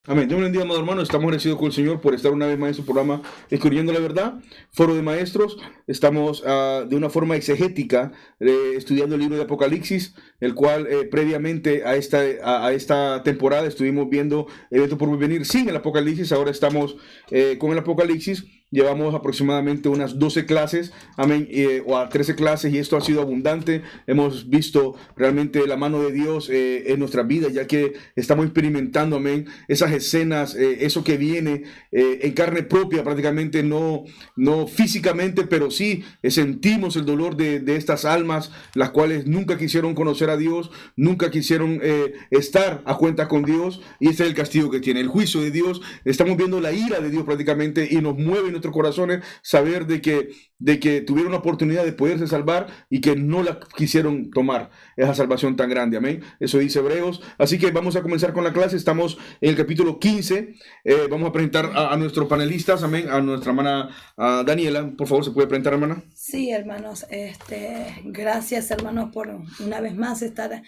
Amén. Dios bendiga, amado hermano. Estamos agradecidos con el Señor por estar una vez más en su programa Escudriñando la Verdad, Foro de Maestros. Estamos de una forma exegética estudiando el libro de Apocalipsis, el cual previamente a esta temporada estuvimos viendo Evento por Venir sin el Apocalipsis. Ahora estamos con el Apocalipsis. Llevamos aproximadamente unas 12 clases, amén, o a 13 clases, y esto ha sido abundante. Hemos visto realmente la mano de Dios en nuestras vidas, ya que estamos experimentando, amén, esas escenas, eso que viene en carne propia, prácticamente no físicamente, pero sí sentimos el dolor de estas almas, las cuales nunca quisieron conocer a Dios, nunca quisieron estar a cuenta con Dios, y ese es el castigo que tiene, el juicio de Dios. Estamos viendo la ira de Dios prácticamente, y nos mueve en nuestros corazones saber de que tuvieron la oportunidad de poderse salvar y que no la quisieron tomar, esa salvación tan grande, amén. Eso dice Hebreos. Así que vamos a comenzar con la clase. Estamos en el capítulo 15. Vamos a presentar a nuestros panelistas, amén, a nuestra hermana Daniela. Por favor, ¿se puede presentar, hermana? Sí, hermanos, gracias, hermanos, por una vez más estar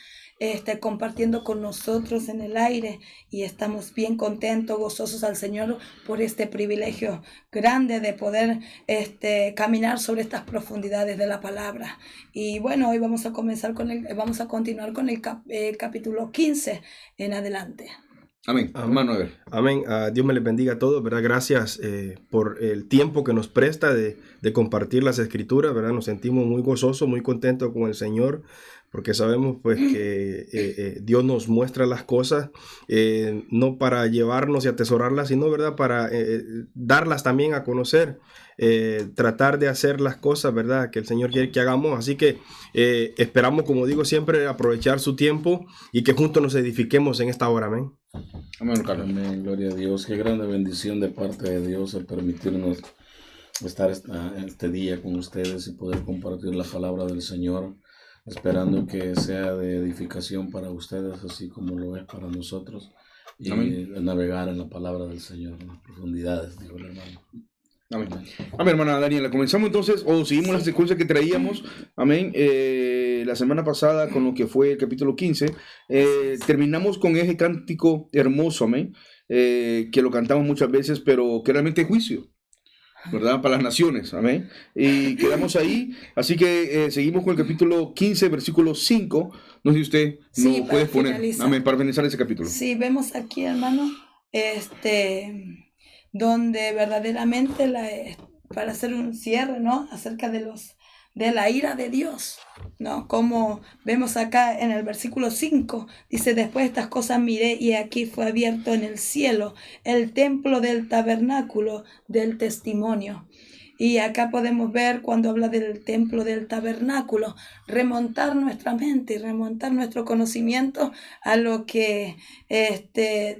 compartiendo con nosotros en el aire, y estamos bien contentos, gozosos al Señor por este privilegio grande de poder caminar sobre estas profundidades de la palabra. Y bueno, hoy vamos a continuar con el capítulo 15 en adelante. Amén. Amén. Hermano, a ver. Amén. Dios me les bendiga a todos, ¿verdad? Gracias por el tiempo que nos presta de compartir las escrituras, ¿verdad? Nos sentimos muy gozosos, muy contentos con el Señor, porque sabemos pues que Dios nos muestra las cosas, no para llevarnos y atesorarlas, sino, ¿verdad? Para darlas también a conocer, tratar de hacer las cosas, ¿verdad? Que el Señor quiere que hagamos. Así que esperamos, como digo siempre, aprovechar su tiempo y que juntos nos edifiquemos en esta hora. Amén. Amén, Carlos. Amén, gloria a Dios. Qué grande bendición de parte de Dios el permitirnos estar este día con ustedes y poder compartir la palabra del Señor, esperando que sea de edificación para ustedes, así como lo es para nosotros, y Amén. navegar en la palabra del Señor, en las profundidades, dijo el hermano. Amén. Amén, hermana Daniela. Comenzamos entonces, o seguimos la secuencia que traíamos, amén, la semana pasada con lo que fue el capítulo 15. Terminamos con ese cántico hermoso, amén, que lo cantamos muchas veces, pero que realmente es juicio, ¿verdad? Para las naciones, amén. Y quedamos ahí, así que seguimos con el capítulo 15, versículo 5. No sé si usted Sí, nos puede poner, finalizar. amén, para finalizar ese capítulo. Sí, vemos aquí, hermano, donde verdaderamente para hacer un cierre, ¿no? Acerca de la ira de Dios, ¿no? Como vemos acá en el versículo 5, dice: después de estas cosas miré, y aquí fue abierto en el cielo el templo del tabernáculo del testimonio. Y acá podemos ver, cuando habla del templo del tabernáculo, remontar nuestra mente y remontar nuestro conocimiento a lo que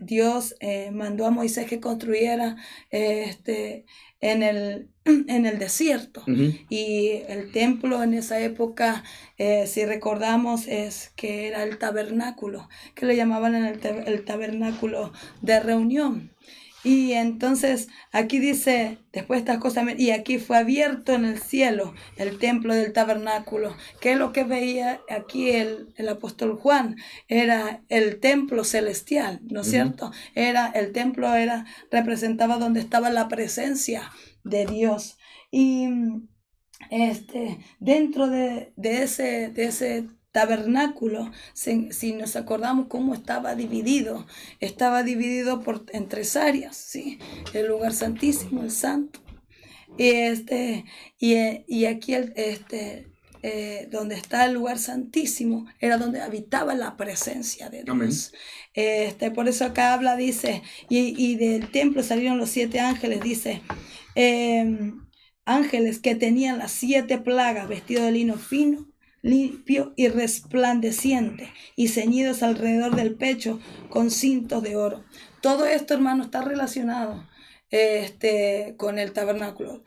Dios mandó a Moisés que construyera en el desierto. Ujú. Y el templo en esa época, si recordamos, es que era el tabernáculo, que le llamaban el tabernáculo de reunión. Y entonces aquí dice: después de estas cosas, y aquí fue abierto en el cielo el templo del tabernáculo. ¿Qué es lo que veía aquí el apóstol Juan? Era el templo celestial, ¿no es cierto? El templo representaba donde estaba la presencia de Dios. Y dentro de ese tabernáculo, si nos acordamos cómo estaba dividido en 3 áreas, ¿sí? El lugar santísimo, el santo, y aquí donde está el lugar santísimo era donde habitaba la presencia de Dios. Por eso acá habla, dice, y del templo salieron los 7 ángeles, dice, ángeles que tenían las 7 plagas, vestidos de lino fino, limpio y resplandeciente, y ceñidos alrededor del pecho con cintos de oro. Todo esto, hermano, está relacionado con el tabernáculo.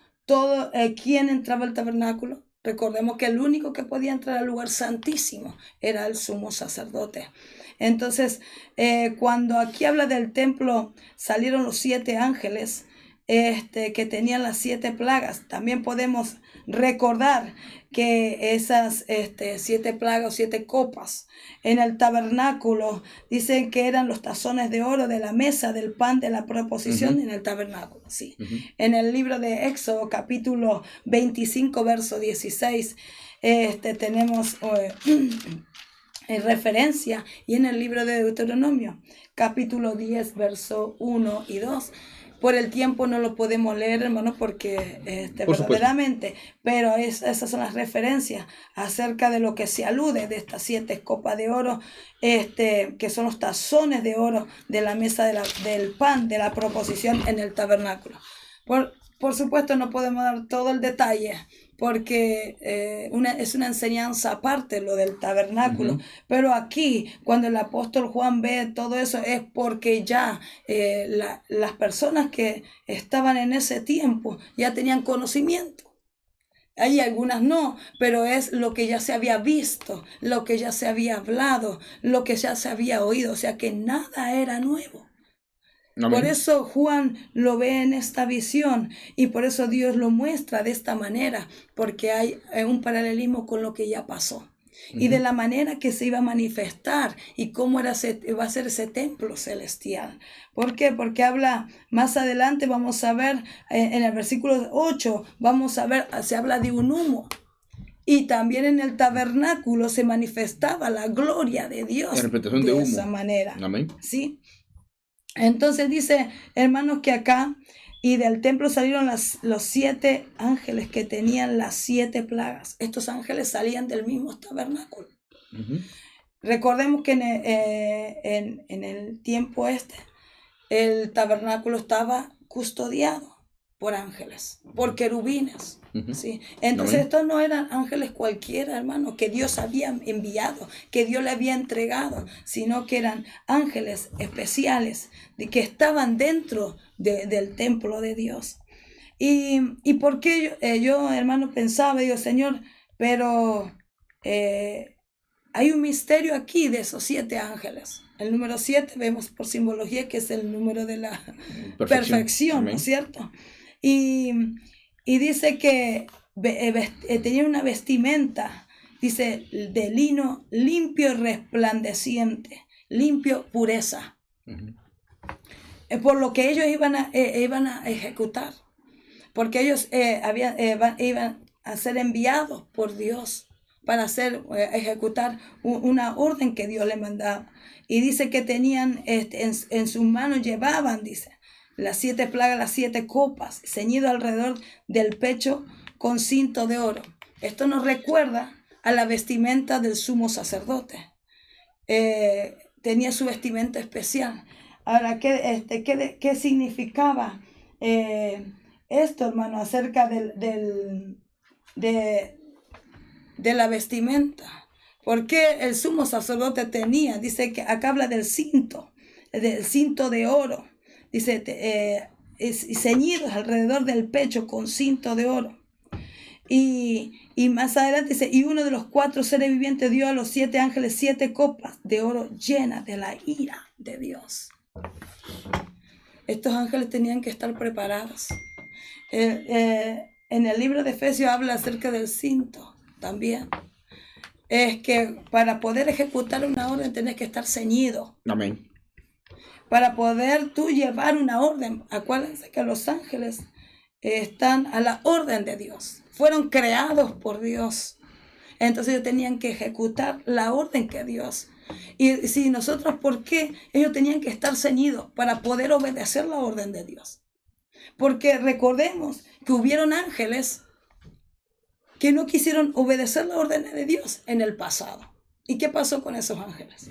¿Quién entraba al tabernáculo? Recordemos que el único que podía entrar al lugar santísimo era el sumo sacerdote. Entonces, cuando aquí habla del templo, salieron los 7 ángeles, que tenían las 7 plagas. También podemos recordar que esas 7 plagas o 7 copas en el tabernáculo dicen que eran los tazones de oro de la mesa del pan de la proposición en el tabernáculo. Sí. En el libro de Éxodo, capítulo 25, verso 16, tenemos referencia, y en el libro de Deuteronomio, capítulo 10, verso 1 y 2. Por el tiempo no lo podemos leer, hermanos, porque verdaderamente, pero esas son las referencias acerca de lo que se alude de estas 7 copas de oro, que son los tazones de oro de la mesa del pan de la proposición en el tabernáculo. Por supuesto no podemos dar todo el detalle, porque es una enseñanza aparte lo del tabernáculo, pero aquí cuando el apóstol Juan ve todo eso es porque ya las personas que estaban en ese tiempo ya tenían conocimiento. Hay algunas no, pero es lo que ya se había visto, lo que ya se había hablado, lo que ya se había oído, o sea que nada era nuevo. Amén. Por eso Juan lo ve en esta visión y por eso Dios lo muestra de esta manera, porque hay un paralelismo con lo que ya pasó y de la manera que se iba a manifestar y cómo va a ser ese templo celestial. ¿Por qué? Porque habla más adelante, vamos a ver en el versículo 8, vamos a ver, se habla de un humo. Y también en el tabernáculo se manifestaba la gloria de Dios de esa manera. Amén. ¿Sí? Entonces dice, hermanos, que acá y del templo salieron los 7 ángeles que tenían las 7 plagas. Estos ángeles salían del mismo tabernáculo. Recordemos que en el tiempo el tabernáculo estaba custodiado por ángeles, por querubines. ¿Sí? Entonces estos no eran ángeles cualquiera, hermano, que Dios había enviado, que Dios le había entregado, sino que eran ángeles especiales que estaban dentro del templo de Dios. Y por qué yo, hermano, pensaba, digo, Señor, pero hay un misterio aquí de esos 7 ángeles. El número 7 vemos por simbología que es el número de la perfección, ¿no es cierto? Y dice que tenía una vestimenta, dice, de lino limpio y resplandeciente, limpio, pureza. Por lo que ellos iban a ejecutar, porque ellos iban a ser enviados por Dios para ejecutar una orden que Dios le mandaba. Y dice que tenían en sus manos, llevaban, dice, las 7 plagas, las 7 copas, ceñido alrededor del pecho con cinto de oro. Esto nos recuerda a la vestimenta del sumo sacerdote. Tenía su vestimenta especial. Ahora, ¿qué significaba esto, hermano, acerca de la vestimenta? Porque el sumo sacerdote tenía, dice que acá habla del cinto de oro. Dice, ceñidos alrededor del pecho con cinto de oro. Y más adelante dice, y uno de los 4 seres vivientes dio a los 7 ángeles 7 copas de oro llenas de la ira de Dios. Estos ángeles tenían que estar preparados. En el libro de Efesios habla acerca del cinto también. Es que para poder ejecutar una orden tenés que estar ceñido. Amén. Para poder tú llevar una orden, acuérdense que los ángeles están a la orden de Dios, fueron creados por Dios, entonces ellos tenían que ejecutar la orden que Dios. Y si nosotros, ¿por qué ellos tenían que estar ceñidos? Para poder obedecer la orden de Dios. Porque recordemos que hubieron ángeles que no quisieron obedecer la orden de Dios en el pasado. ¿Y qué pasó con esos ángeles?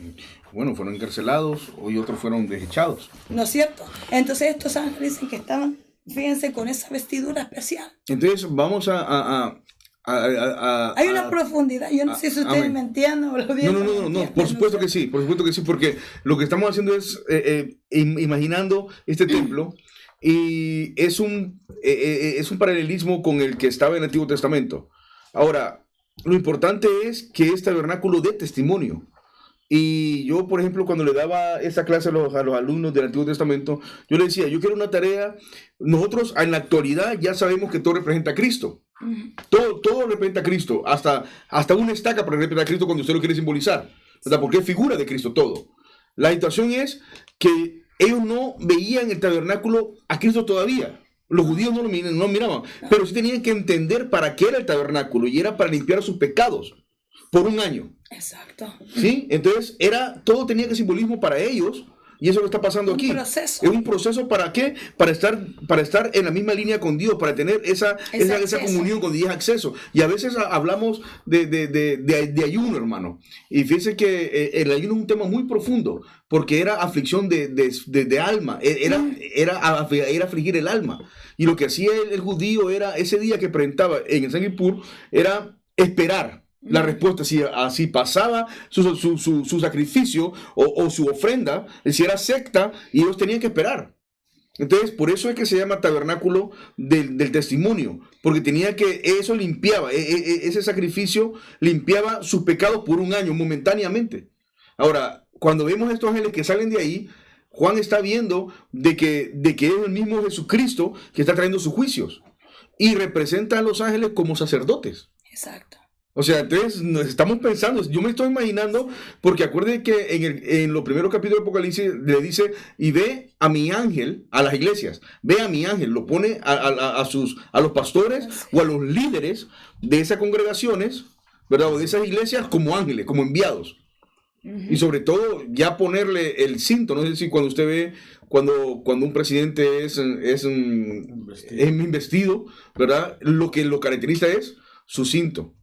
Bueno, fueron encarcelados y otros fueron desechados. ¿No es cierto? Entonces estos ángeles dicen que estaban, fíjense, con esa vestidura especial. Entonces vamos hay una profundidad. Yo no sé si ustedes me entienden o lo digo. No. Por supuesto que sí, porque lo que estamos haciendo es imaginando este templo y es un paralelismo con el que estaba en el Antiguo Testamento. Ahora, lo importante es que este tabernáculo dé testimonio Y yo, por ejemplo, cuando le daba esta clase a los alumnos del Antiguo Testamento, yo les decía, yo quiero una tarea. Nosotros en la actualidad ya sabemos que todo representa a Cristo. Todo representa a Cristo. Hasta una estaca representa a Cristo cuando usted lo quiere simbolizar, ¿verdad? Porque es figura de Cristo todo. La situación es que ellos no veían el tabernáculo a Cristo todavía. Los judíos no lo miraban, pero sí tenían que entender para qué era el tabernáculo, y era para limpiar sus pecados por un año. Exacto. ¿Sí? Entonces, todo tenía que simbolismo para ellos, y eso es lo que está pasando aquí. Proceso. Es un proceso, ¿para qué? Para estar en la misma línea con Dios, para tener esa comunión con Dios, acceso. Y a veces hablamos de ayuno, hermano. Y fíjense que el ayuno es un tema muy profundo, porque era aflicción de alma, era afligir el alma. Y lo que hacía el judío era, ese día que presentaba en el Yom Kippur, era esperar la respuesta. Si pasaba su sacrificio o su ofrenda, si era secta, y ellos tenían que esperar. Entonces, por eso es que se llama tabernáculo del testimonio, porque eso limpiaba, ese sacrificio limpiaba sus pecados por un año, momentáneamente. Ahora, cuando vemos estos ángeles que salen de ahí, Juan está viendo de que es el mismo Jesucristo que está trayendo sus juicios, y representa a los ángeles como sacerdotes. Exacto. O sea, entonces nos estamos pensando, yo me estoy imaginando, porque acuérdense que en los primeros capítulos de Apocalipsis le dice, y ve a mi ángel, a las iglesias, ve a mi ángel, lo pone a los pastores o a los líderes de esas congregaciones, ¿verdad? O de esas iglesias como ángeles, como enviados. Y sobre todo, ya ponerle el cinto. No sé si cuando usted ve, cuando un presidente es investido, ¿verdad? Lo que lo caracteriza es su cinto.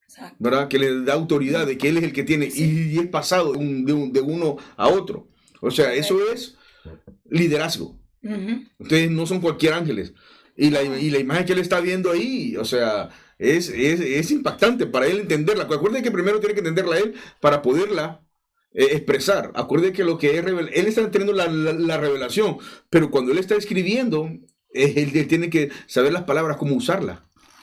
Exacto. ¿Verdad? Que le da autoridad de que él es el que tiene, y es pasado de uno a otro. O sea, eso es liderazgo. Ustedes no son cualquier ángeles. Y la imagen que él está viendo ahí, o sea, es impactante para él entenderla. Acuérdense que primero tiene que entenderla él para poderla expresar. Acuérdense que lo que es él está teniendo la revelación, pero cuando él está escribiendo, él tiene que saber las palabras, cómo usarlas.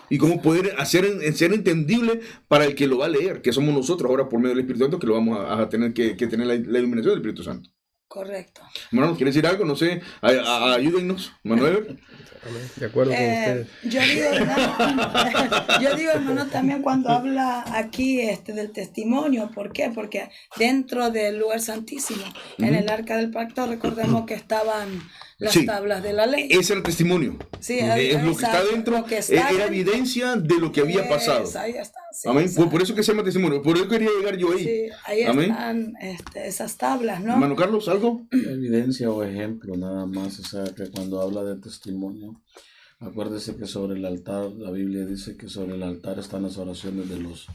Y cómo poder ser entendible para el que lo va a leer, que somos nosotros ahora por medio del Espíritu Santo, que lo vamos a tener que tener la iluminación del Espíritu Santo. Correcto. Hermano, ¿quiere decir algo? No sé, ayúdennos, Manuel. De acuerdo con usted. Yo digo, hermano, también cuando habla aquí del testimonio, ¿por qué? Porque dentro del lugar santísimo, en el arca del pacto, recordemos que estaban las tablas de la ley. Ese era el testimonio. Sí, es lo que está dentro, era evidencia de lo que había pasado. Ahí está. Sí, amén. Por eso que se llama testimonio. Por eso quería llegar yo ahí. Sí, ahí amén. Están esas tablas, ¿no? Hermano Carlos, ¿algo? Evidencia o ejemplo, nada más. O sea, que cuando habla de testimonio, acuérdese que sobre el altar, la Biblia dice que sobre el altar están las oraciones de los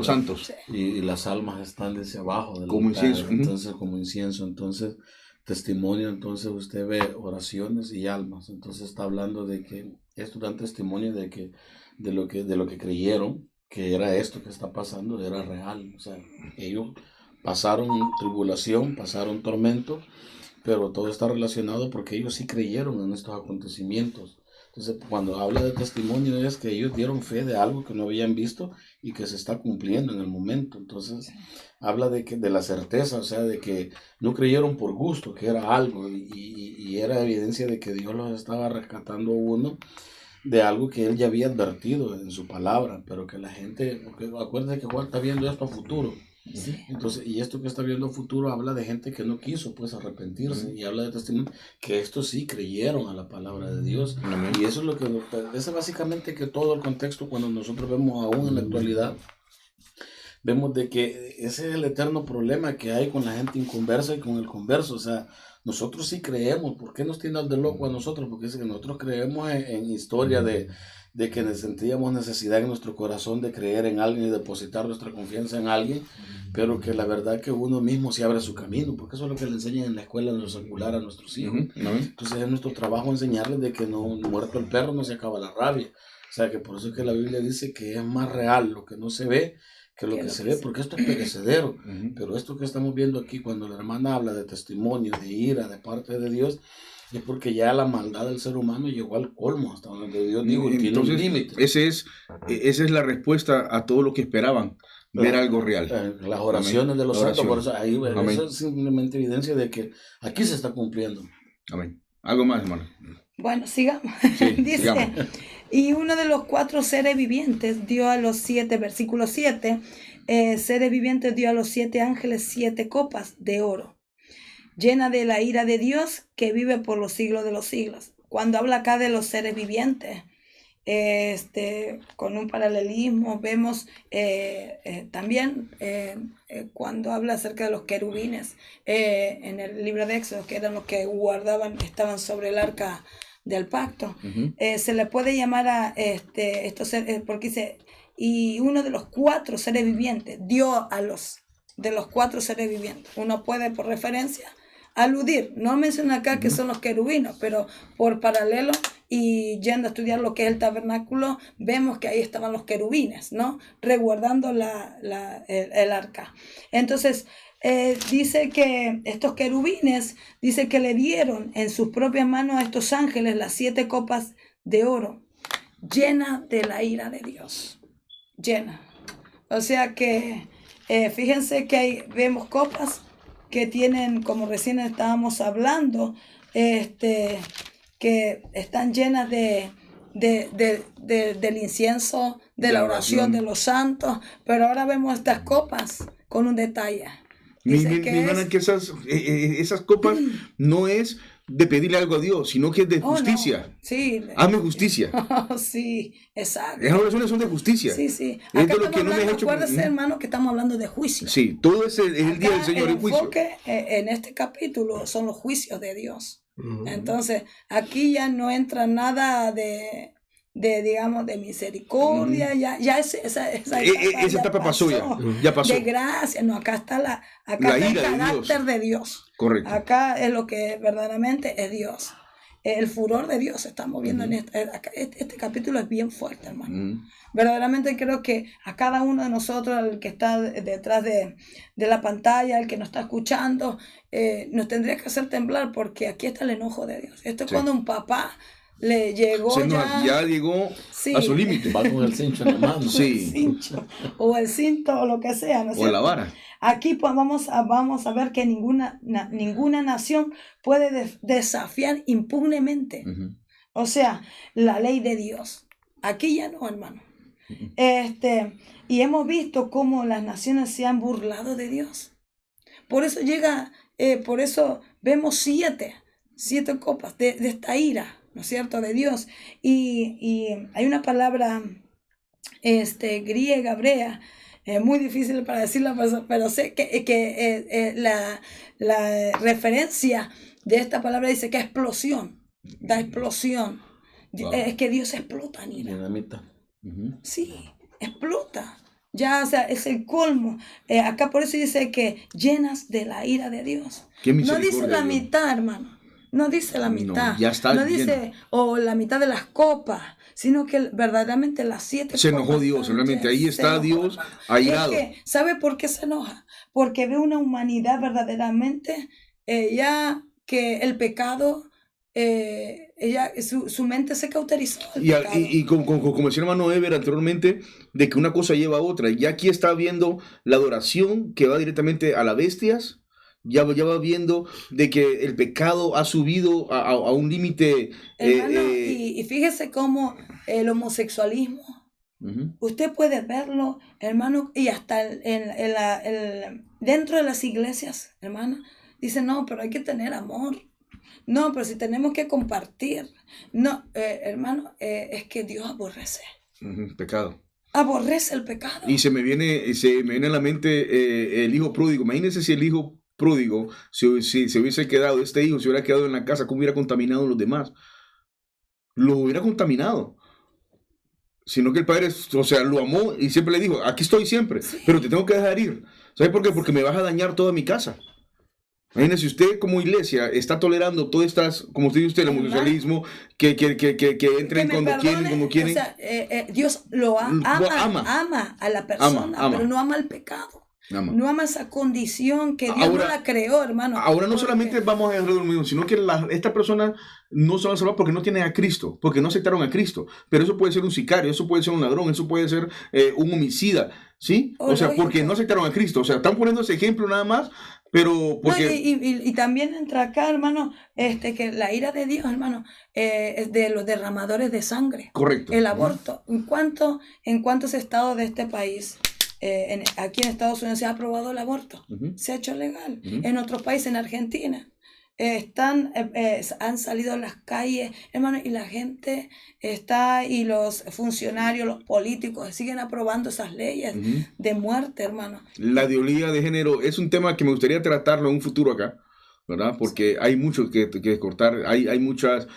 santos. Y las almas están desde abajo del como altar, incienso. Entonces, como incienso. Entonces, testimonio, entonces usted ve oraciones y almas. Entonces está hablando de que esto dan testimonio de lo que creyeron, que era esto que está pasando, era real. O sea, ellos pasaron tribulación, pasaron tormento, pero todo está relacionado porque ellos sí creyeron en estos acontecimientos. Entonces, cuando habla de testimonio es que ellos dieron fe de algo que no habían visto y que se está cumpliendo en el momento. Entonces, habla de la certeza, o sea, de que no creyeron por gusto, que era algo, y era evidencia de que Dios los estaba rescatando a uno de algo que Él ya había advertido en su palabra, pero que la gente, porque acuérdense que Juan está viendo esto a futuro. Sí. Entonces, y esto que está viendo a futuro habla de gente que no quiso pues arrepentirse, y habla de testimonio que estos sí creyeron a la palabra de Dios. Y eso es lo que es básicamente que todo el contexto, cuando nosotros vemos aún en la actualidad, vemos de que ese es el eterno problema que hay con la gente inconversa y con el converso. O sea, nosotros sí creemos. ¿Por qué nos tienen de loco a nosotros? Porque es que nosotros creemos en historia de que sentíamos necesidad en nuestro corazón de creer en alguien y depositar nuestra confianza en alguien, pero que la verdad que uno mismo se abre su camino, porque eso es lo que le enseñan en la escuela en lo secular a nuestros hijos. Entonces es nuestro trabajo enseñarles de que no, muerto el perro no se acaba la rabia. O sea, que por eso es que la Biblia dice que es más real lo que no se ve que lo que se ve, porque esto es perecedero. Pero esto que estamos viendo aquí, cuando la hermana habla de testimonio, de ira de parte de Dios, es porque ya la maldad del ser humano llegó al colmo, hasta donde Dios dijo, tiene un límite. Esa es la respuesta a todo lo que esperaban ver algo real. Las oraciones Amén. de los santos, por eso ahí Amén. eso es simplemente evidencia de que aquí se está cumpliendo. Amén. Algo más, hermano. Bueno, sigamos. Sí, Dice, sigamos. y uno de los 4 seres vivientes dio a los 7, versículo 7, seres vivientes dio a los 7 ángeles 7 copas de oro, llena de la ira de Dios que vive por los siglos de los siglos. Cuando habla acá de los seres vivientes, con un paralelismo, vemos también cuando habla acerca de los querubines en el libro de Éxodo, que eran los que estaban sobre el arca del pacto. Se le puede llamar a estos seres, porque dice, y uno de los 4 seres vivientes dio a los de los 4 seres vivientes. Uno puede, por referencia, aludir, no menciona acá que son los querubinos, pero por paralelo y yendo a estudiar lo que es el tabernáculo, vemos que ahí estaban los querubines, ¿no? Resguardando el arca. Entonces, dice que estos querubines, dice que le dieron en sus propias manos a estos ángeles las 7 copas de oro, llena de la ira de Dios. Llena. O sea que, fíjense que vemos copas que tienen, como recién estábamos hablando, que están llenas del incienso, de la oración de los santos, pero ahora vemos estas que con un detalle. Dice que esas copas no es de pedirle algo a Dios, sino que es de justicia. No. Sí. Hazme justicia. Sí, exacto. Esas oraciones son de justicia. Sí, sí. Es Acá de lo que no me has hecho. Acuérdese, hermano, que estamos hablando de juicio. Sí, todo es el día del Señor, el juicio. Enfoque en este capítulo son los juicios de Dios. Entonces, aquí ya no entra nada de digamos, de misericordia, ya esa etapa pasó ya pasó. De gracia, no, acá está el carácter de Dios. Correcto. Acá es lo que verdaderamente es Dios. El furor de Dios se está moviendo en este capítulo es bien fuerte, hermano. Verdaderamente creo que a cada uno de nosotros, el que está detrás de la pantalla, el que nos está escuchando, nos tendría que hacer temblar, porque aquí está el enojo de Dios. Esto es cuando un papá le llegó ya llegó a su límite. Va con el cincho en la mano. Sí. O el cinto, o lo que sea, ¿no es cierto? O la vara. Aquí pues vamos a ver que ninguna nación puede desafiar impunemente. O sea, la ley de Dios. Aquí ya no, hermano. Y hemos visto cómo las naciones se han burlado de Dios. Por eso por eso vemos 7 copas de esta ira, ¿no es cierto?, de Dios. Y hay una palabra griega, hebrea, muy difícil para decirla, pero sé que la referencia de esta palabra dice que explosión, da explosión. Wow. Es que Dios explota en ira. Dinamita. Sí, explota. Ya, o sea, es el colmo. Acá por eso dice que llenas de la ira de Dios. No dice la mitad, hermano. No dice la mitad. No, ya está. No dice, o la mitad de las copas, sino que verdaderamente las 7 se enojó Dios, realmente. Ahí está Dios airado. Es que, ¿sabe por qué se enoja? Porque ve una humanidad verdaderamente, ya que el pecado, su mente se cauterizó. Y como decía el hermano Ever anteriormente, de que una cosa lleva a otra. Y aquí está viendo la adoración que va directamente a las bestias. Ya va viendo de que el pecado ha subido a un límite. Y fíjese cómo el homosexualismo, usted puede verlo, hermano, y hasta dentro de las iglesias, hermano, dicen, no, pero hay que tener amor. No, pero si tenemos que compartir. No, hermano, es que Dios aborrece. Pecado. Aborrece el pecado. Y se me viene a la mente el hijo pródigo. Imagínense si el hijo pródigo, si se hubiese quedado, este hijo se hubiera quedado en la casa, ¿cómo hubiera contaminado a los demás? Lo hubiera contaminado. Sino que el padre, o sea, lo amó y siempre le dijo, aquí estoy siempre, pero te tengo que dejar ir. ¿Sabes por qué? Porque me vas a dañar toda mi casa. Imagínese, usted como iglesia está tolerando todas estas, como usted dice, el homosexualismo, que entren cuando quieren, como quieren. O sea, Dios ama a la persona, pero no ama el pecado. No ama esa condición que Dios no la creó, hermano. Ahora no solamente vamos a alrededor del mismo, sino que esta persona no se va a salvar porque no tienen a Cristo, porque no aceptaron a Cristo. Pero eso puede ser un sicario, eso puede ser un ladrón, eso puede ser un homicida, ¿sí? O sea, porque no aceptaron a Cristo. O sea, están poniendo ese ejemplo nada más, pero porque... No, y también entra acá, hermano, que la ira de Dios, hermano, es de los derramadores de sangre. Correcto. El aborto. ¿En cuántos estados de este país? Aquí en Estados Unidos se ha aprobado el aborto, se ha hecho legal. En otros países, en Argentina, han salido a las calles, hermano, y la gente y los funcionarios, los políticos siguen aprobando esas leyes de muerte, hermano. La ideología de género es un tema que me gustaría tratarlo en un futuro acá, ¿verdad? Porque hay mucho que cortar, hay muchas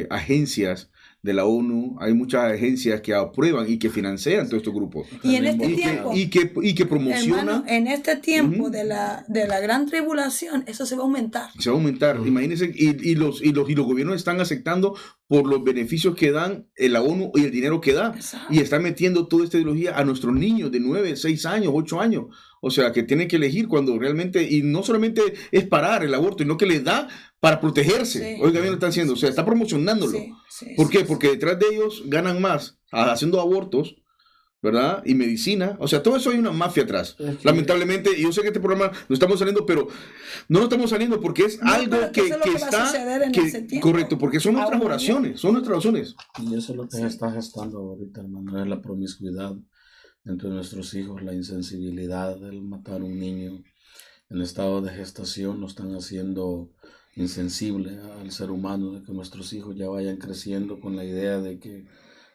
agencias de la ONU, hay muchas agencias que aprueban y que financian todos estos grupos. Y en este tiempo, y que promocionan. Hermano, en este tiempo de la gran tribulación, eso se va a aumentar. Se va a aumentar, imagínense, y los gobiernos están aceptando por los beneficios que dan la ONU y el dinero que da. Exacto. Y están metiendo toda esta ideología a nuestros niños de 9, 6 años, 8 años. O sea, que tienen que elegir cuando realmente, y no solamente es parar el aborto, sino que les da para protegerse. Sí. Oiga bien lo están haciendo, o sea, está promocionándolo. ¿Por qué? Porque detrás de ellos ganan más haciendo abortos, ¿verdad? Y medicina. O sea, todo eso hay una mafia atrás. Lamentablemente, y yo sé que este programa no estamos saliendo, pero no estamos saliendo porque es algo que está... correcto, porque son nuestras oraciones, son nuestras oraciones. Y eso es lo que se está gestando ahorita, hermano, es la promiscuidad entre nuestros hijos, la insensibilidad del matar a un niño en estado de gestación, lo están haciendo insensible al ser humano, de que nuestros hijos ya vayan creciendo con la idea de que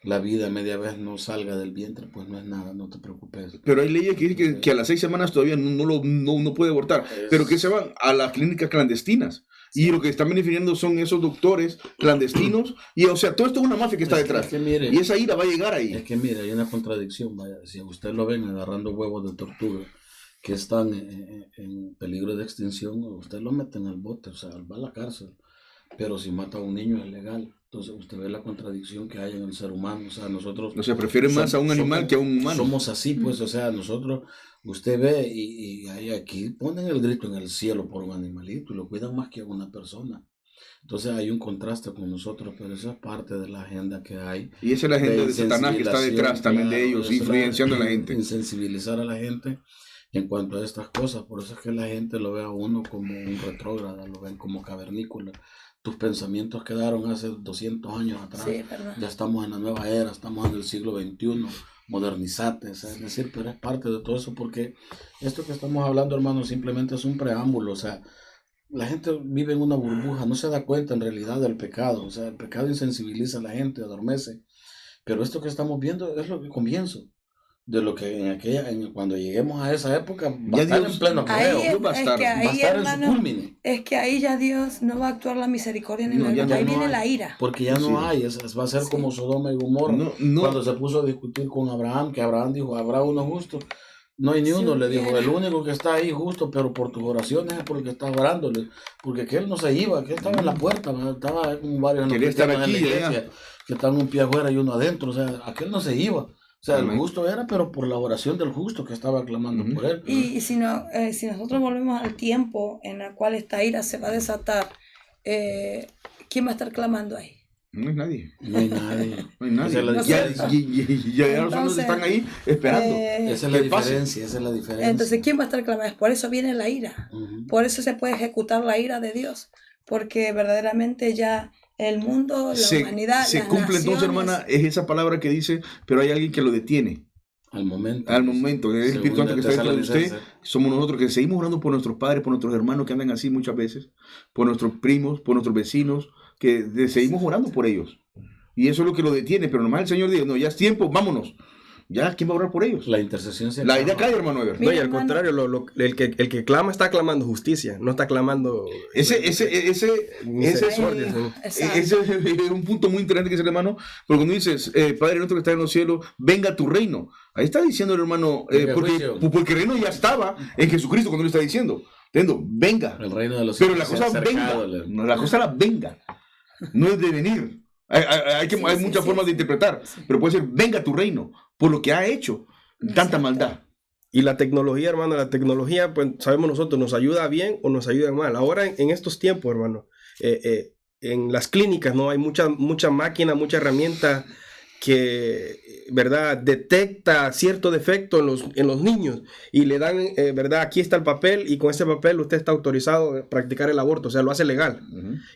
la vida media vez no salga del vientre, pues no es nada, no te preocupes. Pero hay leyes que dicen que a las 6 semanas todavía no puede abortar, pero que se van a las clínicas clandestinas. Y lo que están beneficiando son esos doctores clandestinos. Y o sea, todo esto es una mafia que está detrás. Que mire, y esa ira va a llegar ahí. Es que mire, hay una contradicción. Vaya, si usted lo ven agarrando huevos de tortuga que están en peligro de extinción, usted lo meten al bote, o sea, va a la cárcel. Pero si mata a un niño es legal. Entonces usted ve la contradicción que hay en el ser humano. O sea, nosotros... O sea, prefieren más a un animal que a un humano. Somos así, pues, o sea, nosotros... Usted ve y aquí ponen el grito en el cielo por un animalito y lo cuidan más que a una persona. Entonces hay un contraste con nosotros, pero eso es parte de la agenda que hay. Y esa es la agenda de Satanás que está detrás también de ellos, influenciando a la gente. Insensibilizar a la gente en cuanto a estas cosas. Por eso es que la gente lo ve a uno como un retrógrado, lo ven como cavernícola. Tus pensamientos quedaron hace 200 años atrás. Sí, ya estamos en la nueva era, estamos en el siglo XXI. Modernizate, o sea, es decir, pero es parte de todo eso, porque esto que estamos hablando, hermano, simplemente es un preámbulo. O sea, la gente vive en una burbuja, no se da cuenta en realidad del pecado. O sea, el pecado insensibiliza a la gente, adormece. Pero esto que estamos viendo es lo que comienzo de lo que cuando lleguemos a esa época va a estar en pleno apogeo, va a estar en su culmine. Es que ahí ya Dios no va a actuar la misericordia ni nada, ahí viene la ira. Porque ya no hay, va a ser como Sodoma y Gomorra. Cuando se puso a discutir con Abraham, que Abraham dijo, ¿habrá uno justo? No hay ni uno, le dijo, el único que está ahí justo, pero por tus oraciones es porque está orándole, porque que él no se iba, que él estaba en la puerta, estaba con varios quería estar aquí, en la iglesia, que estaban un pie afuera y uno adentro, o sea, aquel no se iba. O sea, el justo era, pero por la oración del justo que estaba clamando por él. Y si nosotros volvemos al tiempo en el cual esta ira se va a desatar, ¿quién va a estar clamando ahí? No hay nadie. No hay nadie. No hay nadie. Ya los están ahí esperando. Esa es la diferencia, esa es la diferencia. Entonces, ¿quién va a estar clamando? Por eso viene la ira. Por eso se puede ejecutar la ira de Dios. Porque verdaderamente ya el mundo, la humanidad, se las cumple naciones, entonces, hermana, es esa palabra que dice, pero hay alguien que lo detiene. Al momento, el Espíritu Santo que está dentro de usted, somos nosotros que seguimos orando por nuestros padres, por nuestros hermanos que andan así muchas veces, por nuestros primos, por nuestros vecinos, que seguimos orando por ellos. Y eso es lo que lo detiene, pero nomás el Señor dice, no, ya es tiempo, vámonos. Ya, ¿quién va a orar por ellos? La intercesión se la idea cae, hermano Ever. No, y al contrario, el que clama está clamando justicia, no está clamando... Ese es un punto muy interesante que es el hermano, porque cuando dices, Padre nuestro que está en los cielos, venga tu reino. Ahí está diciendo el hermano, porque el reino ya estaba en Jesucristo cuando lo está diciendo. Venga. El reino de los cielos. Pero la cosa venga. La cosa la venga. No es de venir. Hay muchas formas de interpretar, pero puede ser, venga tu reino, por lo que ha hecho tanta maldad. Y la tecnología, hermano, pues sabemos nosotros, nos ayuda bien o nos ayuda mal. Ahora en estos tiempos, hermano, en las clínicas, ¿no? Hay mucha máquina, mucha herramienta que, ¿verdad?, detecta cierto defecto en los niños y le dan, ¿verdad?, aquí está el papel y con ese papel usted está autorizado a practicar el aborto, o sea, lo hace legal.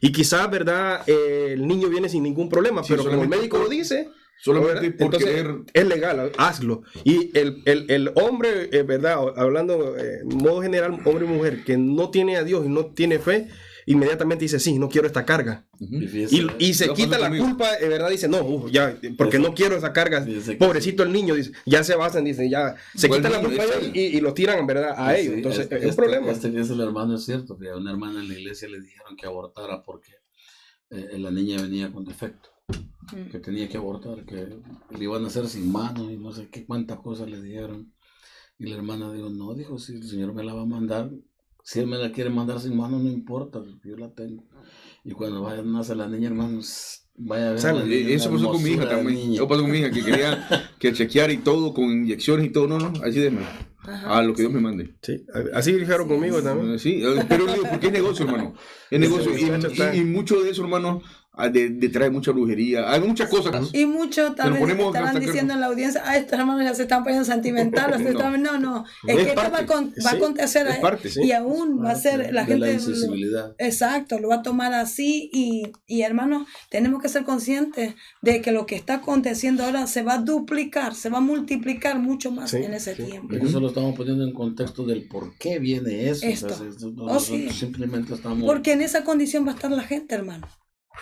Y quizás, ¿verdad?, el niño viene sin ningún problema, sí, pero como el médico lo dice... Solamente por querer... Es legal, hazlo. Y el hombre, ¿verdad? Hablando en modo general, hombre y mujer, que no tiene a Dios y no tiene fe, inmediatamente dice, sí, no quiero esta carga. Y se quita la culpa, ¿verdad? Dice, no, ya, porque no quiero esa carga. Pobrecito el niño, dice, ya se basan, dice, ya, se quita la culpa y lo tiran, ¿verdad? A ellos. Entonces, es un problema. Este que es el hermano, es cierto, que a una hermana en la iglesia le dijeron que abortara porque la niña venía con defecto. Que tenía que abortar, que le iban a hacer sin manos y no sé qué cuántas cosas le dijeron. Y la hermana dijo, no, dijo, si el Señor me la va a mandar, si Él me la quiere mandar sin manos, no importa, yo la tengo. Y cuando vaya a nacer la niña, hermanos, vaya a ver. Eso pasó con mi hija también. Eso pasó con mi hija, que quería que chequear y todo, con inyecciones y todo. No, así de mal. A lo que Dios me mande. Sí, así dijeron conmigo también. Sí, pero digo, porque es negocio, hermano. Es negocio. Y mucho de eso, hermano, detrae mucha brujería. Hay muchas cosas. Y mucho también estaban diciendo en la audiencia, estos hermanos ya se están poniendo sentimentales. No. Es que esto va a acontecer. Y aún va a ser la gente. La insensibilidad. Exacto, lo va a tomar así. Y hermanos, tenemos que ser conscientes de que lo que está aconteciendo ahora se va a duplicar, se va a multiplicar mucho más en ese tiempo. Eso lo estamos poniendo en contexto del por qué viene eso. Esto. O sea, simplemente estamos... Porque en esa condición va a estar la gente, hermano.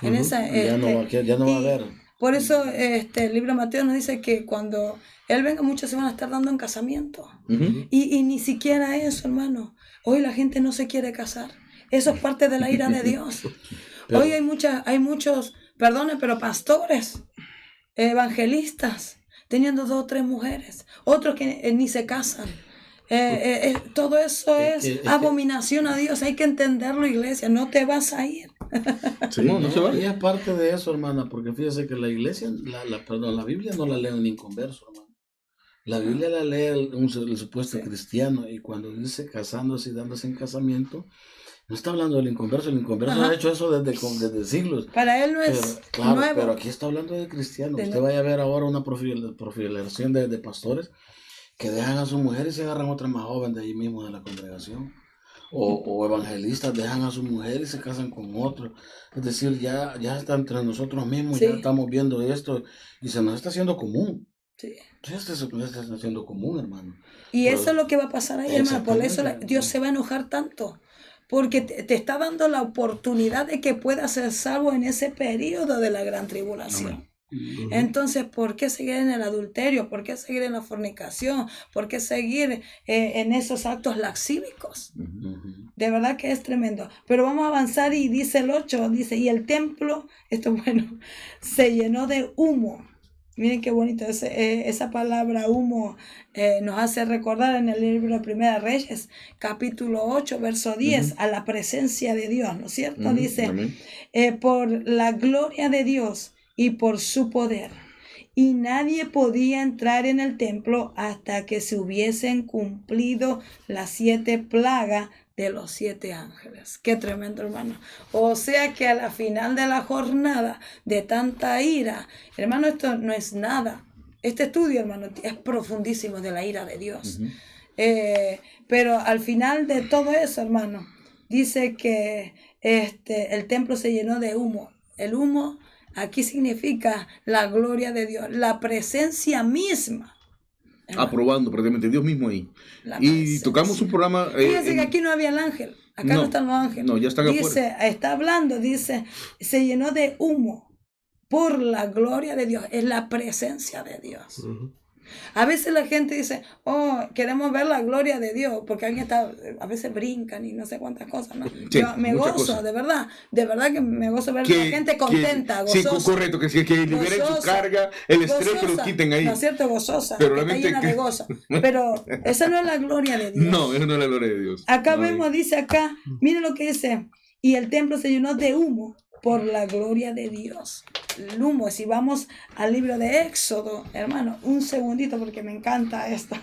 En esa, ya no va a haber. Por eso el libro de Mateo nos dice que cuando Él venga, muchos se van a estar dando en casamiento. Y ni siquiera eso, hermano. Hoy la gente no se quiere casar. Eso es parte de la ira de Dios. Hoy hay muchos, pero pastores, evangelistas, teniendo 2 o 3 mujeres. Otros que ni se casan. Todo eso es abominación a Dios. Hay que entenderlo, iglesia. No te vas a ir. Sí, no se va. Y es parte de eso, hermana, porque fíjese que la iglesia, la Biblia no la lee un inconverso, hermano. La Biblia la lee el supuesto cristiano, y cuando dice casándose y dándose en casamiento, no está hablando del inconverso. El inconverso ha hecho eso desde siglos. Para él no es nuevo. Pero aquí está hablando de cristiano. Usted vaya a ver ahora una profilación de pastores que dejan a su mujer y se agarran otra más joven de ahí mismo de la congregación. O evangelistas dejan a su mujer y se casan con otro. Es decir, ya está entre nosotros mismos, ya estamos viendo esto y se nos está haciendo común. Sí. Ya se está haciendo común, hermano. Y eso es lo que va a pasar ahí, hermano. Por eso Dios se va a enojar tanto. Porque te está dando la oportunidad de que puedas ser salvo en ese periodo de la gran tribulación. Entonces, ¿por qué seguir en el adulterio? ¿Por qué seguir en la fornicación? ¿Por qué seguir en esos actos laxívicos? De verdad que es tremendo. Pero vamos a avanzar y dice el 8, dice, y el templo, se llenó de humo. Miren qué bonito, esa palabra humo nos hace recordar en el libro de Primera Reyes, capítulo 8, verso 10, a la presencia de Dios, ¿no es cierto? Dice, por la gloria de Dios y por su poder. Y nadie podía entrar en el templo hasta que se hubiesen cumplido las 7 plagas de los 7 ángeles. Qué tremendo, hermano. O sea que a la final de la jornada de tanta ira, hermano, esto no es nada. Este estudio, hermano, es profundísimo de la ira de Dios. Pero al final de todo eso, hermano, dice que el templo se llenó de humo. El humo aquí significa la gloria de Dios, la presencia misma. Aprobando prácticamente Dios mismo ahí. Y tocamos un programa. Fíjense que aquí no había el ángel. Acá no están los ángeles. No, ya están afuera. Está hablando, dice, se llenó de humo por la gloria de Dios. Es la presencia de Dios. A veces la gente dice, queremos ver la gloria de Dios, porque alguien a veces brincan y no sé cuántas cosas, ¿no? Sí, yo me gozo, de verdad que me gozo ver a la gente contenta, gozosa. Sí, correcto, que liberen su carga, el estrés que lo quiten ahí. No es cierto, gozosa, pero está llena de gozo. Pero esa no es la gloria de Dios. No, esa no es la gloria de Dios. Acá vemos, dice acá, miren lo que dice, y el templo se llenó de humo por la gloria de Dios. el humo. Si vamos al libro de Éxodo, hermano, un segundito porque me encanta esto.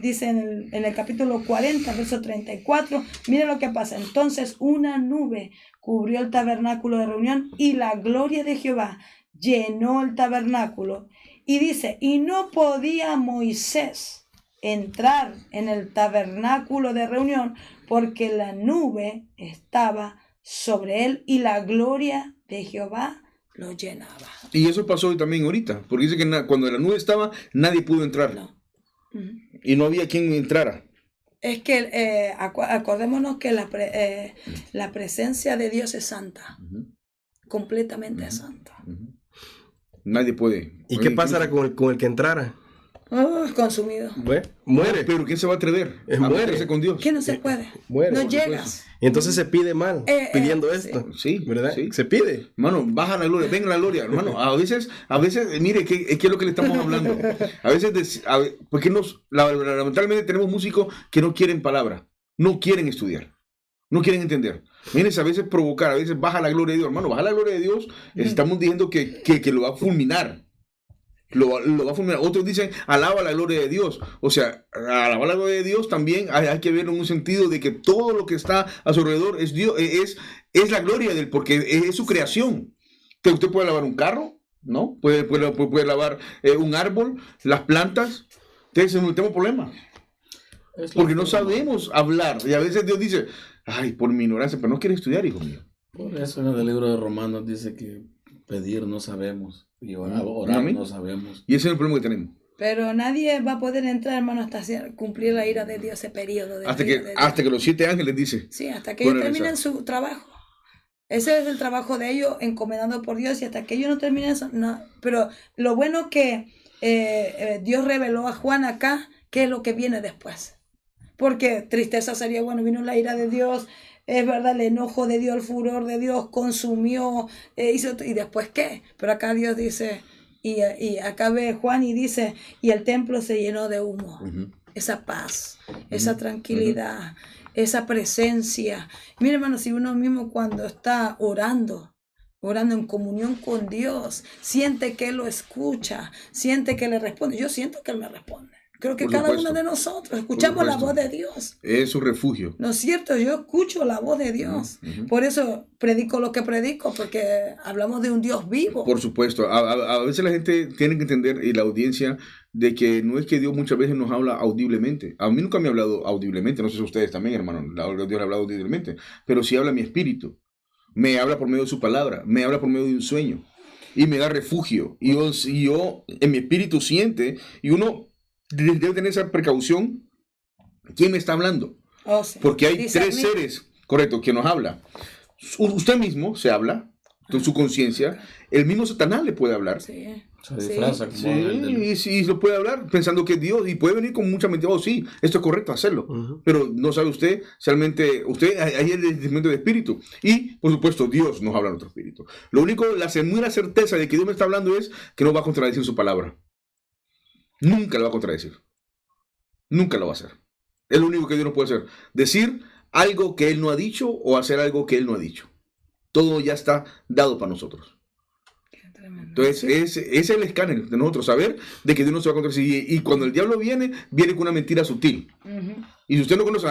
Dice en el capítulo 40, verso 34, mire lo que pasa. Entonces una nube cubrió el tabernáculo de reunión y la gloria de Jehová llenó el tabernáculo. Y dice, y no podía Moisés entrar en el tabernáculo de reunión porque la nube estaba sobre él y la gloria de Jehová lo llenaba. Y eso pasó hoy también ahorita, porque dice que cuando la nube estaba, nadie pudo entrar. No. Y no había quien entrara. Es que acordémonos que la presencia de Dios es santa, completamente santa. Nadie puede. ¿Y qué pasará con el que entrara? Consumido. Muere. Pero ¿quién se va a atrever a Muere. meterse con Dios? ¿Qué no se puede? Muere, No por llegas. Y entonces se pide mal, pidiendo sí. esto. Sí, ¿Verdad? sí. Se pide. Hermano, baja la gloria, venga la gloria, hermano. A veces, mire, ¿qué es lo que le estamos hablando? A veces, porque lamentablemente tenemos músicos que no quieren palabra, no quieren estudiar, no quieren entender. Vienes a veces provocar, a veces baja la gloria de Dios, hermano. Baja la gloria de Dios, estamos diciendo que lo va a fulminar. Lo va a fulminar. Otros dicen, alaba la gloria de Dios. O sea, alabar la gloria de Dios también hay que verlo en un sentido de que todo lo que está a su alrededor es Dios, es la gloria de Él, porque es su creación. Que usted puede lavar un carro, ¿no? Puede lavar un árbol, las plantas. Entonces no tenemos problema. Porque no sabemos hablar. Y a veces Dios dice, ay, por mi ignorancia, pero no quiere estudiar, hijo mío. Por eso en el libro de Romanos dice que pedir no sabemos y orar no sabemos. Y ese es el problema que tenemos. Pero nadie va a poder entrar, hermano, hasta cumplir la ira de Dios, ese periodo de Hasta que los 7 ángeles dice. Sí, hasta que ellos terminen su trabajo. Ese es el trabajo de ellos, encomendado por Dios, y hasta que ellos no terminen eso, no. Pero lo bueno que Dios reveló a Juan acá, qué es lo que viene después. Porque tristeza sería, bueno, vino la ira de Dios, es verdad, el enojo de Dios, el furor de Dios, consumió, hizo, ¿y después qué? Pero acá Dios dice, y acá ve Juan y dice, y el templo se llenó de humo. Esa paz, esa tranquilidad, esa presencia. Mira, hermano, si uno mismo cuando está orando en comunión con Dios, siente que Él lo escucha, siente que le responde. Yo siento que Él me responde. Creo que cada uno de nosotros escuchamos la voz de Dios. Es su refugio. ¿No es cierto? Yo escucho la voz de Dios. Por eso predico lo que predico, porque hablamos de un Dios vivo. Por supuesto. A veces la gente tiene que entender, y la audiencia, de que no es que Dios muchas veces nos habla audiblemente. A mí nunca me ha hablado audiblemente. No sé si ustedes también, hermano. Dios le ha hablado audiblemente. Pero sí habla mi espíritu. Me habla por medio de su palabra. Me habla por medio de un sueño. Y me da refugio. Y yo en mi espíritu siente, y uno debe tener esa precaución. ¿Quién me está hablando? Oh, sí. Porque hay Dice tres seres, correcto, que nos habla. Usted mismo se habla, con su conciencia. El mismo Satanás le puede hablar. Sí. Se disfraza como ángel de luz. Y lo puede hablar pensando que es Dios, y puede venir con mucha mentira. Oh, sí, esto es correcto, hacerlo. Pero no sabe usted, realmente, ahí es el discernimiento de espíritu. Y, por supuesto, Dios nos habla a nuestro espíritu. Lo único, la certeza de que Dios me está hablando es que no va a contradecir su palabra. Nunca lo va a contradecir. Nunca lo va a hacer. Es lo único que Dios no puede hacer. Decir algo que Él no ha dicho o hacer algo que Él no ha dicho. Todo ya está dado para nosotros. Entonces, ese es el escáner de nosotros, saber de que Dios no se va a contradecir. Y cuando el diablo viene con una mentira sutil. Y si usted no conoce,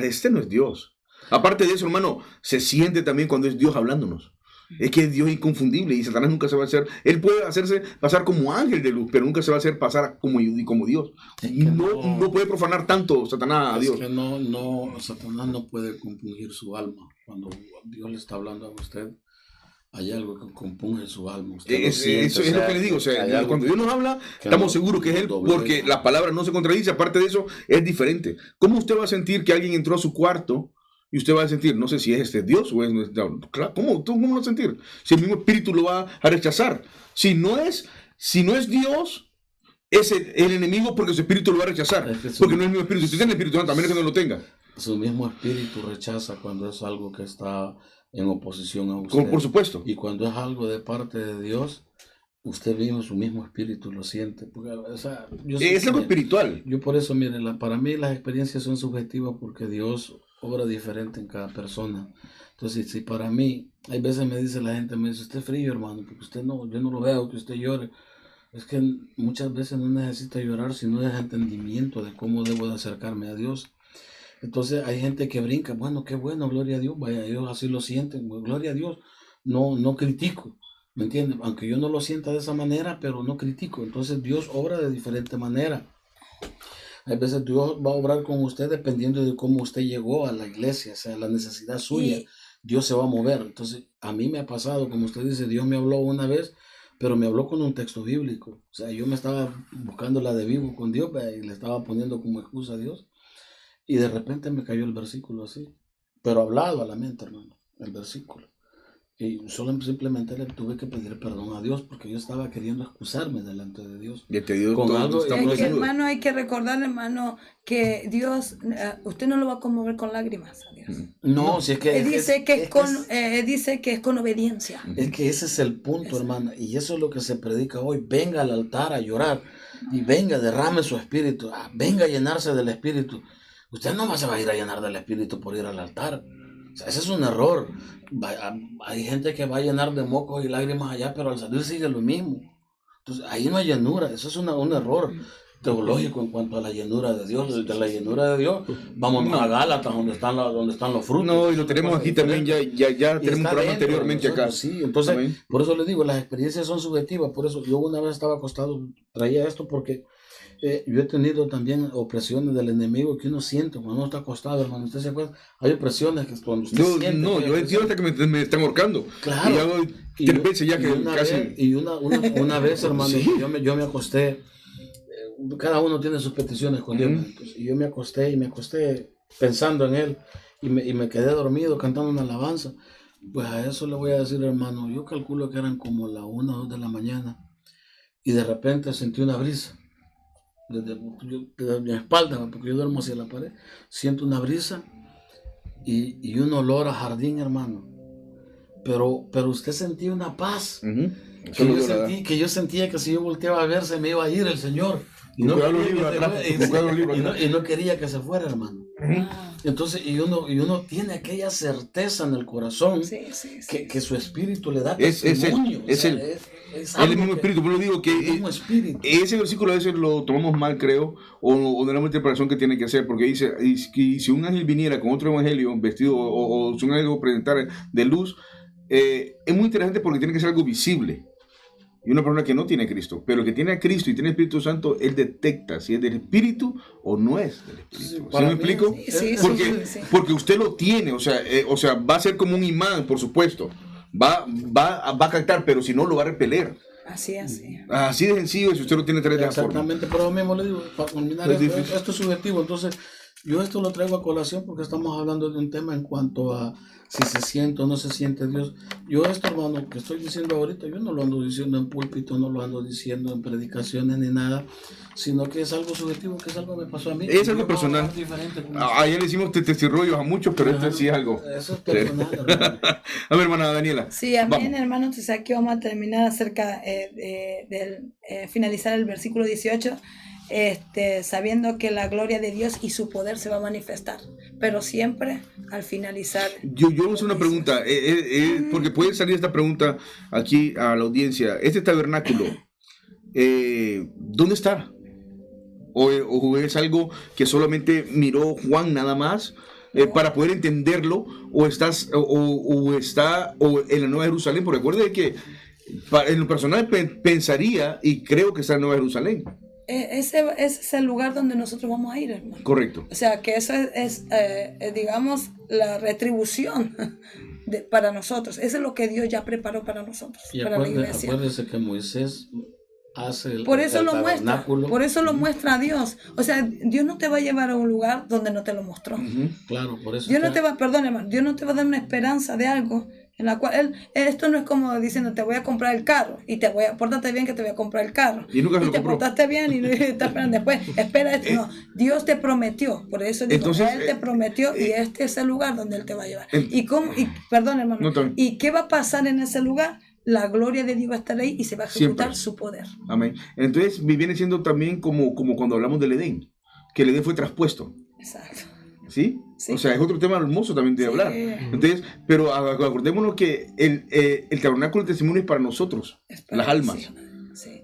este no es Dios. Aparte de eso, hermano, se siente también cuando es Dios hablándonos. Es que Dios es inconfundible y Satanás nunca se va a hacer. Él puede hacerse pasar como ángel de luz, pero nunca se va a hacer pasar como Dios. Es que no puede profanar tanto Satanás a Dios. Es que Satanás no puede compungir su alma. Cuando Dios le está hablando a usted, hay algo que compunge su alma. Eso es lo que le digo. O sea, cuando Dios nos habla, estamos seguros que es Él, porque la palabra no se contradice. Aparte de eso, es diferente. ¿Cómo usted va a sentir que alguien entró a su cuarto? Y usted va a sentir, no sé si es Dios o es... Claro, ¿cómo lo va a sentir? Si el mismo espíritu lo va a rechazar. Si no es Dios, es el enemigo, porque su espíritu lo va a rechazar. Porque no es el mismo espíritu. Si usted tiene el Espíritu Santo, también es que no lo tenga. Su mismo espíritu rechaza cuando es algo que está en oposición a usted. Por supuesto. Y cuando es algo de parte de Dios, usted mismo, su mismo espíritu lo siente. Porque, es algo espiritual. Yo por eso, mire, para mí las experiencias son subjetivas, porque Dios obra diferente en cada persona. Entonces, si para mí, hay veces me dice la gente, me dice, usted es frío, hermano, porque usted no, yo no lo veo que usted llore. Es que muchas veces no necesita llorar, sino es entendimiento de cómo debo de acercarme a Dios. Entonces hay gente que brinca, bueno, qué bueno, gloria a Dios, vaya, ellos así lo sienten, gloria a Dios, no critico, ¿me entiendes? Aunque yo no lo sienta de esa manera, pero no critico. Entonces Dios obra de diferente manera. Hay veces Dios va a obrar con usted dependiendo de cómo usted llegó a la iglesia, o sea, la necesidad suya, Dios se va a mover. Entonces a mí me ha pasado, como usted dice, Dios me habló una vez, pero me habló con un texto bíblico. O sea, yo me estaba buscando la de vivo con Dios y le estaba poniendo como excusa a Dios. Y de repente me cayó el versículo así. Pero hablado a la mente, hermano, el versículo. Y simplemente le tuve que pedir perdón a Dios porque yo estaba queriendo excusarme delante de Dios. Ya te dio Con todo, algo, estamos Es que, desnudos. hermano, hay que recordar, hermano, que Dios, usted no lo va a conmover con lágrimas a Dios. No, si es que... Dice que es con obediencia. Es que ese es el punto, hermano. Y eso es lo que se predica hoy. Venga al altar a llorar. Y venga, derrame su espíritu. Venga a llenarse del espíritu. Usted no se va a ir a llenar del espíritu por ir al altar. O sea, ese es un error. Hay gente que va a llenar de mocos y lágrimas allá, pero al salir sigue lo mismo. Entonces, ahí no hay llenura. Eso es un error teológico en cuanto a la llenura de Dios. De la llenura de Dios, vamos a Gálatas, donde están los frutos. No, y lo tenemos aquí también, ya tenemos un programa anteriormente acá. Sí, entonces, Amén. por eso les digo, las experiencias son subjetivas. Por eso yo una vez estaba acostado, traía esto porque yo he tenido también opresiones del enemigo que uno siente cuando uno está acostado, hermano. Usted se acuerda, hay opresiones que cuando usted siente. Yo entiendo hasta que me están ahorcando. Claro. Y hago 3 veces ya que casi. Una vez, hermano, Sí. yo me acosté. Cada uno tiene sus peticiones con Dios. Entonces, yo me acosté pensando en Él y me quedé dormido cantando una alabanza. Pues a eso le voy a decir, hermano, yo calculo que eran como las 1 o 2 de la mañana y de repente sentí una brisa desde mi espalda, porque yo duermo hacia la pared. Siento una brisa y un olor a jardín, hermano. Pero usted sentía una paz. Que yo sentía que si yo volteaba a ver se me iba a ir el Señor. Y no quería que se fuera, hermano. Entonces, y uno tiene aquella certeza en el corazón que su espíritu le da testimonio. Es el mismo espíritu. Pero digo que ese versículo a veces lo tomamos mal, creo, o de la interpretación que tiene que hacer, porque dice, y si un ángel viniera con otro evangelio vestido, o si un ángel lo presentara de luz, es muy interesante porque tiene que ser algo visible. Y una persona que no tiene a Cristo, pero el que tiene a Cristo y tiene el Espíritu Santo, él detecta si es del Espíritu o no es del Espíritu. ¿Sí me explico? Sí. Porque usted lo tiene, o sea, va a ser como un imán, por supuesto. Va a captar, pero si no, lo va a repeler. Así. Así de sencillo, si usted lo tiene de esa forma. Exactamente, pero mismo le digo, para culminar esto es subjetivo. Entonces, yo esto lo traigo a colación porque estamos hablando de un tema en cuanto a si se siente o no se siente Dios. Yo esto, hermano, que estoy diciendo ahorita, yo no lo ando diciendo en púlpito, no lo ando diciendo en predicaciones ni nada, sino que es algo subjetivo, que es algo que me pasó a mí. Es algo personal. Ayer le hicimos testirrollos a muchos, pero esto sí es algo. Eso es personal, hermano. A ver, hermana Daniela. Sí, amén, hermano. Entonces aquí vamos a terminar acerca del finalizar el versículo 18. Sabiendo que la gloria de Dios y su poder se va a manifestar, pero siempre al finalizar. Yo voy a hacer una pregunta, porque puede salir esta pregunta aquí a la audiencia. Este tabernáculo, ¿dónde está? ¿O es algo que solamente miró Juan nada más para poder entenderlo? ¿O está en la Nueva Jerusalén? Porque recuerde que en lo personal pensaría y creo que está en Nueva Jerusalén. Ese es el lugar donde nosotros vamos a ir, hermano. Correcto. O sea, que eso es digamos, la retribución para nosotros. Eso es lo que Dios ya preparó para nosotros, y para la iglesia. Acuérdese que Moisés hace el por eso tabernáculo. Por eso lo muestra a Dios. O sea, Dios no te va a llevar a un lugar donde no te lo mostró. Claro, por eso. Dios no te va, perdón, hermano, Dios no te va a dar una esperanza de algo en la cual esto no es como diciendo te voy a comprar el carro y pórtate bien que te voy a comprar el carro y nunca se lo te compró. Portaste bien y estás esperando después espera esto. No, Dios te prometió, por eso dijo, entonces, Él te prometió y este es el lugar donde Él te va a llevar. Perdón, hermano, ¿y qué va a pasar en ese lugar? La gloria de Dios va a estar ahí y se va a ejecutar su poder. Amén. Entonces viene siendo también como cuando hablamos del Edén, que el Edén fue traspuesto. Exacto. ¿Sí? Sí. O sea, es otro tema hermoso también de Sí. hablar. Entonces, pero acordémonos que el tabernáculo del testimonio es para nosotros, Es para- las almas. sí, sí.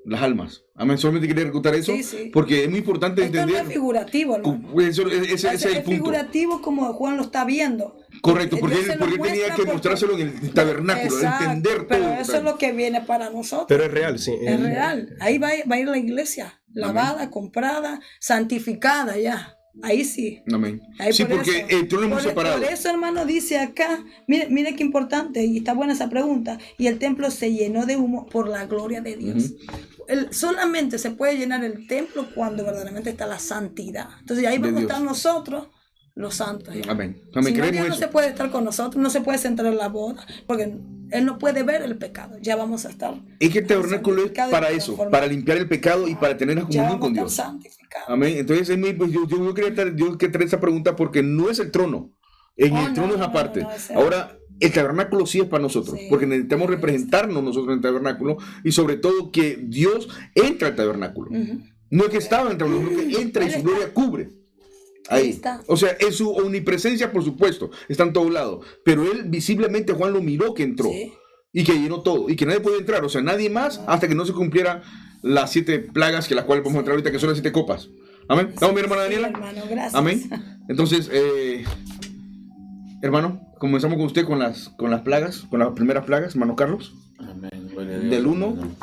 Las almas. Amén. Solamente quería recordar eso Sí, sí. porque es muy importante Esto no entender. es figurativo, hermano. Ese es el punto. Figurativo como Juan lo está viendo. Correcto, porque Dios él, se porque lo él tenía muestra que porque- mostrárselo en el tabernáculo, Exacto, entender pero todo. eso es lo que viene para nosotros. Pero es real, sí. Es real. Ahí va a ir la iglesia, lavada, comprada, santificada ya. Ahí sí. Amén. Ahí Sí, por porque eso, tú lo hemos separado. por eso, hermano, dice acá, mire qué importante, y está buena esa pregunta, y el templo se llenó de humo por la gloria de Dios. Solamente se puede llenar el templo cuando verdaderamente está la santidad. Entonces ahí De vamos a Dios. estar nosotros, los santos. ya. Amén. Si Amén. no, Creemos Dios no eso. se puede estar con nosotros, no se puede sentar en la boda, porque Él no puede ver el pecado. Ya vamos a estar. Es que el tabernáculo es santificados y para eso, transformados. para limpiar el pecado y para tener la Ya comunión vamos con a Dios. estar santificados. Amén. Entonces pues, yo quería traer esa pregunta porque no es el trono. En Oh, el trono no, es no, aparte. no, ese- Ahora, el tabernáculo sí es para nosotros, Sí. porque necesitamos representarnos nosotros en el tabernáculo y sobre todo que Dios entra al tabernáculo. Ujú. No es que estaba en el tabernáculo, sino que entra y Ahí su está. gloria cubre. Ahí Ahí está. O sea, en su omnipresencia, por supuesto, está en todos lados. Pero él visiblemente, Juan lo miró que entró Sí. y que llenó todo y que nadie puede entrar. O sea, nadie más hasta que no se cumpliera las 7 plagas que las cuales vamos a entrar ahorita, que son las 7 copas. Amén. ¿Estamos bien, hermana Sí, Daniela? hermano, gracias. Amén. Entonces, hermano, comenzamos con usted con las plagas, con las primeras plagas, hermano Carlos. Amén. Gloria a Dios, Del 1 hermano.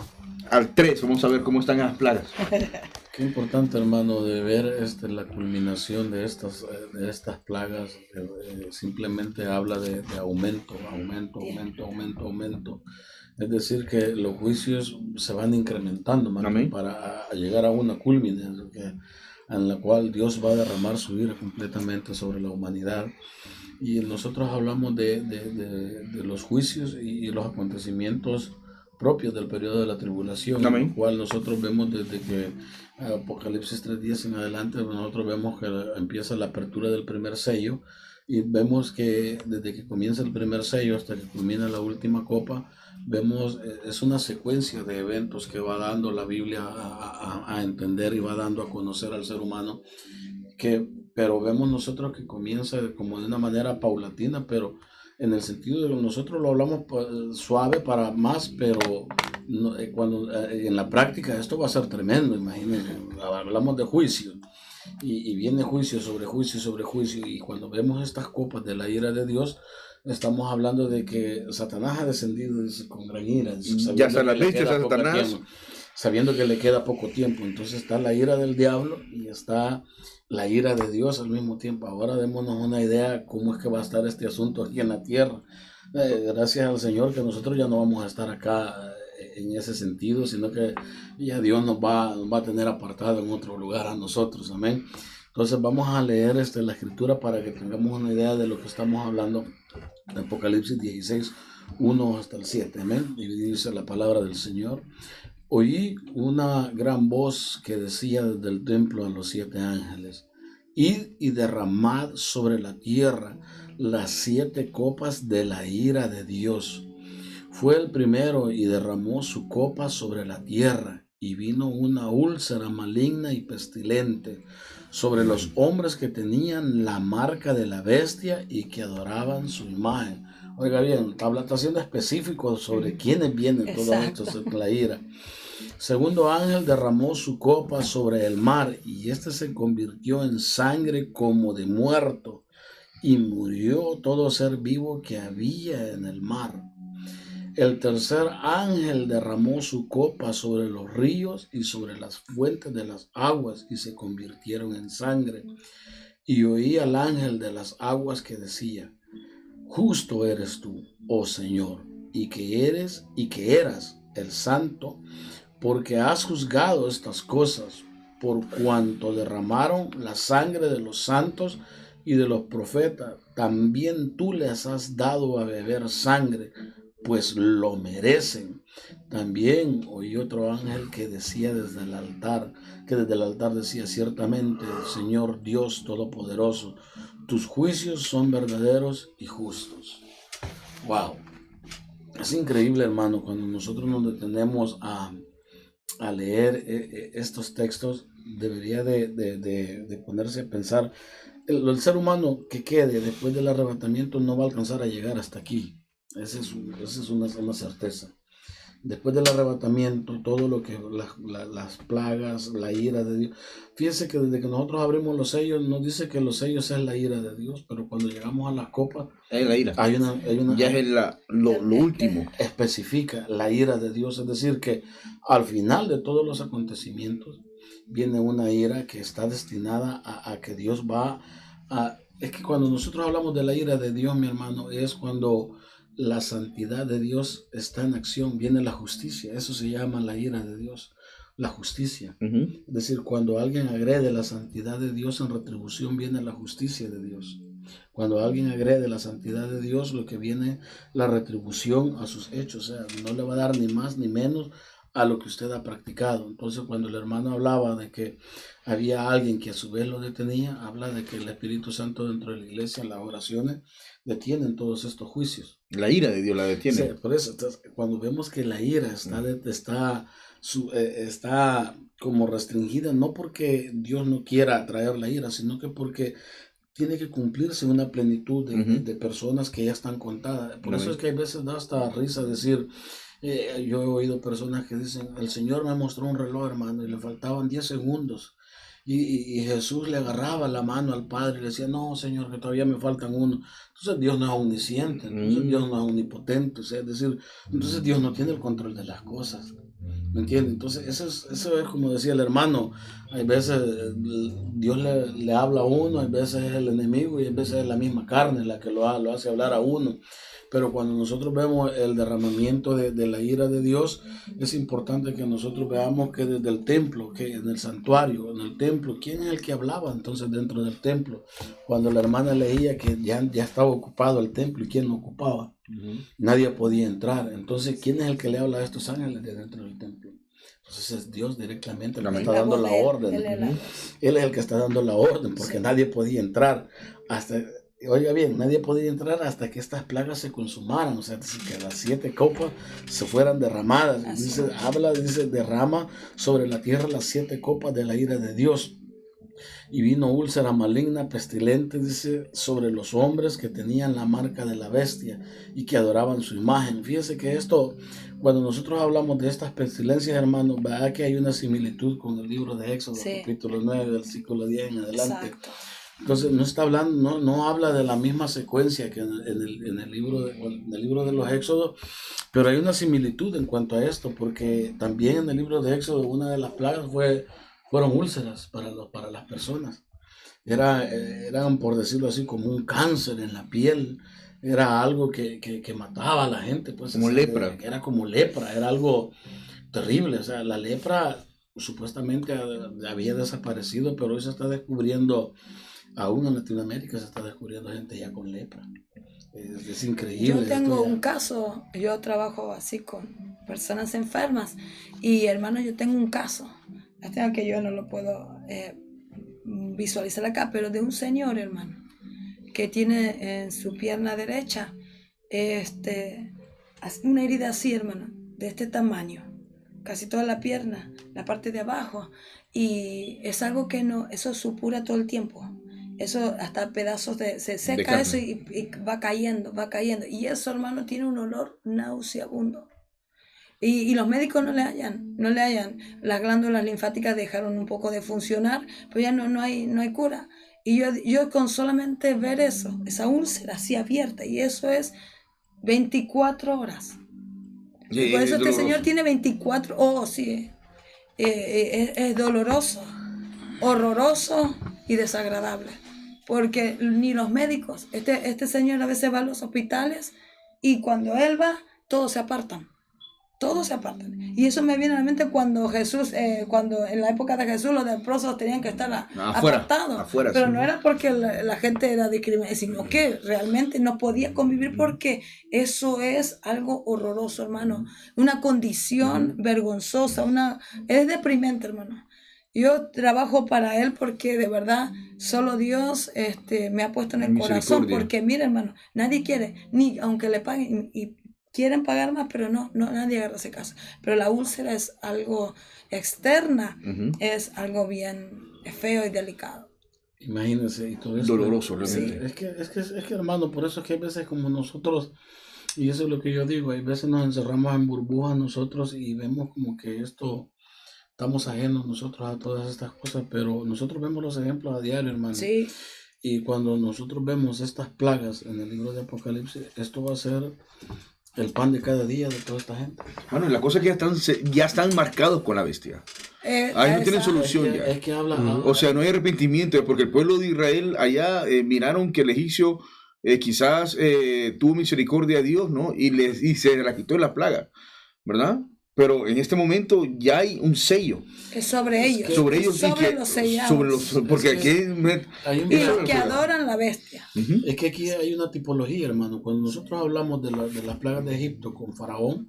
al 3, vamos a ver cómo están las plagas. Qué importante, hermano, de ver la culminación de estas plagas. Simplemente habla de aumento. Es decir, que los juicios se van incrementando, hermano, Amén. para llegar a una culmine en la cual Dios va a derramar su ira completamente sobre la humanidad. Y nosotros hablamos de los juicios y los acontecimientos propios del periodo de la tribulación, Amén. en el cual nosotros vemos desde que Apocalipsis 3:10 en adelante, nosotros vemos que empieza la apertura del primer sello y vemos que desde que comienza el primer sello hasta que culmina la última copa, vemos, es una secuencia de eventos que va dando la Biblia a entender y va dando a conocer al ser humano, pero vemos nosotros que comienza como de una manera paulatina, pero en el sentido de que nosotros lo hablamos suave para más, pero en la práctica esto va a ser tremendo, imagínense. Hablamos de juicio y viene juicio sobre juicio sobre juicio, y cuando vemos estas copas de la ira de Dios, estamos hablando de que Satanás ha descendido con gran ira, Ya está la leche de Satanás. sabiendo que le queda poco tiempo. Entonces está la ira del diablo y está la ira de Dios al mismo tiempo. Ahora démonos una idea cómo es que va a estar este asunto aquí en la tierra. Gracias al Señor que nosotros ya no vamos a estar acá en ese sentido, sino que ya Dios nos va a tener apartado en otro lugar a nosotros. Amén. Entonces vamos a leer la escritura para que tengamos una idea de lo que estamos hablando de Apocalipsis 16, 1 hasta el 7. Amén. Y dice la palabra del Señor. Oí una gran voz que decía desde el templo a los 7 ángeles: id y derramad sobre la tierra las 7 copas de la ira de Dios. Fue el primero y derramó su copa sobre la tierra, y vino una úlcera maligna y pestilente sobre los hombres que tenían la marca de la bestia y que adoraban su imagen. Oiga bien, está haciendo específico sobre quiénes vienen todo esto, la ira. Segundo ángel derramó su copa sobre el mar, y se convirtió en sangre como de muerto, y murió todo ser vivo que había en el mar. El tercer ángel derramó su copa sobre los ríos y sobre las fuentes de las aguas, y se convirtieron en sangre. Y oí al ángel de las aguas que decía: justo eres tú, oh Señor, y que eras el santo, porque has juzgado estas cosas, por cuanto derramaron la sangre de los santos y de los profetas. También tú les has dado a beber sangre, pues lo merecen. También oí otro ángel que decía desde el altar, decía: ciertamente, Señor Dios Todopoderoso, tus juicios son verdaderos y justos. Wow. Es increíble, hermano, cuando nosotros nos detenemos a leer estos textos, debería de ponerse a pensar el ser humano que quede después del arrebatamiento no va a alcanzar a llegar hasta aquí. Esa es una certeza. Después del arrebatamiento, todo lo que las plagas, la ira de Dios. Fíjense que desde que nosotros abrimos los sellos, nos dice que los sellos es la ira de Dios, pero cuando llegamos a las copas, Es la ira. hay una Ya es lo último. especifica la ira de Dios, es decir, que al final de todos los acontecimientos viene una ira que está destinada a que Dios va a... Es que cuando nosotros hablamos de la ira de Dios, mi hermano, es cuando la santidad de Dios está en acción, viene la justicia, eso se llama la ira de Dios, la justicia. Ujú. Es decir, cuando alguien agrede la santidad de Dios, en retribución viene la justicia de Dios. Cuando alguien agrede la santidad de Dios, lo que viene la retribución a sus hechos, o sea, no le va a dar ni más ni menos a lo que usted ha practicado. Entonces, cuando el hermano hablaba de que había alguien que a su vez lo detenía, habla de que el Espíritu Santo dentro de la iglesia, en las oraciones, detienen todos estos juicios. La ira de Dios la detiene. Sí, por eso, entonces, cuando vemos que la ira está como restringida, no porque Dios no quiera traer la ira, sino que porque tiene que cumplirse una plenitud de personas que ya están contadas. Por eso es que a veces da hasta risa decir, yo he oído personas que dicen, el Señor me mostró un reloj, hermano, y le faltaban 10 segundos. Y Jesús le agarraba la mano al Padre y le decía, no, Señor, que todavía me faltan uno. Entonces Dios no es omnisciente, entonces Dios no es omnipotente, o sea, es decir, entonces Dios no tiene el control de las cosas. ¿Me entiendes? Entonces eso es como decía el hermano, hay veces Dios le habla a uno, hay veces es el enemigo y hay veces es la misma carne la que lo hace hablar a uno. Pero cuando nosotros vemos el derramamiento de la ira de Dios, es importante que nosotros veamos que desde el templo, que en el santuario, en el templo, ¿quién es el que hablaba entonces dentro del templo? Cuando la hermana leía que ya estaba ocupado el templo y quién lo ocupaba, nadie podía entrar. Entonces, ¿quién es el que le habla a estos ángeles de dentro del templo? Entonces es Dios directamente el que está dando la orden. Él es el que está dando la orden porque nadie podía entrar hasta... Oiga bien, nadie podía entrar hasta que estas plagas se consumaran, o sea, que las 7 copas se fueran derramadas. Dice, derrama sobre la tierra las 7 copas de la ira de Dios. Y vino úlcera maligna, pestilente, dice, sobre los hombres que tenían la marca de la bestia y que adoraban su imagen. Fíjese que esto, cuando nosotros hablamos de estas pestilencias, hermanos, vea que hay una similitud con el libro de Éxodo, capítulo 9, versículo 10 en adelante. Exacto. Entonces no está hablando, no habla de la misma secuencia que en el libro de los Éxodos, pero hay una similitud en cuanto a esto, porque también en el libro de Éxodo una de las plagas fueron úlceras para las personas. Eran, por decirlo así, como un cáncer en la piel, era algo que mataba a la gente. Pues, como lepra. Era como lepra, era algo terrible, o sea, la lepra supuestamente había desaparecido, pero hoy se está descubriendo. Aún en Latinoamérica se está descubriendo gente ya con lepra. Es increíble. Yo tengo un caso, yo trabajo así con personas enfermas y hermano, yo tengo un caso, lástima que yo no lo puedo visualizar acá, pero de un señor, hermano, que tiene en su pierna derecha una herida así, hermano, de este tamaño, casi toda la pierna, la parte de abajo, y es algo que no, eso supura todo el tiempo. Eso hasta pedazos se seca eso y va cayendo. Y eso, hermano, tiene un olor nauseabundo. Y los médicos no le hallan. Las glándulas linfáticas dejaron un poco de funcionar, pero ya no hay cura. Y yo con solamente ver eso, esa úlcera así abierta, y eso es 24 horas. Y por eso este señor tiene 24, es doloroso, horroroso y desagradable, porque ni los médicos, este señor a veces va a los hospitales y cuando él va, todos se apartan, y eso me viene a la mente cuando Jesús, cuando en la época de Jesús los leprosos tenían que estar apartados, pero no era porque la gente era discriminada, sino que realmente no podía convivir, porque eso es algo horroroso, hermano, una condición vergonzosa, es deprimente, hermano. Yo trabajo para él porque de verdad solo Dios me ha puesto en el corazón, porque mira, hermano, nadie quiere, ni aunque le paguen, y quieren pagar más, pero no nadie agarra ese caso. Pero la úlcera es algo externa, es algo bien feo y delicado. Imagínense, y todo eso. Doloroso, realmente. Es que, hermano, por eso es que hay veces como nosotros, y eso es lo que yo digo, hay veces nos encerramos en burbujas nosotros y vemos como que estamos ajenos nosotros a todas estas cosas, pero nosotros vemos los ejemplos a diario, hermano. Sí. Y cuando nosotros vemos estas plagas en el libro de Apocalipsis, esto va a ser el pan de cada día de toda esta gente. Bueno, y la cosa es que ya están marcados con la bestia. Ahí no tienen solución ya. Es que habla, O sea, no hay arrepentimiento, porque el pueblo de Israel allá miraron que el egipcio quizás tuvo misericordia a Dios, ¿no? Y se la quitó la plaga, ¿verdad? Pero en este momento ya hay un sello. Es sobre ellos. Sobre ellos sobre los sellados. Porque aquí hay un y los que adoran la bestia. Es que aquí hay una tipología, hermano. Cuando nosotros hablamos de las plagas de Egipto con Faraón,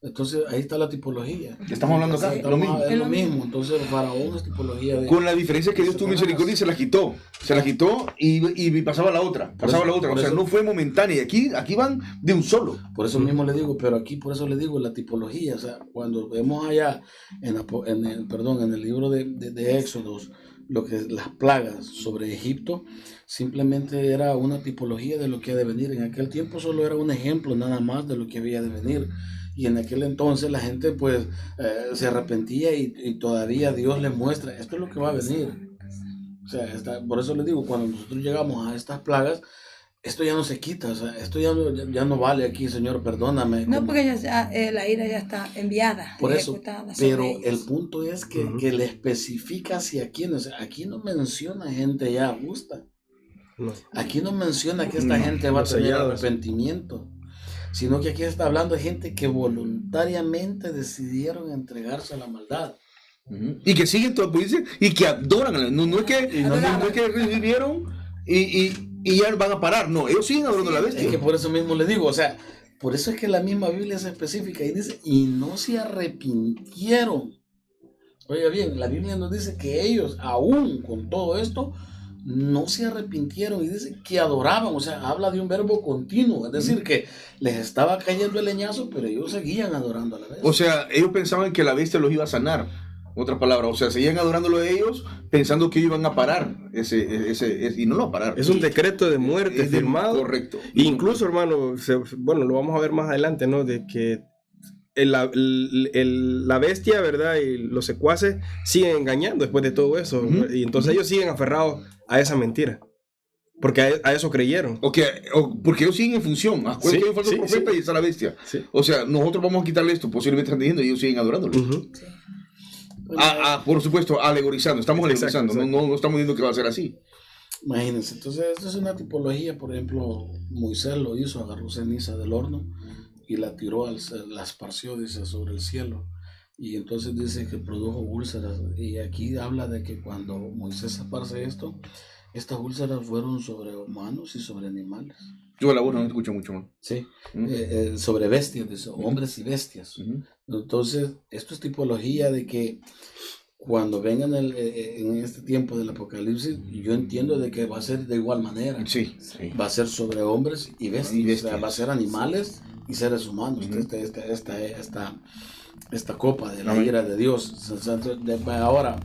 entonces ahí está la tipología. Estamos hablando acá, Es lo mismo. Entonces el Faraón es tipología de... Con la diferencia que Dios tuvo misericordia y se la quitó. Se la quitó y pasaba la otra. O sea, no fue momentánea. Aquí van de un solo. Por eso mismo le digo, pero aquí por eso le digo la tipología. O sea, cuando vemos allá en el libro de Éxodos, lo que las plagas sobre Egipto, simplemente era una tipología de lo que ha de venir. En aquel tiempo solo era un ejemplo nada más de lo que había de venir. Y en aquel entonces la gente pues se arrepentía y todavía Dios le muestra, esto es lo que va a venir. O sea, por eso les digo, cuando nosotros llegamos a estas plagas, esto ya no se quita, o sea, esto ya no vale aquí, Señor, perdóname. No, porque la ira ya está enviada. Por eso, pero el punto es que le especifica hacia quién, o sea, aquí no menciona gente ya justa. No. Aquí no menciona que esta gente va a tener arrepentimiento, sino que aquí está hablando de gente que voluntariamente decidieron entregarse a la maldad. Y que siguen todo, pues, y que adoran. No es que revivieron y ya van a parar. No, ellos siguen adorando a la bestia. Es que por eso mismo les digo, o sea, por eso es que la misma Biblia es específica y dice, y no se arrepintieron. Oiga bien, la Biblia nos dice que ellos, aún con todo esto, no se arrepintieron y dice que adoraban, o sea, habla de un verbo continuo, es decir, que les estaba cayendo el leñazo, pero ellos seguían adorando a la bestia. O sea, ellos pensaban que la bestia los iba a sanar, otra palabra, o sea, seguían adorándolo a ellos pensando que iban a parar y no lo pararon. Es un decreto de muerte firmado. Correcto. Incluso, hermano, bueno, lo vamos a ver más adelante, ¿no? De que la bestia, ¿verdad? Y los secuaces siguen engañando después de todo eso. Y entonces ellos siguen aferrados a esa mentira. Porque a eso creyeron. Porque ellos siguen en función. Acuérdense que hay un falso profeta y está la bestia. Sí. O sea, nosotros vamos a quitarle esto. Posiblemente están diciendo y ellos siguen adorándolo. Por supuesto, alegorizando. Estamos alegorizando. No estamos diciendo que va a ser así. Imagínense. Entonces, esto es una tipología. Por ejemplo, Moisés lo hizo, agarró ceniza del horno y la tiró, la esparció, dice, sobre el cielo. Y entonces dice que produjo úlceras. Y aquí habla de que cuando Moisés esparce esto, estas úlceras fueron sobre humanos y sobre animales. Yo la voz no escucho mucho más. Sí, sobre bestias, dice, hombres y bestias. Entonces, esto es tipología de que cuando vengan en este tiempo del Apocalipsis, yo entiendo de que va a ser de igual manera. Sí. Va a ser sobre hombres y bestias. O sea, va a ser animales y seres humanos. Esta copa de la ira de Dios. Ahora,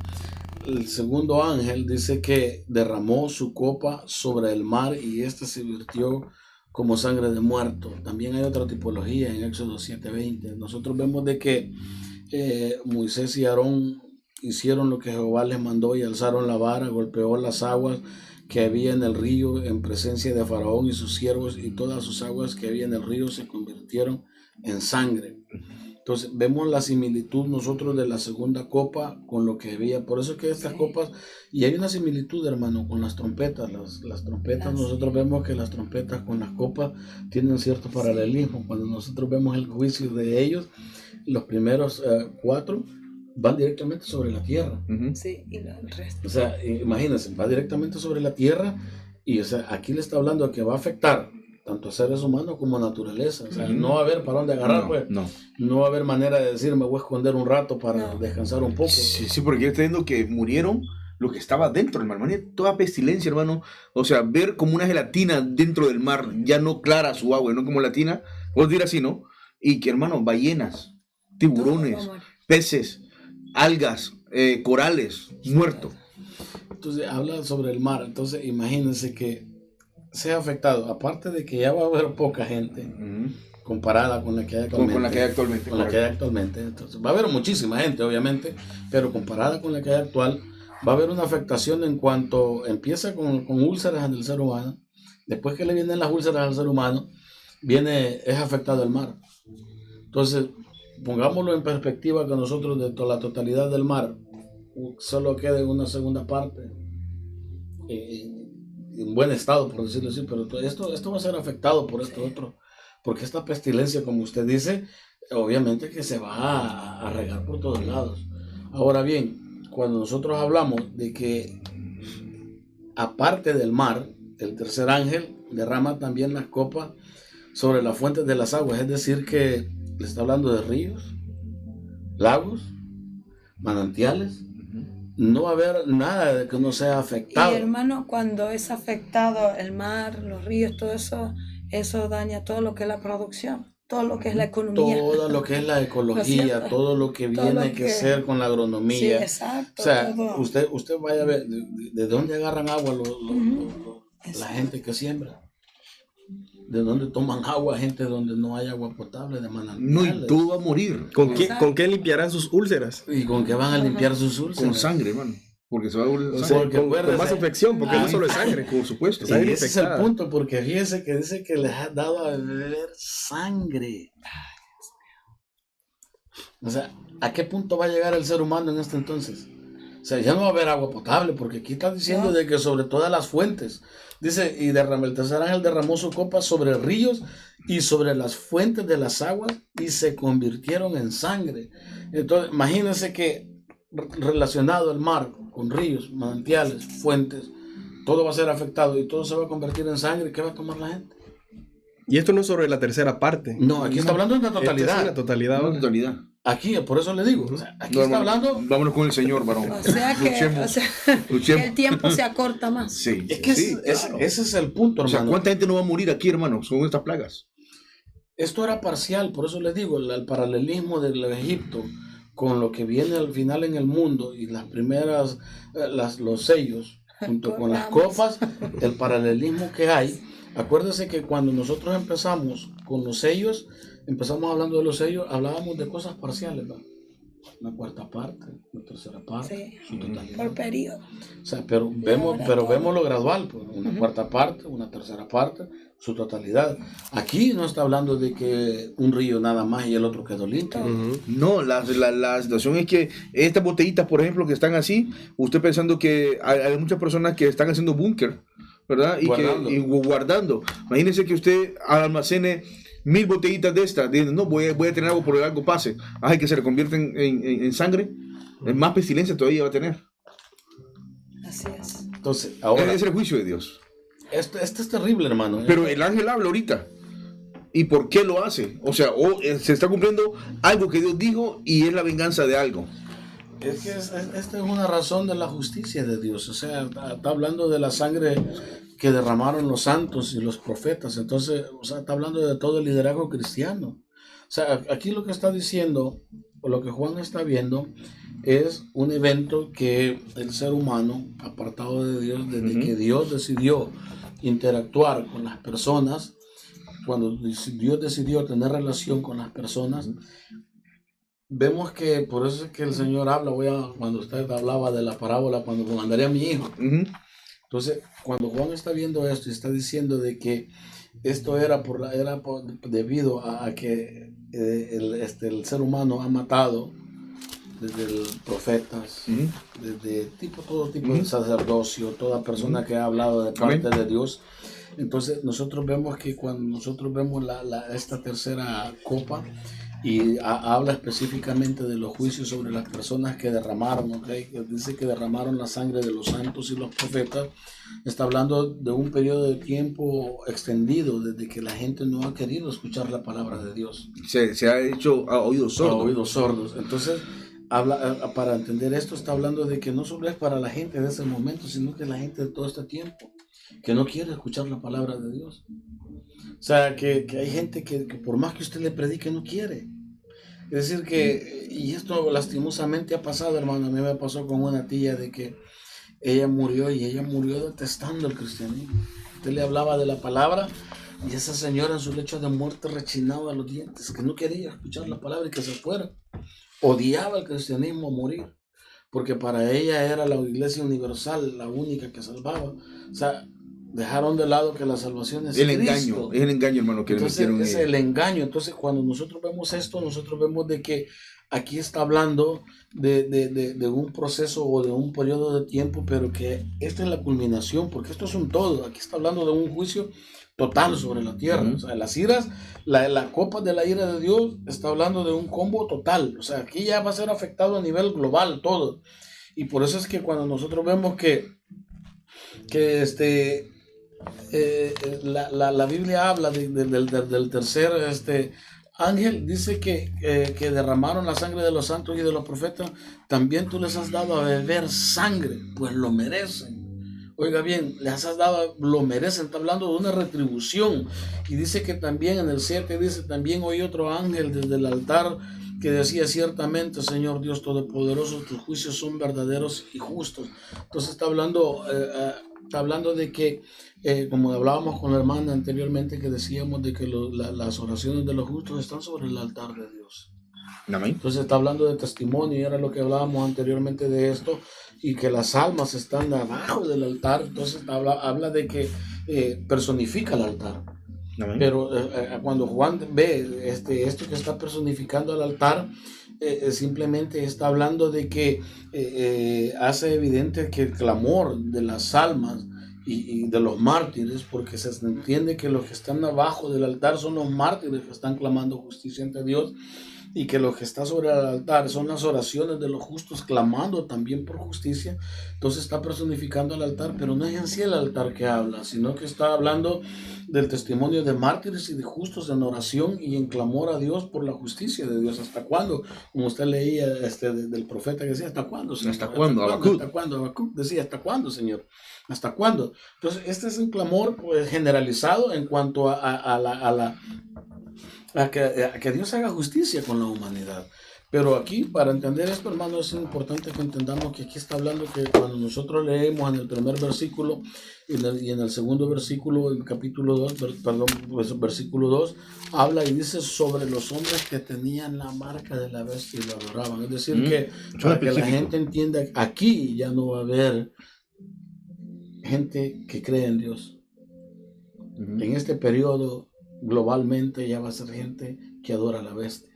el segundo ángel dice que derramó su copa sobre el mar y este se virtió como sangre de muerto. También hay otra tipología en Éxodo 7:20. Nosotros vemos de que Moisés y Aarón hicieron lo que Jehová les mandó y alzaron la vara, golpeó las aguas que había en el río en presencia de Faraón y sus siervos, y todas sus aguas que había en el río se convirtieron en sangre. Entonces vemos la similitud nosotros de la segunda copa con lo que había. Por eso que estas copas, y hay una similitud, hermano, con las trompetas. Las trompetas, nosotros vemos que las trompetas con las copas tienen cierto paralelismo. Cuando nosotros vemos el juicio de ellos, los primeros 4 van directamente sobre la tierra. Sí, y el resto. O sea, imagínense, va directamente sobre la tierra y, o sea, aquí le está hablando de que va a afectar tanto a seres humanos como a naturaleza. O sea, no va a haber para dónde agarrar, no va a haber manera de decir, me voy a esconder un rato para descansar un poco. Sí, porque está diciendo que murieron lo que estaba dentro del mar, hermano. Toda pestilencia, hermano. O sea, ver como una gelatina dentro del mar, ya no clara su agua, no como latina, puedo decir así, ¿no? Y que, hermano, ballenas, tiburones, peces, algas, corales, muertos. Entonces habla sobre el mar. Entonces imagínense que sea afectado, aparte de que ya va a haber poca gente comparada con la que hay actualmente. Con la que hay actualmente. Con la que hay actualmente. Entonces va a haber muchísima gente, obviamente, pero comparada con la que hay actual, va a haber una afectación en cuanto empieza con úlceras en el ser humano. Después que le vienen las úlceras al ser humano, es afectado el mar. Entonces, pongámoslo en perspectiva que nosotros de la totalidad del mar solo quede una segunda parte en buen estado, por decirlo así, pero esto va a ser afectado por esto otro, porque esta pestilencia, como usted dice, obviamente que se va a regar por todos lados. Ahora bien, cuando nosotros hablamos de que aparte del mar, el tercer ángel derrama también las copas sobre las fuentes de las aguas, es decir que le está hablando de ríos, lagos, manantiales. No va a haber nada de que no sea afectado. Y hermano, cuando es afectado el mar, los ríos, todo eso, eso daña todo lo que es la producción, todo lo que es la economía. Todo lo que es la ecología, todo lo que viene que ser con la agronomía. Sí, exacto. O sea, todo. usted vaya a ver de dónde agarran agua la gente que siembra. De dónde toman agua gente donde no hay agua potable, de manantiales. No, y todo va a morir. ¿Con qué limpiarán sus úlceras? ¿Y con qué van a limpiar sus úlceras? Con sangre, hermano. Porque se va a volver O sea, con acuérdese- más infección, porque no solo es sangre. Por supuesto. Y Sangre ese es el infectada. punto, porque fíjese que dice que les ha dado a beber sangre. O sea, ¿a qué punto va a llegar el ser humano en este entonces? O sea, ya no va a haber agua potable, porque aquí está diciendo No. de que sobre todas las fuentes, dice, y el tercer ángel derramó su copa sobre ríos y sobre las fuentes de las aguas y se convirtieron en sangre. Entonces, imagínense que relacionado el mar con ríos, manantiales, fuentes, todo va a ser afectado y todo se va a convertir en sangre. ¿Qué va a tomar la gente? Y esto no es sobre la tercera parte. No, aquí está hablando de la Esta es totalidad. la totalidad. No, totalidad. Aquí, por eso le digo. O sea, aquí No, está hermano, hablando. vámonos con el Señor, varón. O sea que, Luchemos. que Luchemos. el tiempo se acorta más. Sí. Es que sí, claro. ese es el punto, O sea, hermano. ¿cuánta gente no va a morir aquí, hermano? Son estas plagas. Esto era parcial, por eso les digo, el paralelismo del Egipto con lo que viene al final en el mundo y las primeras, los sellos, junto con las copas, el paralelismo que hay. Acuérdense que cuando nosotros empezamos con los sellos, empezamos hablando de los sellos, hablábamos de cosas parciales, ¿verdad? Una cuarta parte, una tercera parte, Sí. su totalidad. Por periodo. O sea, pero vemos lo gradual, pues, una cuarta parte, una tercera parte, su totalidad. Aquí no está hablando de que un río nada más y el otro quedó limpio. No, la situación es que estas botellitas, por ejemplo, que están así, usted pensando que hay muchas personas que están haciendo búnker, ¿verdad? Guardando. Y guardando. Imagínese que usted almacene 1000 botellitas de estas, dice, no, voy a tener algo por el algo pase. Ay, que se le convierten en sangre, más pestilencia todavía va a tener. Así es. Entonces, ahora, Es el juicio de Dios. esto es terrible, hermano. Pero el ángel habla ahorita. ¿Y por qué lo hace? O sea, se está cumpliendo algo que Dios dijo y es la venganza de algo. Es que esta es una razón de la justicia de Dios. O sea, está hablando de la sangre que derramaron los santos y los profetas. Entonces, o sea, está hablando de todo el liderazgo cristiano. O sea, aquí lo que está diciendo, o lo que Juan está viendo, es un evento que el ser humano, apartado de Dios, desde que Dios decidió interactuar con las personas, cuando Dios decidió tener relación con las personas, vemos que por eso es que el Señor habla, cuando usted hablaba de la parábola, cuando mandaré a mi hijo. Entonces, cuando Juan está viendo esto y está diciendo de que esto era debido a que el ser humano ha matado desde profetas, desde todo tipo de sacerdocio, toda persona que ha hablado de parte de Dios. Entonces nosotros vemos que cuando nosotros vemos esta tercera copa y habla específicamente de los juicios sobre las personas que derramaron, ¿okay? Dice que derramaron la sangre de los santos y los profetas, está hablando de un periodo de tiempo extendido desde que la gente no ha querido escuchar la palabra de Dios. Se ha hecho a oídos sordos. A oídos sordos. Entonces, para entender esto, está hablando de que no solo es para la gente de ese momento, sino que la gente de todo este tiempo que no quiere escuchar la palabra de Dios. O sea, que hay gente que por más que usted le predique, no quiere. Es decir, y esto lastimosamente ha pasado, hermano. A mí me pasó con una tía de que ella murió y ella murió detestando el cristianismo. Usted le hablaba de la palabra y esa señora en su lecho de muerte rechinaba los dientes, que no quería escuchar la palabra y que se fuera. Odiaba el cristianismo a morir, porque para ella era la iglesia universal, la única que salvaba. O sea, dejaron de lado que la salvación es el Cristo. engaño, es el engaño, hermano, que Entonces, le metieron. es el engaño. Entonces, cuando nosotros vemos esto, nosotros vemos de que aquí está hablando de un proceso o de un periodo de tiempo, pero que esta es la culminación, porque esto es un todo. Aquí está hablando de un juicio total sobre la tierra. O sea, las iras, la copa de la ira de Dios está hablando de un combo total. O sea, aquí ya va a ser afectado a nivel global todo. Y por eso es que cuando nosotros vemos que la Biblia habla del tercer ángel, dice que derramaron la sangre de los santos y de los profetas, también tú les has dado a beber sangre, pues lo merecen. Oiga bien, les has dado, lo merecen, está hablando de una retribución. Y dice que también en el 7 dice, también oí otro ángel desde el altar que decía, ciertamente, Señor Dios Todopoderoso, tus juicios son verdaderos y justos. Entonces está hablando de que, como hablábamos con la hermana anteriormente, que decíamos de que las oraciones de los justos están sobre el altar de Dios. Amén. Entonces está hablando de testimonio, y era lo que hablábamos anteriormente de esto, y que las almas están abajo del altar. Entonces habla de que personifica el altar. Amén. Pero cuando Juan ve esto que está personificando al altar, simplemente está hablando de que hace evidente que el clamor de las almas y de los mártires, porque se entiende que los que están abajo del altar son los mártires que están clamando justicia ante Dios, y que lo que está sobre el altar son las oraciones de los justos clamando también por justicia. Entonces está personificando al altar, pero no es en sí el altar que habla, sino que está hablando del testimonio de mártires y de justos en oración y en clamor a Dios por la justicia de Dios. ¿Hasta cuándo? Como usted leía del profeta que decía, ¿hasta cuándo, Señor? ¿Hasta cuándo? ¿Hasta cuándo? Habacuc decía, ¿hasta cuándo, Señor? ¿Hasta cuándo? Entonces este es un clamor pues, generalizado en cuanto a que Dios haga justicia con la humanidad. Pero aquí, para entender esto, hermano, es importante que entendamos que aquí está hablando que cuando nosotros leemos en el primer versículo y en el segundo versículo, en capítulo 2, versículo 2, habla y dice sobre los hombres que tenían la marca de la bestia y lo adoraban. Es decir, que para que la gente entienda, aquí ya no va a haber gente que cree en Dios. En este periodo, globalmente ya va a ser gente que adora a la bestia.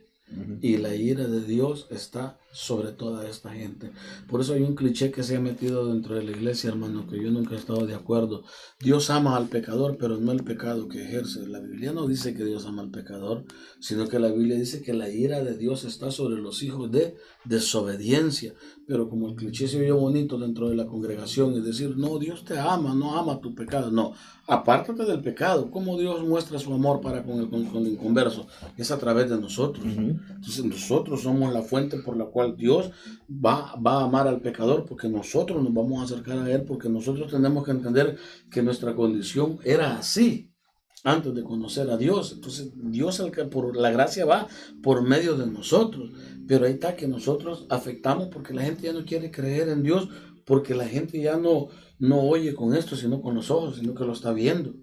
Y la ira de Dios está sobre toda esta gente. Por eso hay un cliché que se ha metido dentro de la iglesia, hermano, que yo nunca he estado de acuerdo. Dios ama al pecador, pero no el pecado que ejerce. La Biblia no dice que Dios ama al pecador, sino que la Biblia dice que la ira de Dios está sobre los hijos de desobediencia. Pero como el cliché se oye bonito dentro de la congregación, es decir, no, Dios te ama, no ama tu pecado. No, apártate del pecado. ¿Cómo Dios muestra su amor para con el inconverso? Es a través de nosotros. Entonces nosotros somos la fuente por la cual Dios va a amar al pecador, porque nosotros nos vamos a acercar a Él, porque nosotros tenemos que entender que nuestra condición era así antes de conocer a Dios. Entonces Dios, el que por la gracia va por medio de nosotros, pero ahí está que nosotros afectamos porque la gente ya no quiere creer en Dios, porque la gente ya no oye con esto, sino con los ojos, sino que lo está viendo.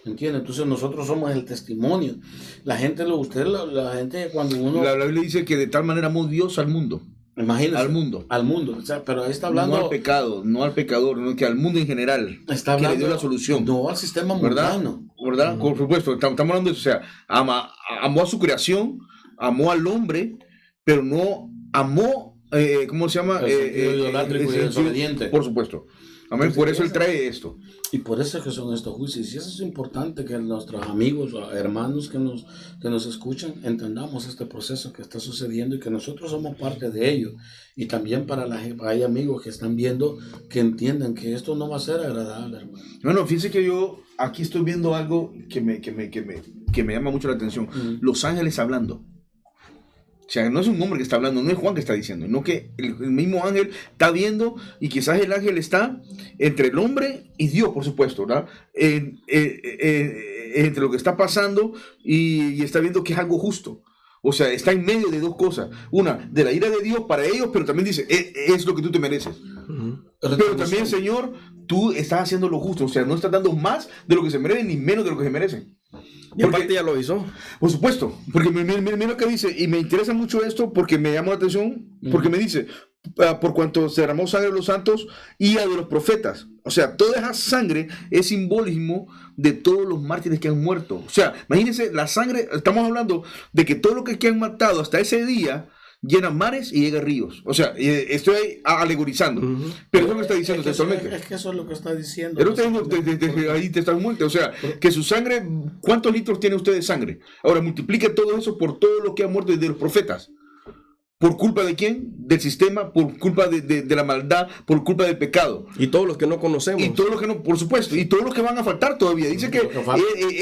¿Entiende? Entonces nosotros somos el testimonio. La gente la gente cuando uno... La Biblia dice que de tal manera amó Dios al mundo. Imagínese. Al mundo. Al mundo. O sea, pero ahí está hablando... No al pecado, no al pecador, no, que al mundo en general. Está hablando... Que le dio la solución. No al sistema mundano. ¿Verdad? Por supuesto. Estamos hablando de eso. O sea, amó a su creación, amó al hombre, pero no amó... ¿cómo se llama? Idolátrico y desobediente. Por supuesto. Amén. Por eso Él trae esto. Y por eso es que son estos juicios. Y eso es importante que nuestros amigos o hermanos que nos escuchan entendamos este proceso que está sucediendo y que nosotros somos parte de ello. Y también hay amigos que están viendo, que entiendan que esto no va a ser agradable, hermano. Bueno, fíjense que yo aquí estoy viendo algo que me llama mucho la atención. Los ángeles hablando. O sea, no es un hombre que está hablando, no es Juan que está diciendo, sino que el mismo ángel está viendo, y quizás el ángel está entre el hombre y Dios, por supuesto, ¿verdad? Entre lo que está pasando y está viendo que es algo justo. O sea, está en medio de dos cosas. Una, de la ira de Dios para ellos, pero también dice, es lo que tú te mereces. Pero también, Señor, tú estás haciendo lo justo. O sea, no estás dando más de lo que se merecen ni menos de lo que se merecen. Y aparte ya lo hizo. Por supuesto, porque mira lo que dice, y me interesa mucho esto porque me llama la atención, porque me dice, por cuanto se derramó sangre de los santos y a de los profetas. O sea, toda esa sangre es simbolismo de todos los mártires que han muerto. O sea, imagínense, la sangre, estamos hablando de que todo lo que han matado hasta ese día llena mares y llega ríos. O sea, estoy alegorizando. Pero eso es lo que está diciendo textualmente. Es que eso es lo que está diciendo. Pero desde ahí te están muertos. O sea, que su sangre, ¿cuántos litros tiene usted de sangre? Ahora multiplique todo eso por todo lo que ha muerto desde los profetas. ¿Por culpa de quién? Del sistema, por culpa de la maldad, por culpa del pecado. Y todos los que no conocemos. Y todos los que no, por supuesto, y todos los que van a faltar todavía. Dice que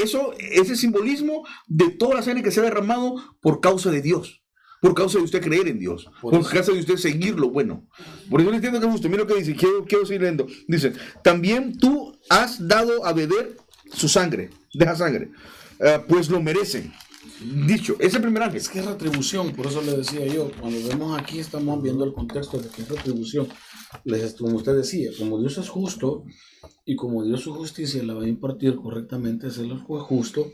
eso es el simbolismo de toda la sangre que se ha derramado por causa de Dios. Por causa de usted creer en Dios. Por causa de usted seguir lo bueno. Por eso no entiendo que es justo. Mira lo que dice. Quiero seguir leyendo. Dice, también tú has dado a beber su sangre. De esa sangre. Pues lo merecen. Dicho, es el primer ángel. Es que es retribución, por eso le decía yo, cuando vemos aquí estamos viendo el contexto de que es retribución. Como usted decía, como Dios es justo y como Dios su justicia la va a impartir correctamente, es el juez justo,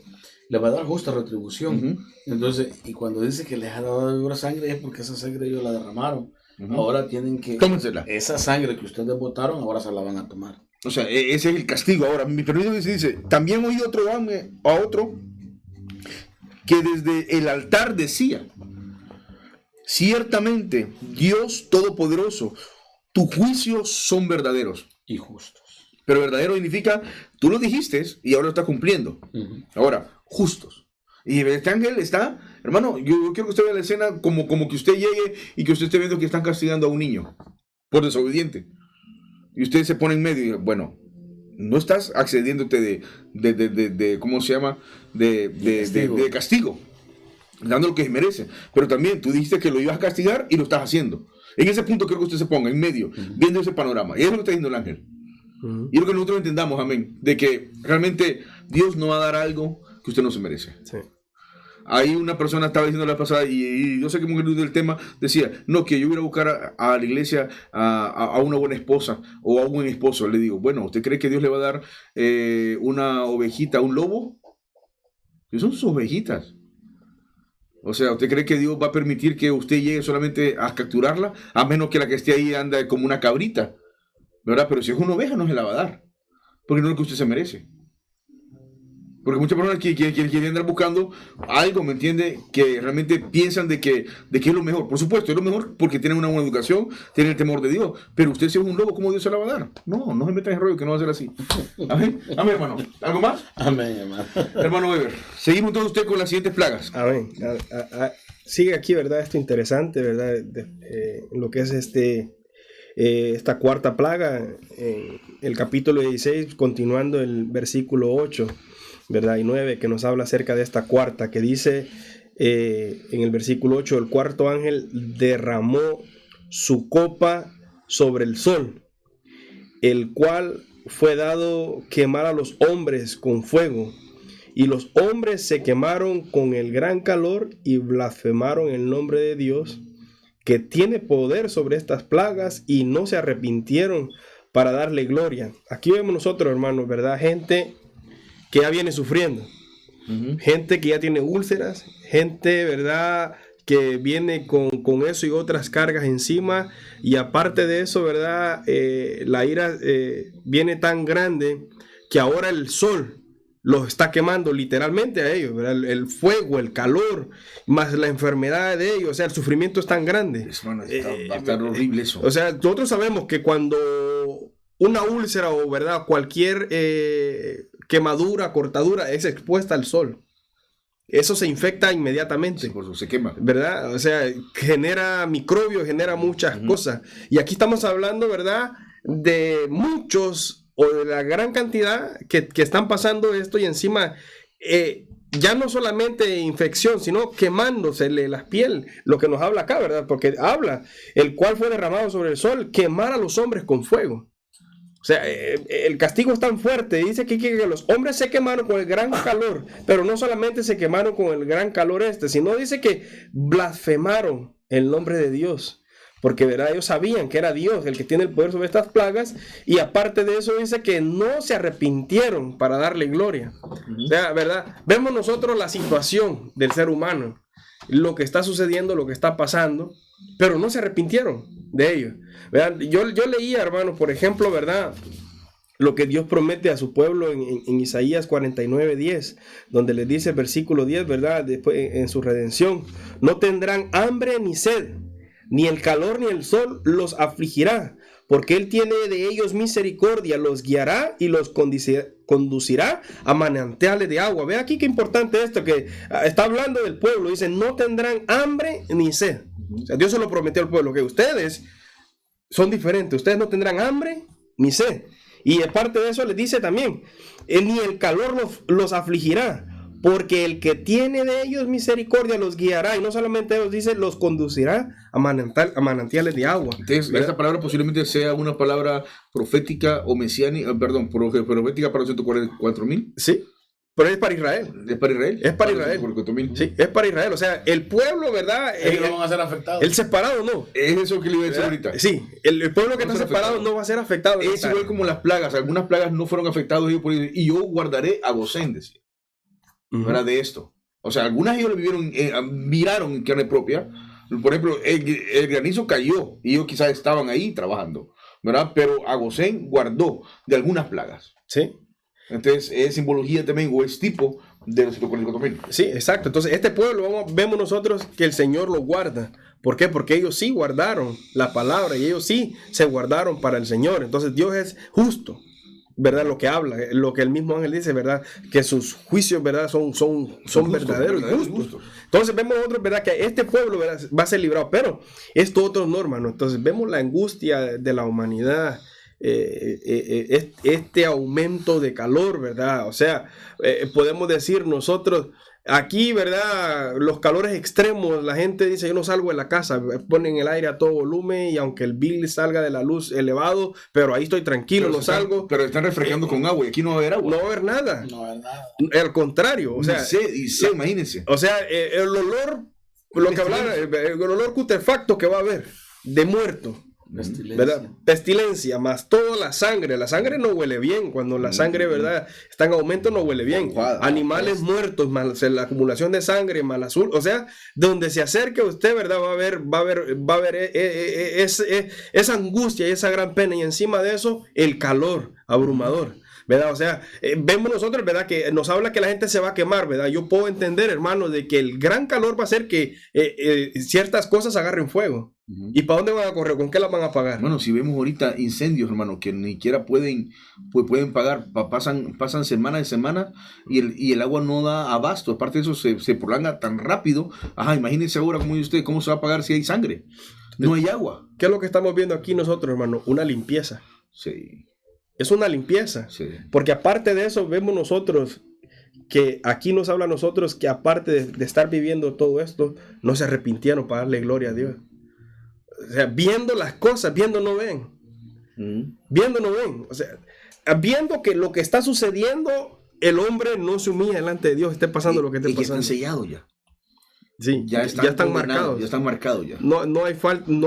le va a dar justa retribución. Entonces, y cuando dice que les ha dado de beber sangre es porque esa sangre ellos la derramaron. Ahora tienen que... Tómensela. Esa sangre que ustedes botaron, ahora se la van a tomar. O sea, ese es el castigo. Ahora, mi permiso dice, también oí a otro que desde el altar decía, ciertamente, Dios Todopoderoso, tus juicios son verdaderos y justos. Pero verdadero significa, tú lo dijiste y ahora lo estás cumpliendo. Ahora, justos. Y este ángel está, hermano, yo quiero que usted vea la escena como que usted llegue y que usted esté viendo que están castigando a un niño por desobediente. Y usted se pone en medio y dice, bueno, no estás accediéndote de ¿cómo se llama? De castigo, dando lo que merece. Pero también tú dijiste que lo ibas a castigar y lo estás haciendo. En ese punto creo que usted se ponga en medio, viendo ese panorama. Y eso es lo que está diciendo el ángel. Y lo que nosotros entendamos, amén, de que realmente Dios no va a dar algo que usted no se merece. Sí. Ahí una persona estaba diciendo la pasada, y yo sé que mujer del tema decía, no, que yo voy a buscar a la iglesia a una buena esposa o a un buen esposo. Le digo, bueno, ¿usted cree que Dios le va a dar una ovejita a un lobo? Y son sus ovejitas. O sea, ¿usted cree que Dios va a permitir que usted llegue solamente a capturarla? A menos que la que esté ahí anda como una cabrita, ¿verdad? Pero si es una oveja no se la va a dar, porque no es lo que usted se merece. Porque muchas personas que quieren andar buscando algo, ¿me entiende? Que realmente piensan de que es lo mejor. Por supuesto, es lo mejor porque tienen una buena educación, tienen el temor de Dios. Pero usted si es un lobo, ¿cómo Dios se la va a dar? No se metan en rollo, que no va a ser así. Amén, amén, hermano. ¿Algo más? Amén, hermano. Hermano Weber, seguimos todos usted con las siguientes plagas. Amén. Sigue aquí, ¿verdad? Esto interesante, ¿verdad? Lo que es esta cuarta plaga, el capítulo 16, continuando el versículo 8. ¿Verdad? Y 9, que nos habla acerca de esta cuarta, que dice en el versículo 8, el cuarto ángel derramó su copa sobre el sol, el cual fue dado quemar a los hombres con fuego, y los hombres se quemaron con el gran calor y blasfemaron el nombre de Dios, que tiene poder sobre estas plagas, y no se arrepintieron para darle gloria. Aquí vemos nosotros, hermanos, ¿verdad? Gente que ya viene sufriendo, gente que ya tiene úlceras, gente, ¿verdad?, que viene con eso y otras cargas encima, y aparte de eso, ¿verdad?, la ira viene tan grande que ahora el sol los está quemando literalmente a ellos, ¿verdad? El fuego, el calor, más la enfermedad de ellos, o sea, el sufrimiento es tan grande. Va a estar horrible eso. O sea, nosotros sabemos que cuando una úlcera o, ¿verdad?, cualquier quemadura, cortadura es expuesta al sol, eso se infecta inmediatamente. Sí, por eso se quema, ¿verdad? O sea, genera microbios, genera muchas cosas. Y aquí estamos hablando, ¿verdad?, de muchos o de la gran cantidad que están pasando esto, y encima ya no solamente infección, sino quemándosele la piel, lo que nos habla acá, ¿verdad? Porque habla, el cual fue derramado sobre el sol, quemar a los hombres con fuego. O sea, el castigo es tan fuerte. Dice que los hombres se quemaron con el gran calor, pero no solamente se quemaron con el gran calor sino dice que blasfemaron el nombre de Dios. porque ¿verdad? Ellos sabían que era Dios el que tiene el poder sobre estas plagas, y aparte de eso dice que no se arrepintieron para darle gloria. O sea, ¿verdad? Vemos nosotros la situación del ser humano, lo que está sucediendo, lo que está pasando, pero no se arrepintieron de ello. ¿Verdad? Yo leía, hermano, por ejemplo, ¿verdad?, lo que Dios promete a su pueblo en Isaías 49:10, donde les dice, versículo 10, ¿verdad? Después en su redención, no tendrán hambre ni sed, ni el calor ni el sol los afligirá, porque Él tiene de ellos misericordia, los guiará y los conducirá a manantiales de agua. Ve aquí qué importante esto, que está hablando del pueblo, dice, no tendrán hambre ni sed. O sea, Dios se lo prometió al pueblo, que ustedes son diferentes, ustedes no tendrán hambre ni sed. Y aparte de eso les dice también, ni el calor los afligirá, porque el que tiene de ellos misericordia los guiará, y no solamente ellos, dice, los conducirá a manantiales de agua. Entonces, esta palabra posiblemente sea una palabra profética o mesiánica, perdón, profética para los 144,000. Sí, pero es para Israel. ¿Es para Israel? Es para Israel. Sí, es para Israel. O sea, el pueblo, ¿verdad? Ellos no van a ser afectados. El separado no. Es eso que le iba a decir ahorita. Sí, el pueblo que está separado no va a ser afectado. Es igual como las plagas. Algunas plagas no fueron afectadas por ellos. Y yo guardaré a Gosén, decía. ¿Verdad? De esto. O sea, algunas ellos lo vivieron, miraron en carne propia. Por ejemplo, el granizo cayó y ellos quizás estaban ahí trabajando, ¿verdad? Pero a Gosén guardó de algunas plagas. Sí. Entonces, es simbología también, o es tipo de los 144,000. Sí, exacto. Entonces, este pueblo, vemos nosotros que el Señor lo guarda. ¿Por qué? Porque ellos sí guardaron la palabra y ellos sí se guardaron para el Señor. Entonces, Dios es justo, ¿verdad? Lo que habla, lo que el mismo ángel dice, ¿verdad? Que sus juicios, ¿verdad? Son verdaderos y justos. Entonces, vemos nosotros, ¿verdad? Que este pueblo, ¿verdad?, va a ser librado. Pero esto otro no, hermano. Entonces, vemos la angustia de la humanidad. Este aumento de calor, ¿verdad? O sea, podemos decir nosotros aquí, ¿verdad? Los calores extremos, la gente dice, yo no salgo de la casa, ponen el aire a todo volumen y aunque el bill salga de la luz elevado, pero ahí estoy tranquilo, no salgo. Pero están refrescando con agua y aquí no va a haber agua. No va a haber nada. No va a haber nada. Al contrario, o sea, imagínense. O sea, el olor, lo que hablaba, el olor cutefacto que va a haber de muerto. ¿Verdad? Pestilencia, más toda la sangre no huele bien. Cuando la sangre, ¿verdad?, está en aumento, no huele bien. Animales muertos, más la acumulación de sangre, más azul, o sea, donde se acerque a usted, ¿verdad?, va a ver esa angustia y esa gran pena, y encima de eso el calor abrumador, ¿verdad? O sea, vemos nosotros, ¿verdad?, que nos habla que la gente se va a quemar, ¿verdad? Yo puedo entender, hermano, de que el gran calor va a hacer que ciertas cosas agarren fuego. ¿Y para dónde van a correr? ¿Con qué las van a pagar? Bueno, si vemos ahorita incendios, hermano, que ni siquiera pueden pagar, pasan semana de semana y el agua no da abasto. Aparte de eso, se prolonga tan rápido. Ajá, imagínense ahora, como dice usted, cómo se va a pagar si hay sangre. No hay agua. ¿Qué es lo que estamos viendo aquí nosotros, hermano? Una limpieza. Sí. Es una limpieza. Sí. Porque aparte de eso, vemos nosotros que aquí nos habla a nosotros que aparte de estar viviendo todo esto, no se arrepintieron para darle gloria a Dios. O sea, viendo las cosas, viendo no ven. Viendo no ven. O sea, viendo que lo que está sucediendo, el hombre no se humilla delante de Dios, esté pasando lo que esté pasando. Ya están sellados ya. Sí, ya están marcados. Ya están marcados ya. No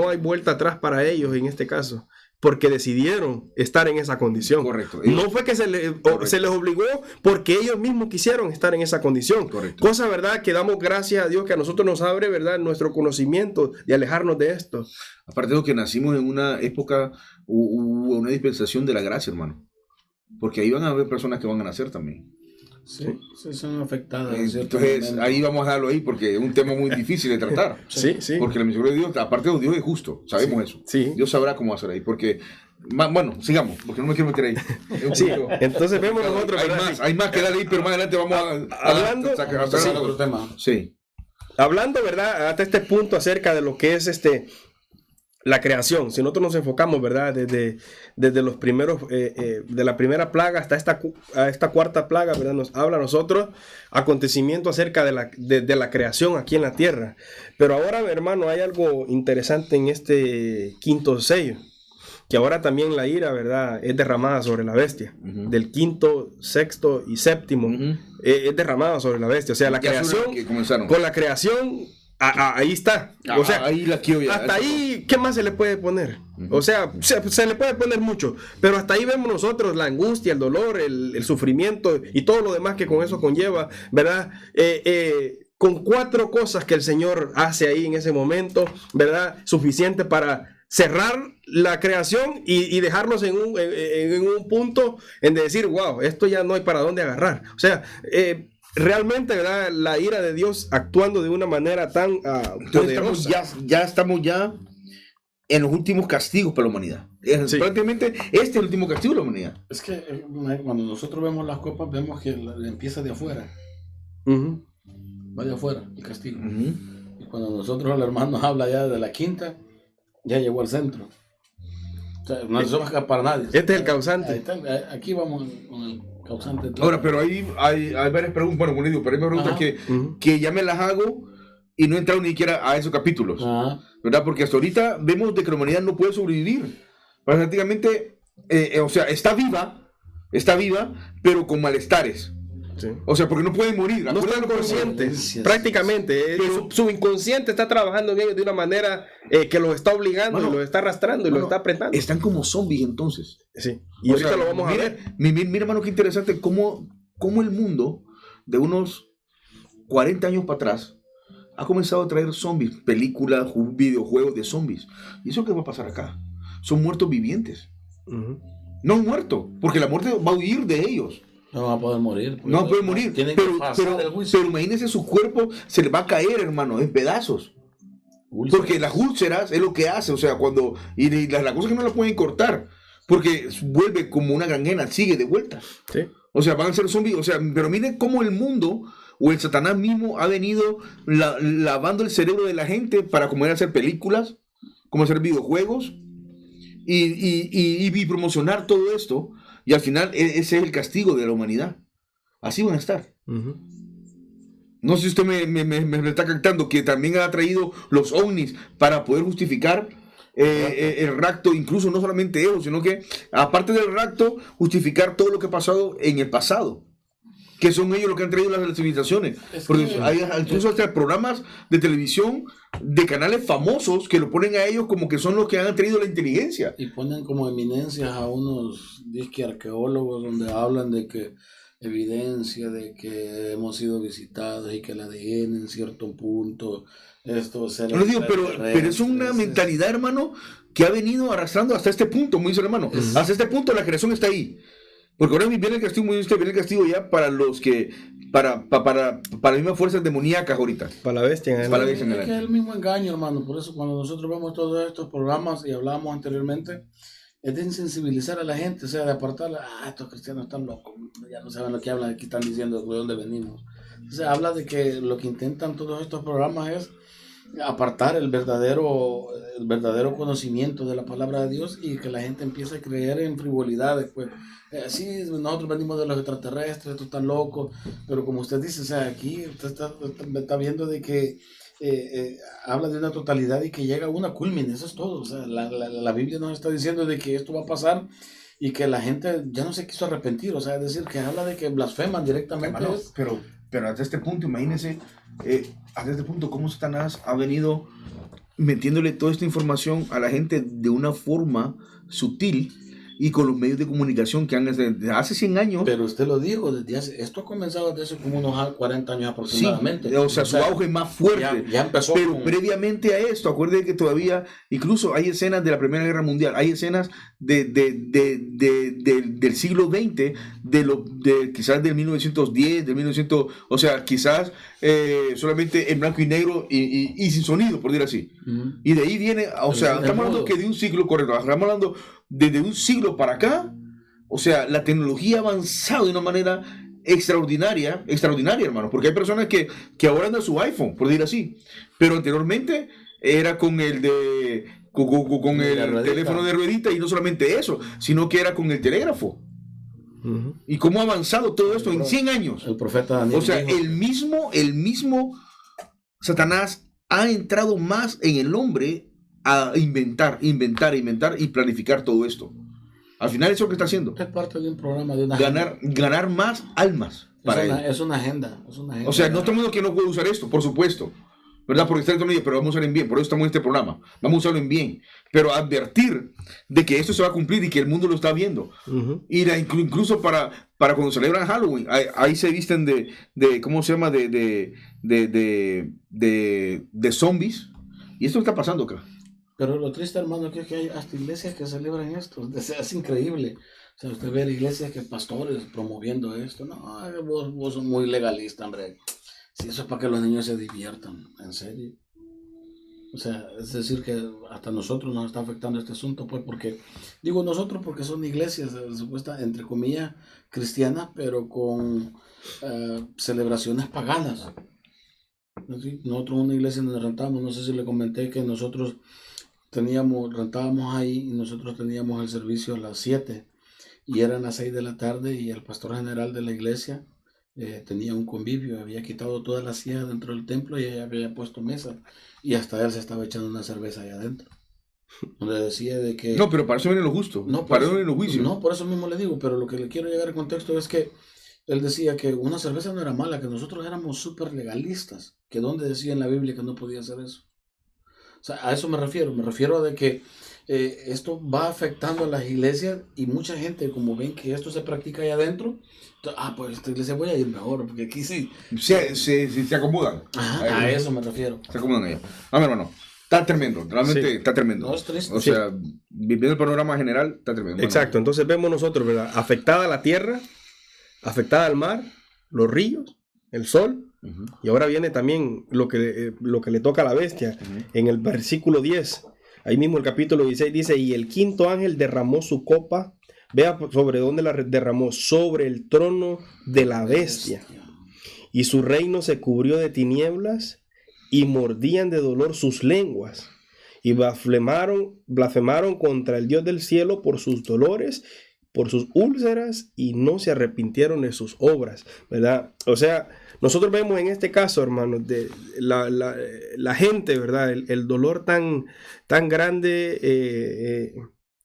hay vuelta atrás para ellos en este caso, porque decidieron estar en esa condición. Correcto. No fue que se les obligó, porque ellos mismos quisieron estar en esa condición. Correcto. Cosa, ¿verdad?, que damos gracias a Dios que a nosotros nos abre, ¿verdad?, nuestro conocimiento de alejarnos de esto. Aparte de lo que nacimos en una época, una dispensación de la gracia, hermano. Porque ahí van a haber personas que van a nacer también. Sí, son afectadas. Entonces, ahí vamos a dejarlo ahí porque es un tema muy difícil de tratar. Sí. Porque la misericordia de Dios, aparte de Dios, es justo. Sabemos eso. Sí. Dios sabrá cómo hacer ahí. Porque, bueno, sigamos, porque no me quiero meter ahí. Sí, entonces vemos nosotros. Hay más que dar ahí, pero más adelante vamos hablando a otro tema. Sí. Hablando, ¿verdad?, hasta este punto acerca de lo que es la creación. Si nosotros nos enfocamos, ¿verdad?, desde los primeros, de la primera plaga hasta esta cuarta plaga, ¿verdad?, nos habla a nosotros acontecimiento acerca de la creación aquí en la tierra. Pero ahora, hermano, hay algo interesante en este quinto sello, que ahora también la ira, ¿verdad?, es derramada sobre la bestia. Del quinto, sexto y séptimo es derramada sobre la bestia. O sea, la creación, con la creación ahí está. O sea, ahí la quiero ya. hasta ahí, ¿qué más se le puede poner? O sea, se le puede poner mucho, pero hasta ahí vemos nosotros la angustia, el dolor, el sufrimiento y todo lo demás que con eso conlleva, ¿verdad? Con 4 cosas que el Señor hace ahí en ese momento, ¿verdad? Suficiente para cerrar la creación y dejarnos en un punto en decir, wow, esto ya no hay para dónde agarrar. O sea, realmente, ¿verdad? La ira de Dios actuando de una manera tan poderosa. Ya estamos en los últimos castigos para la humanidad. Sí. Prácticamente este es el último castigo de la humanidad. Es que cuando nosotros vemos las copas, vemos que empieza de afuera. Uh-huh. Va de afuera el castigo. Y cuando nosotros, el hermano habla ya de la quinta, ya llegó al centro. O sea, no se va a escapar nadie. Este es el causante. Ahí está, aquí vamos con el causante. Ahora, pero ahí hay varias preguntas. Bueno, como le digo, pero hay preguntas que ya me las hago y no he entrado ni siquiera a esos capítulos. ¿Verdad? Porque hasta ahorita vemos de que la humanidad no puede sobrevivir. Prácticamente, o sea, está viva, pero con malestares. Sí. O sea, porque no pueden morir. No están conscientes, prácticamente. Pero su inconsciente está trabajando en ellos de una manera que los está obligando, los está arrastrando y los está apretando. Están como zombies entonces. Sí. Y ahorita lo vamos a ver. Mira, hermano, qué interesante cómo el mundo de unos 40 años para atrás ha comenzado a traer zombies, películas, videojuegos de zombies. ¿Y eso qué va a pasar acá? Son muertos vivientes. Uh-huh. No han muerto, porque la muerte va a huir de ellos. No van a poder morir. No van a poder morir. Pero imagínense, su cuerpo se le va a caer, hermano, en pedazos. Porque las úlceras es lo que hace, o sea, cuando... Y la cosa es que no la pueden cortar, porque vuelve como una gangrena, sigue de vuelta. Sí. O sea, van a ser zombies, o sea, pero miren cómo el mundo o el Satanás mismo ha venido lavando el cerebro de la gente para comenzar a hacer películas, como hacer videojuegos y promocionar todo esto. Y al final ese es el castigo de la humanidad. Así van a estar. Uh-huh. No sé si usted me está captando que también ha traído los ovnis para poder justificar el rapto, incluso no solamente eso, sino que aparte del rapto, justificar todo lo que ha pasado en el pasado. Que son ellos los que han traído las civilizaciones. Porque hay incluso hasta programas de televisión de canales famosos que lo ponen a ellos como que son los que han traído la inteligencia. Y ponen como eminencias a unos disque arqueólogos donde hablan de que evidencia de que hemos sido visitados y que el ADN en cierto punto esto será. No lo digo, pero es una mentalidad, hermano, que ha venido arrastrando hasta este punto, como dice el hermano. Hasta este punto la creación está ahí. Porque ahora viene el castigo, viene el castigo ya para los que, para las mismas fuerzas demoníacas ahorita. Para la bestia. Para la bestia en el es que es el mismo engaño, hermano. Por eso cuando nosotros vemos todos estos programas y hablábamos anteriormente, es de insensibilizar a la gente, o sea, de apartarla. Estos cristianos están locos, ya no saben lo que hablan, aquí están diciendo de dónde venimos. O sea, habla de que lo que intentan todos estos programas es apartar el verdadero conocimiento de la palabra de Dios y que la gente empiece a creer en frivolidades, pues. Sí, nosotros venimos de los extraterrestres, esto está loco, pero como usted dice, o sea, aquí usted está viendo de que habla de una totalidad y que llega a una culmine, eso es todo. O sea, la Biblia nos está diciendo de que esto va a pasar y que la gente ya no se quiso arrepentir, o sea, es decir, que habla de que blasfeman directamente. Hermano, pero hasta este punto, imagínense, hasta este punto, cómo Satanás ha venido metiéndole toda esta información a la gente de una forma sutil y con los medios de comunicación que han desde hace 100 años. Pero usted lo dijo, esto ha comenzado desde hace como unos 40 años aproximadamente. Sí, o sea, su auge más fuerte. Ya empezó. Pero previamente a esto, acuérdense que todavía, incluso hay escenas de la Primera Guerra Mundial, hay escenas del siglo XX, quizás del 1910, del 1900, o sea, quizás solamente en blanco y negro y sin sonido, por decir así. Uh-huh. Y de ahí viene, o sea, estamos hablando que de un siglo, correcto, estamos hablando desde un siglo para acá, o sea, la tecnología ha avanzado de una manera extraordinaria, hermano, porque hay personas que ahora andan su iPhone, por decir así, pero anteriormente era con el teléfono de ruedita, y no solamente eso, sino que era con el telégrafo. Uh-huh. Y cómo ha avanzado todo esto en 100 años. El profeta Daniel, o sea, dijo, el mismo Satanás ha entrado más en el hombre a inventar y planificar todo esto. Al final eso es lo que está haciendo. Es parte de un programa, de una ganar más almas para él. Es una agenda. O sea, no todo el mundo que no puede usar esto, por supuesto. ¿verdad? Porque está en pero vamos a usarlo en bien, por eso estamos en este programa, vamos a usarlo en bien, pero advertir de que esto se va a cumplir y que el mundo lo está viendo. Y incluso para cuando celebran Halloween, ahí se visten de ¿cómo se llama? De zombies, y esto está pasando acá. Pero lo triste, hermano, que hay hasta iglesias que celebran esto. Es increíble. O sea, usted ve iglesias que pastores promoviendo esto. No, vos sos muy legalista, hombre. Si eso es para que los niños se diviertan, en serio. O sea, es decir que hasta nosotros nos está afectando este asunto, pues porque, digo nosotros porque son iglesias, supuestas, entre comillas, cristianas, pero con celebraciones paganas. Nosotros una iglesia donde rentamos, no sé si le comenté que nosotros rentábamos ahí y nosotros teníamos el servicio a las 7 y eran las 6 de la tarde y el pastor general de la iglesia tenía un convivio, había quitado todas las sillas dentro del templo y había puesto mesas y hasta él se estaba echando una cerveza allá adentro. Donde decía de que... No, pero para eso viene lo justo, para eso viene lo juicio. No, por eso mismo le digo, pero lo que le quiero llegar al contexto es que él decía que una cerveza no era mala, que nosotros éramos súper legalistas, que donde decía en la Biblia que no podía hacer eso. O sea, a eso me refiero a de que esto va afectando a las iglesias y mucha gente, como ven que esto se practica ahí adentro, pues esta iglesia voy a ir mejor, porque aquí sí. Se acomodan. Ajá, a eso me refiero. Se acomodan allá. Mi hermano, está tremendo, realmente está tremendo. No, es triste. O sea, viendo el panorama general, está tremendo. Exacto, entonces vemos nosotros, ¿verdad? Afectada la tierra, afectada el mar, los ríos, el sol. Y ahora viene también lo que le toca a la bestia. En el versículo 10, ahí mismo el capítulo 16 dice: y el quinto ángel derramó su copa. Vea sobre dónde la derramó: sobre el trono de la bestia. Y su reino se cubrió de tinieblas, y mordían de dolor sus lenguas, y blasfemaron contra el Dios del cielo por sus dolores, por sus úlceras, y no se arrepintieron de sus obras, ¿verdad? O sea, nosotros vemos en este caso, hermanos, de la gente, ¿verdad? El dolor tan grande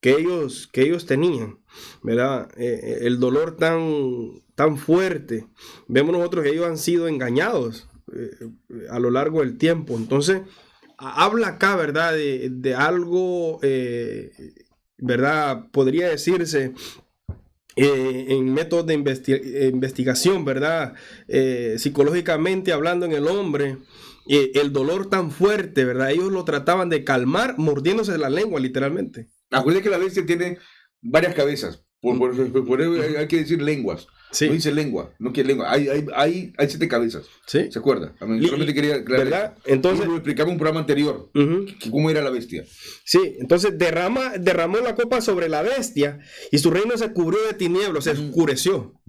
que ellos tenían, ¿verdad? El dolor tan fuerte. Vemos nosotros que ellos han sido engañados a lo largo del tiempo. Entonces, habla acá, ¿verdad? De algo, ¿verdad? Podría decirse... en métodos de investigación, ¿verdad? Psicológicamente hablando en el hombre, el dolor tan fuerte, ¿verdad? Ellos lo trataban de calmar mordiéndose la lengua, literalmente. Acuérdense que la bestia tiene varias cabezas, por eso hay que decir lenguas. Sí. No dice lengua, no quiere lengua. Hay 7 cabezas. Sí. ¿Se acuerda? Solamente quería aclarar. ¿Verdad? Entonces, lo explicaba en un programa anterior, que cómo era la bestia. Sí, entonces derramó la copa sobre la bestia y su reino se cubrió de tinieblas, se oscureció.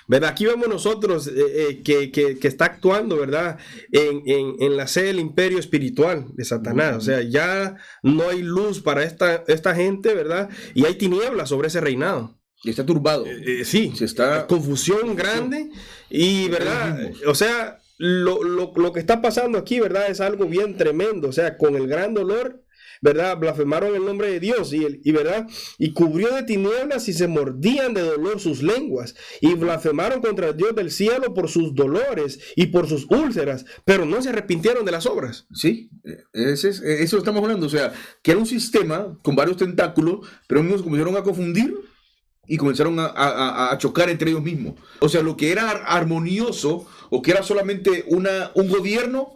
¿Verdad? Aquí vemos nosotros que está actuando, ¿verdad? En la sede del imperio espiritual de Satanás. O sea, ya no hay luz para esta gente, ¿verdad? Y hay tinieblas sobre ese reinado. Y está turbado. Sí, se está... confusión grande y, ¿verdad? O sea, lo que está pasando aquí, ¿verdad? Es algo bien tremendo. O sea, con el gran dolor, ¿verdad? Blasfemaron el nombre de Dios y ¿verdad? Y cubrió de tinieblas y se mordían de dolor sus lenguas y blasfemaron contra el Dios del cielo por sus dolores y por sus úlceras, pero no se arrepintieron de las obras. Sí, eso estamos hablando. O sea, que era un sistema con varios tentáculos, pero ellos comenzaron a confundir y comenzaron a chocar entre ellos mismos. O sea, lo que era armonioso o que era solamente un gobierno,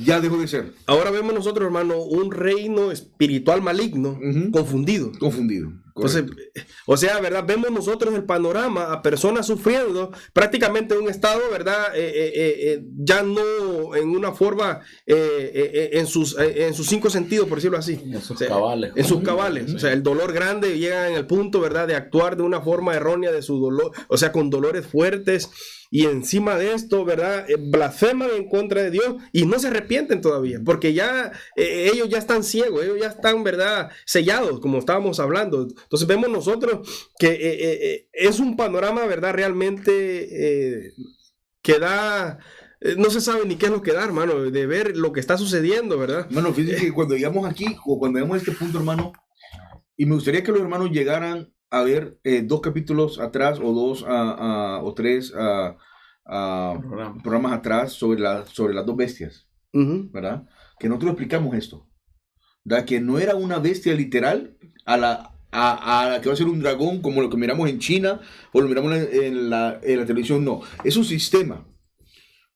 ya dejó de ser. Ahora vemos nosotros, hermano, un reino espiritual maligno, confundido. Entonces, o sea, ¿verdad? Vemos nosotros el panorama a personas sufriendo prácticamente en un estado, ¿verdad? Ya no en una forma, en sus 5 sentidos, por decirlo así. En sus cabales. En sus cabales. O sea, el dolor grande llega en el punto, ¿verdad? De actuar de una forma errónea de su dolor, o sea, con dolores fuertes. Y encima de esto, ¿verdad? Blasfeman en contra de Dios y no se arrepienten todavía, porque ya ellos ya están ciegos, ellos ya están, ¿verdad? Sellados, como estábamos hablando. Entonces vemos nosotros que es un panorama, ¿verdad? Realmente que da... no se sabe ni qué es lo que da, hermano, de ver lo que está sucediendo, ¿verdad? Bueno, fíjense que cuando llegamos aquí, o cuando llegamos a este punto, hermano, y me gustaría que los hermanos llegaran a ver 2 capítulos atrás o 2 o 3 programas atrás sobre las 2 bestias. ¿verdad? Que nosotros explicamos esto, ¿verdad? Que no era una bestia literal a la que va a ser un dragón como lo que miramos en China o lo miramos en la televisión, no. Es un sistema,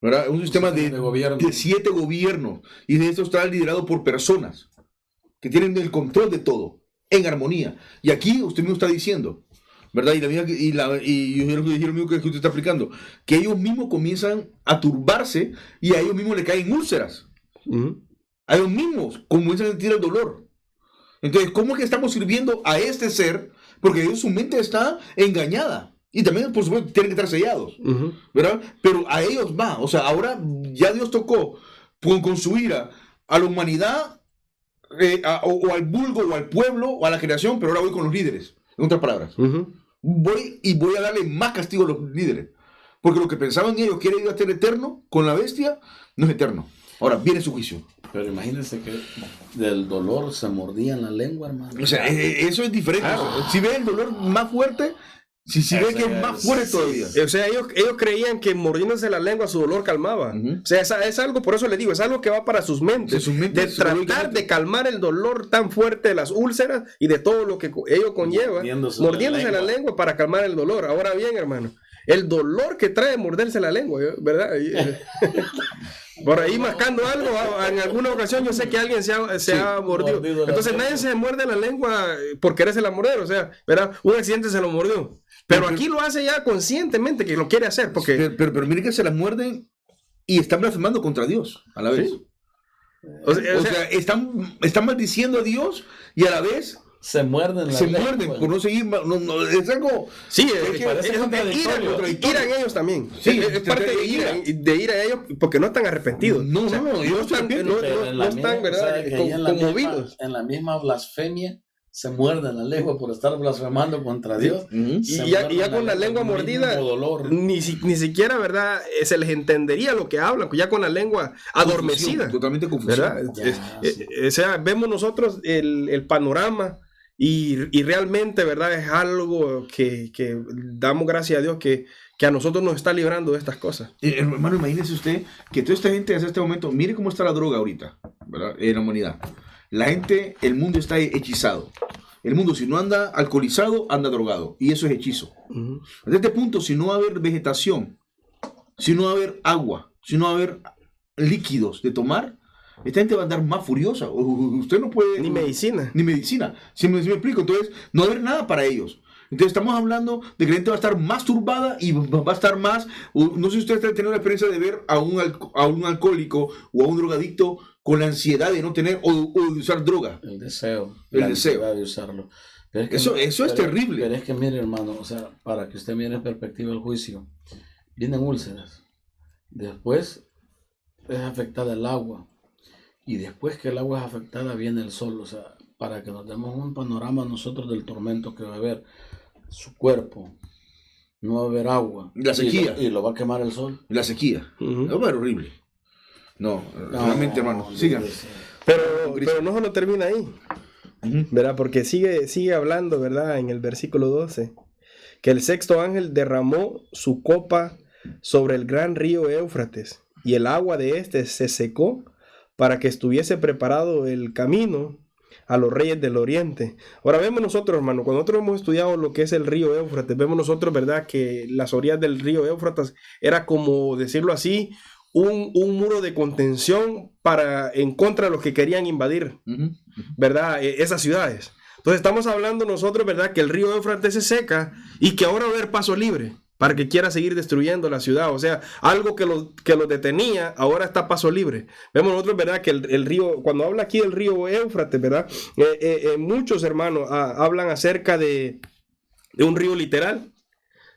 ¿verdad? Es un sistema de 7 gobiernos, y de esto está liderado por personas que tienen el control de todo, en armonía. Y aquí usted mismo está diciendo, ¿verdad? Y lo mismo que usted está explicando, que ellos mismos comienzan a turbarse y a ellos mismos le caen úlceras. A ellos mismos comienzan a sentir el dolor. Entonces, ¿cómo es que estamos sirviendo a este ser? Porque su mente está engañada. Y también, por supuesto, tienen que estar sellados, ¿verdad? Pero a ellos va. O sea, ahora ya Dios tocó con su ira a la humanidad, o al vulgo, o al pueblo, o a la creación, pero ahora voy con los líderes. En otras palabras. Voy a darle más castigo a los líderes. Porque lo que pensaban ellos que era ser eterno con la bestia, no es eterno. Ahora viene su juicio. Pero imagínense que del dolor se mordían la lengua, hermano. O sea, eso es diferente. Si ves el dolor más fuerte, si ves que es más fuerte todavía. O sea, ellos creían que mordiéndose la lengua su dolor calmaba. O sea, es algo, por eso les digo, es algo que va para sus mentes. De tratar de calmar el dolor tan fuerte de las úlceras y de todo lo que ello conlleva. Mordiéndose la lengua para calmar el dolor. Ahora bien, hermano, el dolor que trae morderse la lengua, ¿verdad? Por ahí mascando algo, en alguna ocasión yo sé que alguien se ha mordido. Entonces nadie se muerde la lengua por querérsela morder, o sea, ¿verdad? Un accidente se lo mordió. Pero aquí lo hace ya conscientemente que lo quiere hacer. Porque... Pero mire que se la muerden y están blasfemando contra Dios a la vez. ¿Sí? O sea, están maldiciendo a Dios y a la vez... Se muerden por no seguir. Es algo. Sí, es contradictorio. Iran ellos también. Sí, es parte de ira a ellos porque no están arrepentidos. No, ellos no están, ¿verdad? Conmovidos. En la misma blasfemia se muerden la lengua por estar blasfemando contra Dios. Y ya con la lengua mordida, ni siquiera, ¿verdad? Se les entendería lo que hablan, ya con la lengua adormecida. Totalmente confusión. O sea, vemos nosotros el panorama. Y realmente, ¿verdad? Es algo que damos gracias a Dios que a nosotros nos está librando de estas cosas. Hermano, imagínese usted que toda esta gente hasta este momento, mire cómo está la droga ahorita, ¿verdad? En la humanidad. La gente, el mundo está hechizado. El mundo, si no anda alcoholizado, anda drogado. Y eso es hechizo. Desde este punto, si no va a haber vegetación, si no va a haber agua, si no va a haber líquidos de tomar, esta gente va a andar más furiosa. Usted no puede... Ni medicina. Si me explico, entonces no va a haber nada para ellos. Entonces estamos hablando de que la gente va a estar más turbada y va a estar más... No sé si ustedes han tenido la experiencia de ver a un alcohólico o a un drogadicto con la ansiedad de no tener o de usar droga. El deseo. El deseo de usarlo. Pero es que, eso es terrible. Pero es que mire, hermano, o sea, para que usted mire en perspectiva el juicio, vienen úlceras. Después es afectada el agua. Y después que el agua es afectada viene el sol, o sea, para que nos demos un panorama nosotros del tormento que va a haber. Su cuerpo, no va a haber agua. La sequía. Y lo va a quemar el sol. La sequía. Va a ser horrible. No, realmente, hermano, sigan. Pero no solo termina ahí, ¿verdad? Porque sigue hablando, ¿verdad? En el versículo 12, que el sexto ángel derramó su copa sobre el gran río Éufrates, y el agua de este se secó para que estuviese preparado el camino a los reyes del oriente. Ahora vemos nosotros, hermano, cuando nosotros hemos estudiado lo que es el río Éufrates, vemos nosotros, ¿verdad?, que las orillas del río Éufrates era como, decirlo así, un muro de contención en contra de los que querían invadir, ¿verdad?, esas ciudades. Entonces estamos hablando nosotros, ¿verdad?, que el río Éufrates se seca y que ahora va a haber paso libre para que quiera seguir destruyendo la ciudad. O sea, algo que lo detenía, ahora está a paso libre. Vemos nosotros, ¿verdad?, que el río, cuando habla aquí del río Éufrates, ¿verdad?, muchos hermanos hablan acerca de un río literal,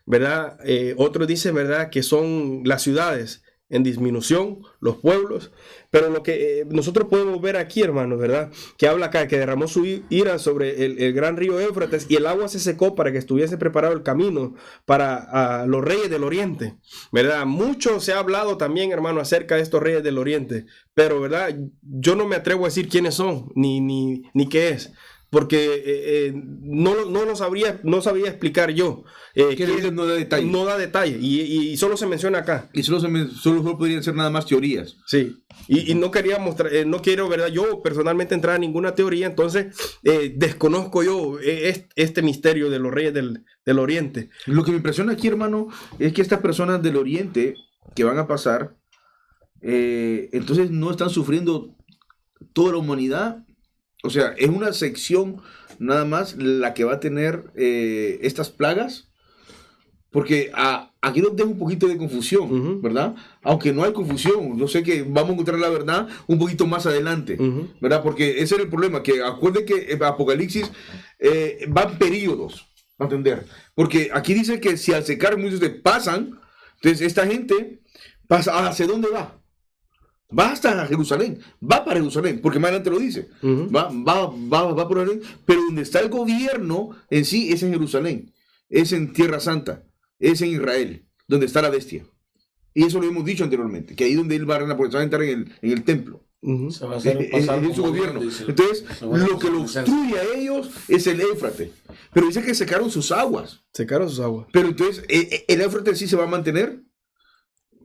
¿verdad? Otros dicen, ¿verdad?, que son las ciudades en disminución, los pueblos, pero lo que nosotros podemos ver aquí, hermanos, ¿verdad?, que habla acá, que derramó su ira sobre el gran río Éufrates y el agua se secó para que estuviese preparado el camino para los reyes del oriente, ¿verdad? Mucho se ha hablado también, hermano, acerca de estos reyes del oriente, pero, ¿verdad?, yo no me atrevo a decir quiénes son, ni qué es, porque no sabría explicar yo. Que no da detalle. No da detalle, y solo se menciona acá. Y solo podrían ser nada más teorías. Sí, y no quería mostrar, no quiero, ¿verdad? Yo personalmente entrar a ninguna teoría, entonces desconozco yo este misterio de los reyes del Oriente. Lo que me impresiona aquí, hermano, es que estas personas del Oriente que van a pasar, entonces no están sufriendo toda la humanidad. O sea, es una sección nada más la que va a tener estas plagas. Porque aquí nos deja un poquito de confusión, ¿verdad? Aunque no hay confusión, yo sé que vamos a encontrar la verdad un poquito más adelante, ¿verdad? Porque ese es el problema, que acuérdense que Apocalipsis van periodos, ¿va a entender? Porque aquí dice que si al secar muchos se pasan, entonces esta gente pasa, ¿hacia dónde va? Va hasta Jerusalén, va para Jerusalén, porque más adelante lo dice, va por Jerusalén, pero donde está el gobierno en sí es en Jerusalén, es en Tierra Santa. Es en Israel, donde está la bestia. Y eso lo hemos dicho anteriormente, que ahí donde él va a reinar, porque se va a entrar en el templo. Se va a hacer pasar en su gobierno. Entonces, lo que lo obstruye a ellos es el Éufrates. Pero dice que secaron sus aguas. Secaron sus aguas. Pero entonces, el Éufrates sí se va a mantener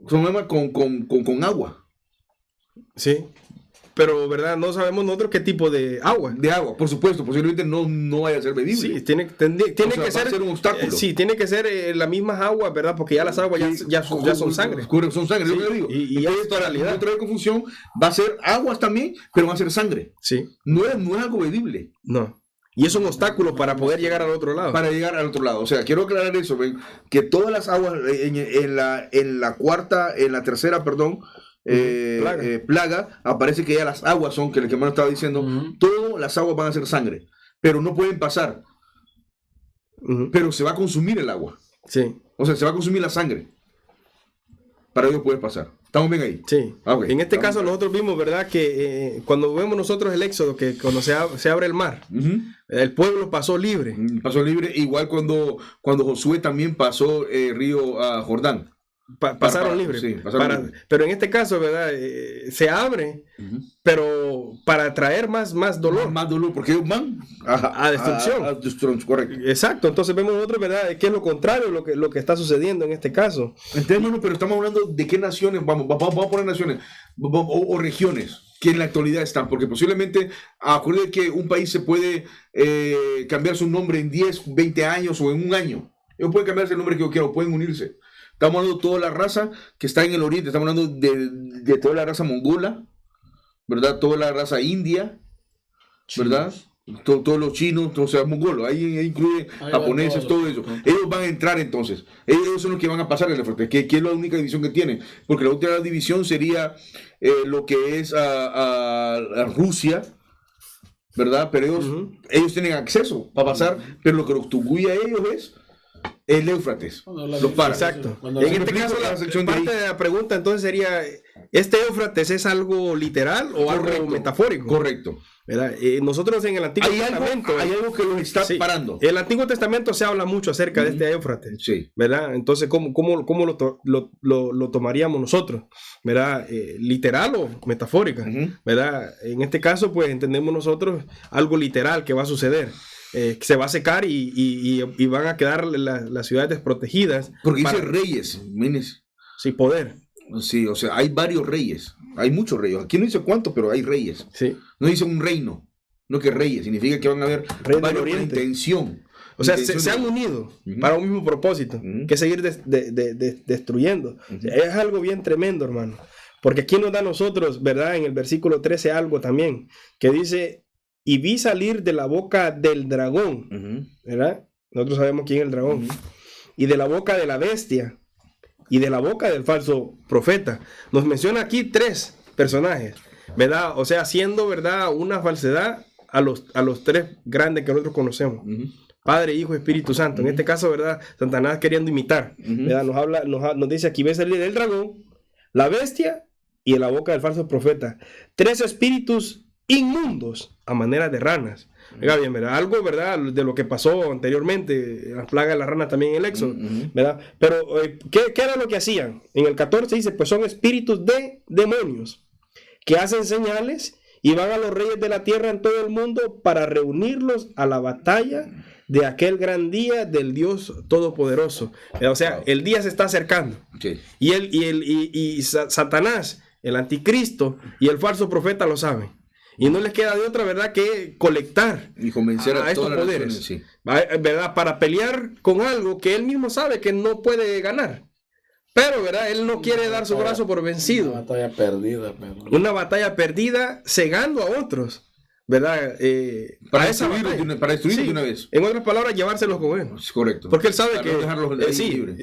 con agua. Sí. Pero, ¿verdad? No sabemos nosotros qué tipo de agua. De agua, por supuesto. Posiblemente no vaya a ser bebible. Sí, tiene que ser un obstáculo. Sí, tiene que ser las mismas aguas, ¿verdad? Porque ya las aguas ya son sangre. Son sangre, sí, es lo que digo. Y entonces, para no traer confusión, va a ser aguas también, pero va a ser sangre. Sí. No es algo bebible. No. Y es un obstáculo para poder llegar al otro lado. Para llegar al otro lado. O sea, quiero aclarar eso, ven, que todas las aguas en la tercera, plaga, aparece que ya las aguas son, que el hermano estaba diciendo, todas las aguas van a ser sangre, pero no pueden pasar. Pero se va a consumir el agua. Sí. O sea, se va a consumir la sangre. Para ellos puede pasar. ¿Estamos bien ahí? Sí. Okay. En este caso nosotros vimos, ¿verdad? Que cuando vemos nosotros el Éxodo, que cuando se abre el mar, el pueblo pasó libre. Pasó libre, igual cuando Josué también pasó el río Jordán. Pasaron libres. Sí, libre. Pero en este caso, ¿verdad? Se abre, pero para traer más dolor. Más dolor, porque ellos van a destrucción. A destrucción, correcto. Exacto, entonces vemos nosotros, ¿verdad? Que es lo contrario lo que está sucediendo en este caso. Entonces, hermano, pero estamos hablando de qué naciones, vamos a poner naciones o regiones que en la actualidad están, porque posiblemente, acuérdense que un país se puede cambiar su nombre en 10, 20 años o en un año. Ellos pueden cambiarse el nombre que yo quiero, pueden unirse. Estamos hablando de toda la raza que está en el oriente, estamos hablando de toda la raza mongola, ¿verdad? Toda la raza india, ¿verdad? Todos los chinos, o sea, mongolos, ahí incluye japoneses, todo eso. Ellos van a entrar entonces, ellos son los que van a pasar el Éufrates, que es la única división que tienen, porque la última división sería lo que es a Rusia, ¿verdad? Pero ellos tienen acceso para pasar, pero lo que los tuguya a ellos es el Éufrates. Los para. Exacto. En este caso, parte de la pregunta entonces sería, ¿este Éufrates es algo literal o algo metafórico? Correcto. ¿Verdad? Nosotros en el Antiguo Testamento... Hay algo que los está parando. En el Antiguo Testamento se habla mucho acerca de este Éufrates. Sí. ¿Verdad? Entonces, ¿cómo lo tomaríamos nosotros? ¿Verdad? ¿Literal o metafórica? ¿Verdad? En este caso, pues, entendemos nosotros algo literal que va a suceder. Se va a secar y van a quedar las ciudades desprotegidas. Porque dice reyes, menes. Sí, poder. Sí, o sea, hay varios reyes. Hay muchos reyes. Aquí no dice cuántos, pero hay reyes. Sí. No dice un reino. No que reyes. Significa que van a haber varios con intención. O sea, se han unido para un mismo propósito, que es seguir destruyendo. O sea, es algo bien tremendo, hermano. Porque aquí nos da a nosotros, ¿verdad? En el versículo 13 algo también, que dice... Y vi salir de la boca del dragón, ¿verdad? Nosotros sabemos quién es el dragón. Y de la boca de la bestia. Y de la boca del falso profeta. Nos menciona aquí 3 personajes, ¿verdad? O sea, haciendo, ¿verdad? Una falsedad a los 3 grandes que nosotros conocemos. Padre, Hijo, Espíritu Santo. En este caso, ¿verdad? Satanás queriendo imitar. ¿Verdad? Nos dice aquí, ve salir del dragón, la bestia y de la boca del falso profeta. 3 espíritus inmundos a manera de ranas. Oiga bien, ¿verdad? Algo, ¿verdad? De lo que pasó anteriormente, las plagas de las ranas también en el Éxodo, ¿verdad? Pero, ¿qué era lo que hacían? En el 14 dice, pues son espíritus de demonios que hacen señales y van a los reyes de la tierra en todo el mundo para reunirlos a la batalla de aquel gran día del Dios Todopoderoso. O sea, el día se está acercando. Sí. Y Satanás, el anticristo y el falso profeta lo saben. Y no les queda de otra, ¿verdad?, que colectar Y convencer a estos todas las poderes, naciones, sí. ¿verdad?, para pelear con algo que él mismo sabe que no puede ganar. Pero, ¿verdad?, él no quiere dar su brazo por vencido. Una batalla perdida, pero... Una batalla perdida cegando a otros, ¿verdad? Para esa destruirlos batalla. para destruirlos Sí. de una vez. En otras palabras, llevárselos con él. Es correcto. Porque él sabe Para que no dejarlos ahí sí, libres.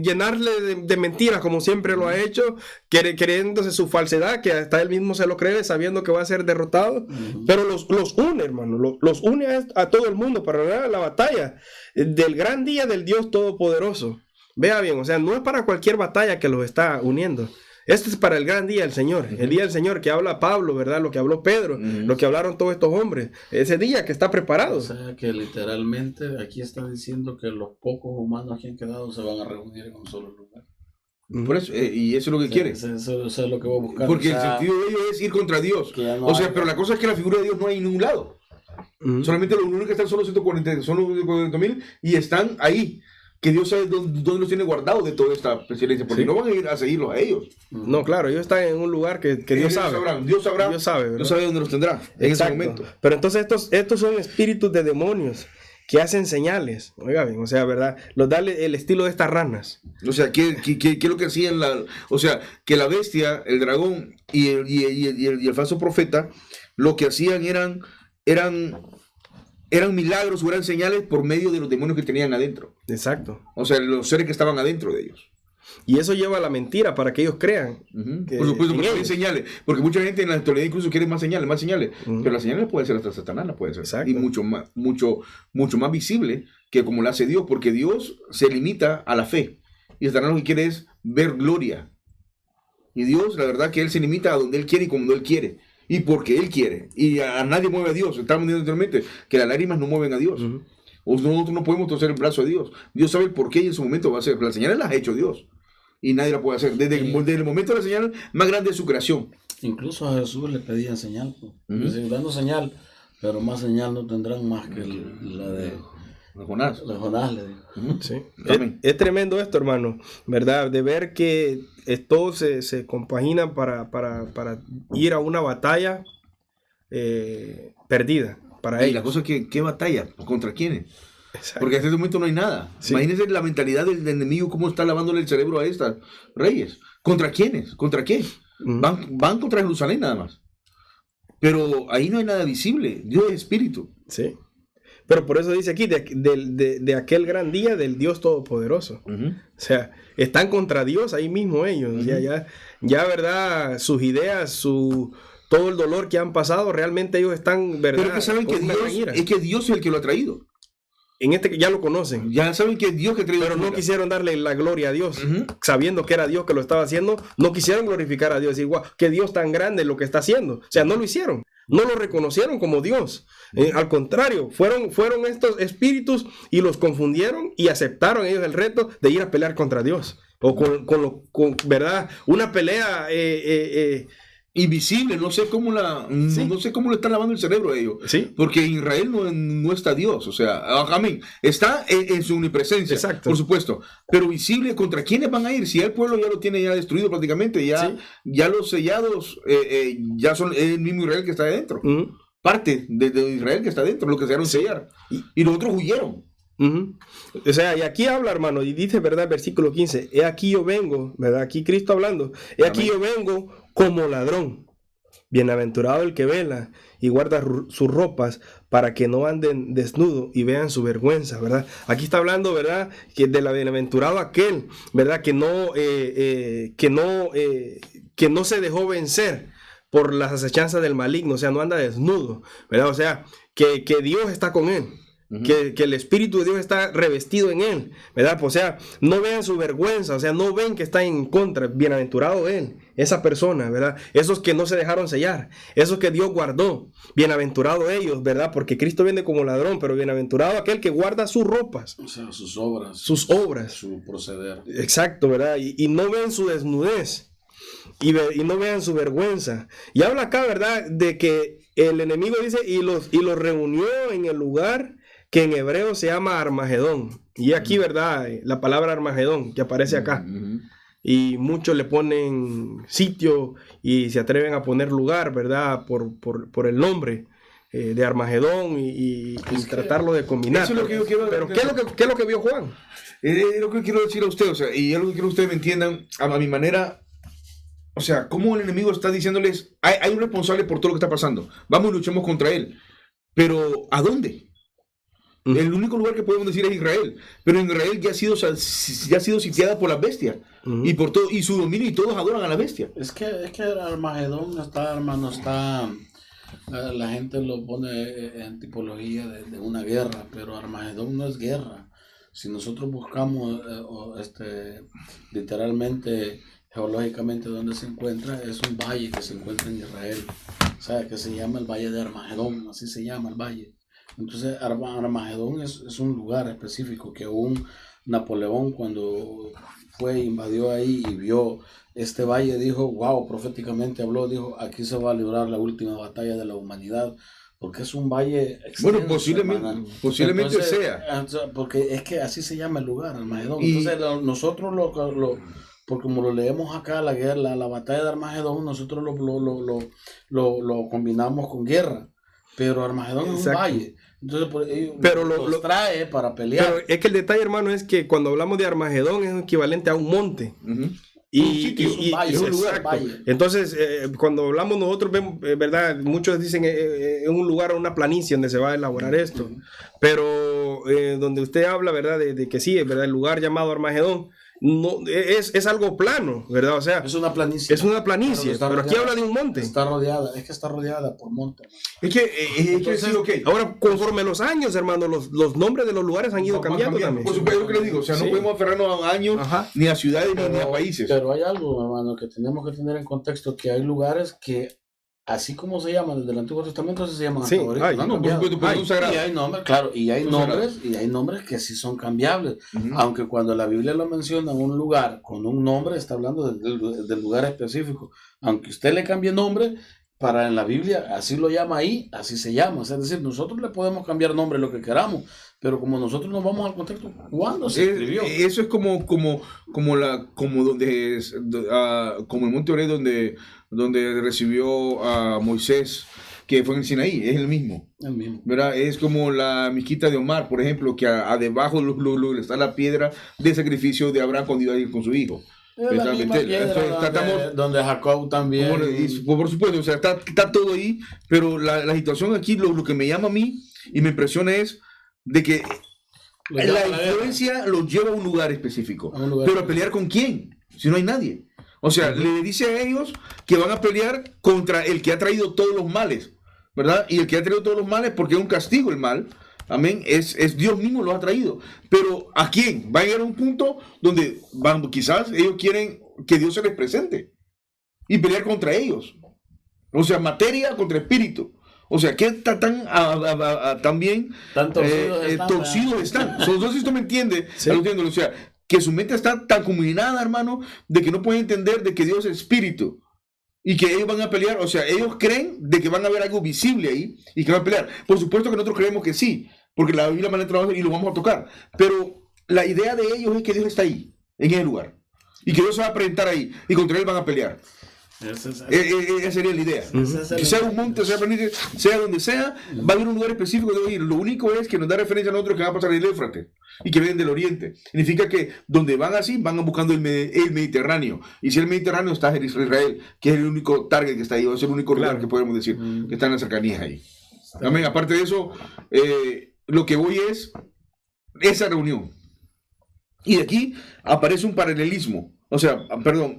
llenarle de mentiras como siempre lo ha hecho, creyéndose su falsedad, que hasta él mismo se lo cree, sabiendo que va a ser derrotado. Pero los une, hermano, los une a todo el mundo para ganar la batalla del gran día del Dios Todopoderoso. Vea bien, o sea, no es para cualquier batalla que los está uniendo. Esto es para el gran día del Señor, el día del Señor que habla Pablo, ¿verdad? Lo que habló Pedro, lo que hablaron todos estos hombres. Ese día que está preparado. O sea que literalmente aquí está diciendo que los pocos humanos que han quedado se van a reunir en un solo lugar. Por eso, y eso es lo que quiere. Eso es lo que voy a buscar. Porque O sea, el sentido de ello es ir contra Dios. que ya no O sea, hay- pero la cosa es que la figura de Dios no hay en ningún lado. Solamente los únicos que están son los 140.000 y están ahí. Que Dios sabe dónde los tiene guardados de toda esta pestilencia. Porque Sí. no van a ir a seguirlos a ellos. No, claro, ellos están en un lugar que Dios sabe. Dios sabrá. Dios sabe, ¿verdad? Dios sabe dónde los tendrá en ese Exacto. momento. Pero entonces estos son espíritus de demonios que hacen señales. Oiga bien, o sea, ¿verdad? Los da el estilo de estas ranas. O sea, ¿qué es lo que hacían? O sea, que la bestia, el dragón y el falso profeta, lo que hacían eran milagros o eran señales por medio de los demonios que tenían adentro. Exacto. O sea, los seres que estaban adentro de ellos. Y eso lleva a la mentira para que ellos crean. Por supuesto, en porque hay ellos. señales. Porque mucha gente en la actualidad incluso quiere más señales. Pero las señales pueden ser hasta Satanás, las puede ser. Exacto. Y mucho más visible que como lo hace Dios, porque Dios se limita a la fe. Y Satanás lo que quiere es ver gloria. Y Dios, la verdad que Él se limita a donde Él quiere y como Él quiere. Y porque Él quiere. Y a nadie mueve a Dios. Estamos diciendo anteriormente que las lágrimas no mueven a Dios. Nosotros no podemos torcer el brazo de Dios. Dios sabe el por qué y en su momento va a hacer. Las señales las ha hecho Dios. Y nadie la puede hacer. Desde el momento de la señal más grande de su creación. Incluso a Jesús le pedían señal. Pues. Dando señal, pero más señal no tendrán más que la de Jonás. La Jonás le dijo. Sí. Amén. Es tremendo esto, hermano, ¿verdad? De ver que todo se compagina para ir a una batalla perdida para Y ellos. la cosa es que, ¿qué batalla? ¿Contra quiénes? Exacto. Porque hasta ese momento no hay nada. Sí. Imagínense la mentalidad del enemigo, cómo está lavándole el cerebro a estas reyes. ¿Contra quiénes? ¿Contra qué? Van contra Jerusalén nada más. Pero ahí no hay nada visible. Dios es espíritu. Sí. Pero por eso dice aquí, de aquel gran día del Dios Todopoderoso. O sea, están contra Dios ahí mismo ellos. Ya, ¿verdad? Sus ideas, todo el dolor que han pasado, realmente ellos están, ¿verdad? Pero que saben que con una gran ira. Dios es el que lo ha traído. Ya lo conocen. Ya saben que es Dios que ha traído. Pero no quisieron darle la gloria a Dios, Ujú. sabiendo que era Dios que lo estaba haciendo. No quisieron glorificar a Dios, decir, guau, qué Dios tan grande lo que está haciendo. O sea, no lo hicieron, no lo reconocieron como Dios. Al contrario, fueron estos espíritus y los confundieron y aceptaron ellos el reto de ir a pelear contra Dios. O con ¿verdad? Una pelea invisible, no sé cómo no sé cómo le están lavando el cerebro a ellos. Sí. Porque en Israel no está Dios, o sea, amén, está en su omnipresencia, Exacto. por supuesto, pero visible, ¿contra quiénes van a ir? Si el pueblo ya lo tiene ya destruido prácticamente, ya los sellados ya son el mismo Israel que está adentro, parte de Israel que está adentro, lo que se dejaron sellar, y los otros huyeron. O sea, y aquí habla, hermano, y dice, ¿verdad? Versículo 15, he aquí yo vengo, ¿verdad? Aquí Cristo hablando, he aquí yo vengo como ladrón. Bienaventurado el que vela y guarda sus ropas para que no anden desnudo y vean su vergüenza, ¿verdad? Aquí está hablando, ¿verdad? Que de la bienaventurado aquel, ¿verdad? Que no se dejó vencer por las acechanzas del maligno, o sea, no anda desnudo, ¿verdad? O sea, que Dios está con él. Que el Espíritu de Dios está revestido en él, ¿verdad? O sea, no vean su vergüenza, o sea, no ven que está en contra. Bienaventurado él, esa persona, ¿verdad? Esos que no se dejaron sellar, esos que Dios guardó, bienaventurado ellos, ¿verdad? Porque Cristo viene como ladrón, pero bienaventurado aquel que guarda sus ropas, O sea, sus obras. sus obras. Su proceder. Exacto, ¿verdad? Y no ven su desnudez. y no vean su vergüenza. Y habla acá, ¿verdad?, de que el enemigo dice, y los reunió en el lugar que en hebreo se llama Armagedón. Y aquí, ¿verdad?, la palabra Armagedón que aparece acá. Y muchos le ponen sitio y se atreven a poner lugar, ¿verdad?, por el nombre de Armagedón y tratarlo de combinar. Eso es lo que yo quiero. Pero ¿qué es lo que vio Juan? Es lo que quiero decir a ustedes, o sea, y es lo que quiero que ustedes me entiendan a mi manera. O sea, cómo el enemigo está diciéndoles, hay un responsable por todo lo que está pasando. Vamos y luchemos contra él. Pero, ¿a dónde? El único lugar que podemos decir es Israel. Pero Israel ya ha sido sitiada por las bestias. Y por todo, y su dominio, y todos adoran a la bestia. Es que Armagedón está, hermano, la gente lo pone en tipología de una guerra, pero Armagedón no es guerra. Si nosotros buscamos literalmente, geológicamente donde se encuentra, es un valle que se encuentra en Israel, o sea, que se llama el Valle de Armagedón, así se llama el valle. Entonces Armagedón es un lugar específico que aún Napoleón, cuando invadió ahí y vio este valle, dijo, wow, proféticamente habló, dijo, aquí se va a librar la última batalla de la humanidad, porque es un valle extenso, bueno, posiblemente entonces, sea. Porque es que así se llama el lugar, Armagedón. Entonces nosotros porque como lo leemos acá, la guerra, la batalla de Armagedón, nosotros lo combinamos con guerra, pero Armagedón es un valle. Entonces, pero los trae para pelear. Pero es que el detalle, hermano, es que cuando hablamos de Armagedón es equivalente a un monte. Es un lugar. Entonces, cuando hablamos nosotros, vemos, ¿verdad? Muchos dicen es un lugar, una planicie donde se va a elaborar esto. Pero donde usted habla, ¿verdad? De que sí, ¿verdad? El lugar llamado Armagedón. No, es algo plano, ¿verdad? O sea, es una planicie. Es una planicie, pero aquí habla de un monte. Está rodeada por monte. Es que sí, okay. Ahora, conforme los años, hermano, los nombres de los lugares han ido cambiando también. Por supuesto, lo que les digo, o sea, no podemos aferrarnos a años, ni a ciudades, ni a países. Pero hay algo, hermano, que tenemos que tener en contexto, que hay lugares que, así como se llaman desde el Antiguo Testamento, así se llaman hasta ahorita. Por supuesto, y hay nombres, claro, y hay nombres que sí son cambiables. Aunque cuando la Biblia lo menciona un lugar con un nombre, está hablando del lugar específico. Aunque usted le cambie nombre, para en la Biblia, así lo llama ahí, así se llama. Es decir, nosotros le podemos cambiar nombre lo que queramos, pero como nosotros nos vamos al contexto, ¿cuándo se escribió? Eso es como el monte Oreb donde recibió a Moisés, que fue en Sinaí, es el mismo. ¿Verdad? Es como la mezquita de Omar, por ejemplo, que debajo está la piedra de sacrificio de Abraham cuando iba a ir con su hijo. La misma piedra donde Jacob también. Por supuesto, o sea, está todo ahí, pero la situación aquí, lo que me llama a mí y me impresiona es de que la influencia los lleva a un lugar específico. Pero a pelear con quién, si no hay nadie. O sea, le dice a ellos que van a pelear contra el que ha traído todos los males, ¿verdad? Y el que ha traído todos los males, porque es un castigo el mal, amén, es Dios mismo lo ha traído. Pero ¿a quién? Va a llegar a un punto donde quizás ellos quieren que Dios se les presente y pelear contra ellos. O sea, materia contra espíritu. O sea, que tan bien torcidos están. No sé si usted me entiende. Sí. O sea, que su mente está tan combinada, hermano, de que no pueden entender de que Dios es espíritu. Y que ellos van a pelear, o sea, ellos creen de que van a ver algo visible ahí y que van a pelear. Por supuesto que nosotros creemos que sí, porque la Biblia va a trabajar y lo vamos a tocar. Pero la idea de ellos es que Dios está ahí, en ese lugar. Y que Dios se va a presentar ahí y contra él van a pelear. Esa sería la idea. Que sea un monte, sea donde sea, va a haber un lugar específico de ir. Lo único es que nos da referencia a nosotros que va a pasar el Éufrates y que vienen del oriente. Significa que donde van así, van buscando el Mediterráneo. Y si el Mediterráneo está en Israel, que es el único target que está ahí, es el único lugar que podemos decir que está en las cercanías ahí. Amén. Aparte de eso, lo que voy es esa reunión. Y de aquí aparece un paralelismo. O sea,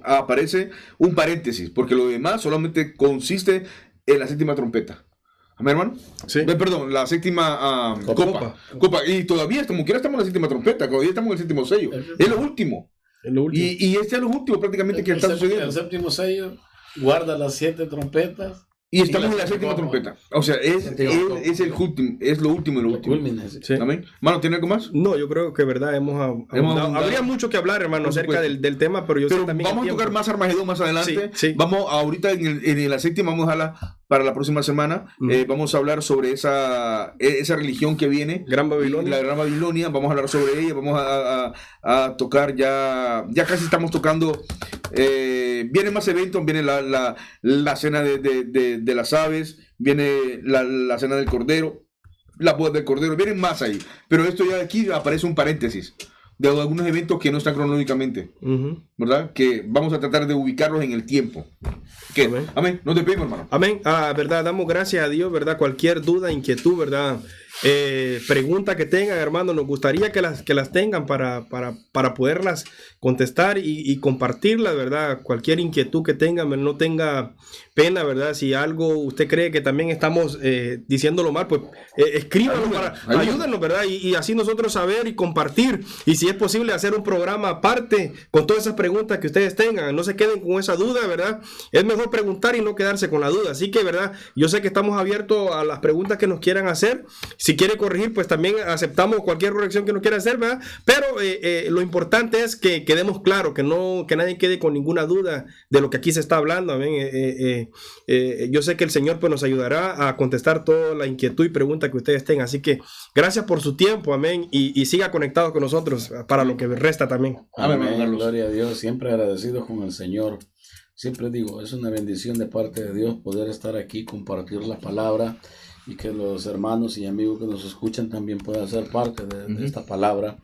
aparece un paréntesis, porque lo demás solamente consiste en la séptima trompeta. ¿Amén, hermano? Sí. Perdón, la séptima copa. Y todavía, como quiera, estamos en la séptima trompeta, todavía estamos en el séptimo sello. Es lo último. Y este es lo último prácticamente que está sucediendo. El séptimo sello guarda las 7 trompetas Y estamos en la séptima trompeta. O sea, es el último, es lo último y lo último. Sí. Amén. Hermano, ¿tiene algo más? No, yo creo que verdad habría mucho que hablar, hermano, acerca del tema, pero sé también vamos a tocar más Armagedón más adelante. Sí. Vamos ahorita en la séptima, vamos a dejarla para la próxima semana. Vamos a hablar sobre esa religión que viene, Gran Babilonia. La Gran Babilonia. Vamos a hablar sobre ella. Vamos a tocar ya casi estamos tocando. Vienen más eventos, viene la cena de las aves, viene la cena del cordero, la boda del cordero, vienen más ahí. Pero esto ya aquí aparece un paréntesis de algunos eventos que no están cronológicamente, ¿verdad? Que vamos a tratar de ubicarlos en el tiempo. Amén. Amén. Nos despedimos, hermano. Amén. Verdad, damos gracias a Dios, ¿verdad? Cualquier duda, inquietud, ¿verdad? Pregunta que tengan, hermano, nos gustaría que las tengan para poderlas contestar y compartirlas, ¿verdad? Cualquier inquietud que tengan, no tenga pena, ¿verdad? Si algo usted cree que también estamos diciéndolo mal, pues escríbanos, ayúdenos, ¿verdad? Y así nosotros saber y compartir, y si es posible hacer un programa aparte con todas esas preguntas que ustedes tengan, no se queden con esa duda, ¿verdad? Es mejor preguntar y no quedarse con la duda, así que, ¿verdad? Yo sé que estamos abiertos a las preguntas que nos quieran hacer. Si quiere corregir, pues también aceptamos cualquier corrección que nos quiera hacer, ¿verdad? Pero lo importante es que quedemos claros, que nadie quede con ninguna duda de lo que aquí se está hablando. Amén. Yo sé que el Señor pues nos ayudará a contestar toda la inquietud y pregunta que ustedes tengan. Así que gracias por su tiempo, amén. Y siga conectado con nosotros para lo que resta también. Amén. Gloria a Dios. Siempre agradecidos con el Señor. Siempre digo, es una bendición de parte de Dios poder estar aquí, compartir la palabra, y que los hermanos y amigos que nos escuchan también puedan ser parte de esta palabra.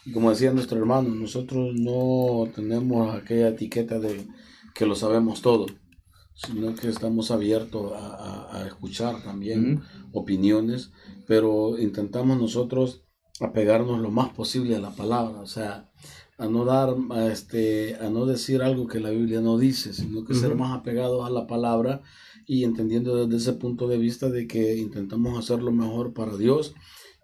Y como decía nuestro hermano, nosotros no tenemos aquella etiqueta de que lo sabemos todo, sino que estamos abiertos a escuchar también opiniones, pero intentamos nosotros apegarnos lo más posible a la palabra, o sea, a no decir algo que la Biblia no dice, sino que ser más apegados a la palabra, y entendiendo desde ese punto de vista de que intentamos hacer lo mejor para Dios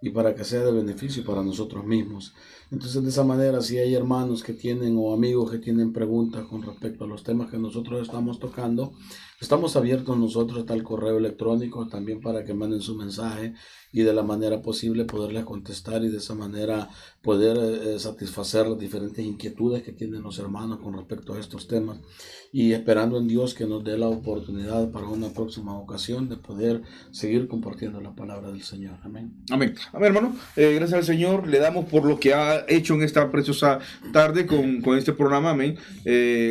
y para que sea de beneficio para nosotros mismos. Entonces, de esa manera, si hay hermanos que tienen o amigos que tienen preguntas con respecto a los temas que nosotros estamos tocando, estamos abiertos nosotros hasta el correo electrónico también para que manden su mensaje y de la manera posible poderles contestar, y de esa manera poder satisfacer las diferentes inquietudes que tienen los hermanos con respecto a estos temas, y esperando en Dios que nos dé la oportunidad para una próxima ocasión de poder seguir compartiendo la palabra del Señor. Amén. Amén. Amén, hermano. Gracias al Señor. Le damos por lo que ha hecho en esta preciosa tarde con este programa. Amén.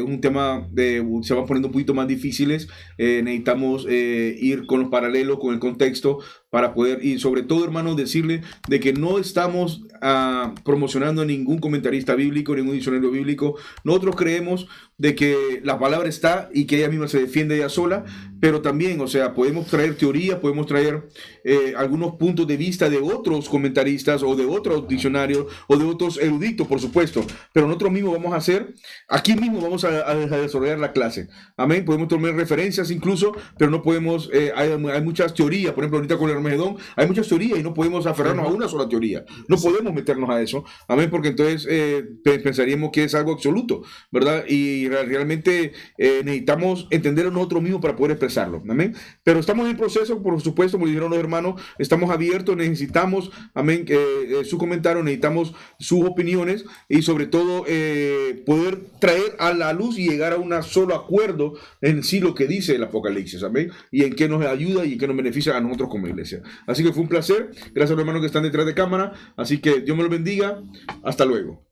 Un tema se va poniendo un poquito más difíciles. Necesitamos ir con los paralelos, con el contexto, para poder, y sobre todo, hermanos, decirle de que no estamos promocionando a ningún comentarista bíblico, ningún diccionario bíblico. Nosotros creemos de que la palabra está y que ella misma se defiende ella sola, pero también, o sea, podemos traer teoría, podemos traer algunos puntos de vista de otros comentaristas o de otros diccionarios o de otros eruditos, por supuesto, pero nosotros mismos vamos a hacer, aquí mismo vamos a desarrollar la clase. Amén. Podemos tomar referencias incluso, pero no podemos, hay muchas teorías, por ejemplo, ahorita con el Armagedón hay muchas teorías y no podemos aferrarnos a una sola teoría, no podemos meternos a eso, amén, porque entonces pensaríamos que es algo absoluto, ¿verdad? Y realmente necesitamos entender a nosotros mismos para poder expresarlo, amén. Pero estamos en el proceso, por supuesto, como dijeron los hermanos, estamos abiertos, necesitamos, amén, su comentario, necesitamos sus opiniones, y sobre todo poder traer a la luz y llegar a un solo acuerdo en sí lo que dice el Apocalipsis, amén, y en qué nos ayuda y en qué nos beneficia a nosotros como iglesia. Así que fue un placer, gracias a los hermanos que están detrás de cámara, así que Dios me los bendiga, hasta luego.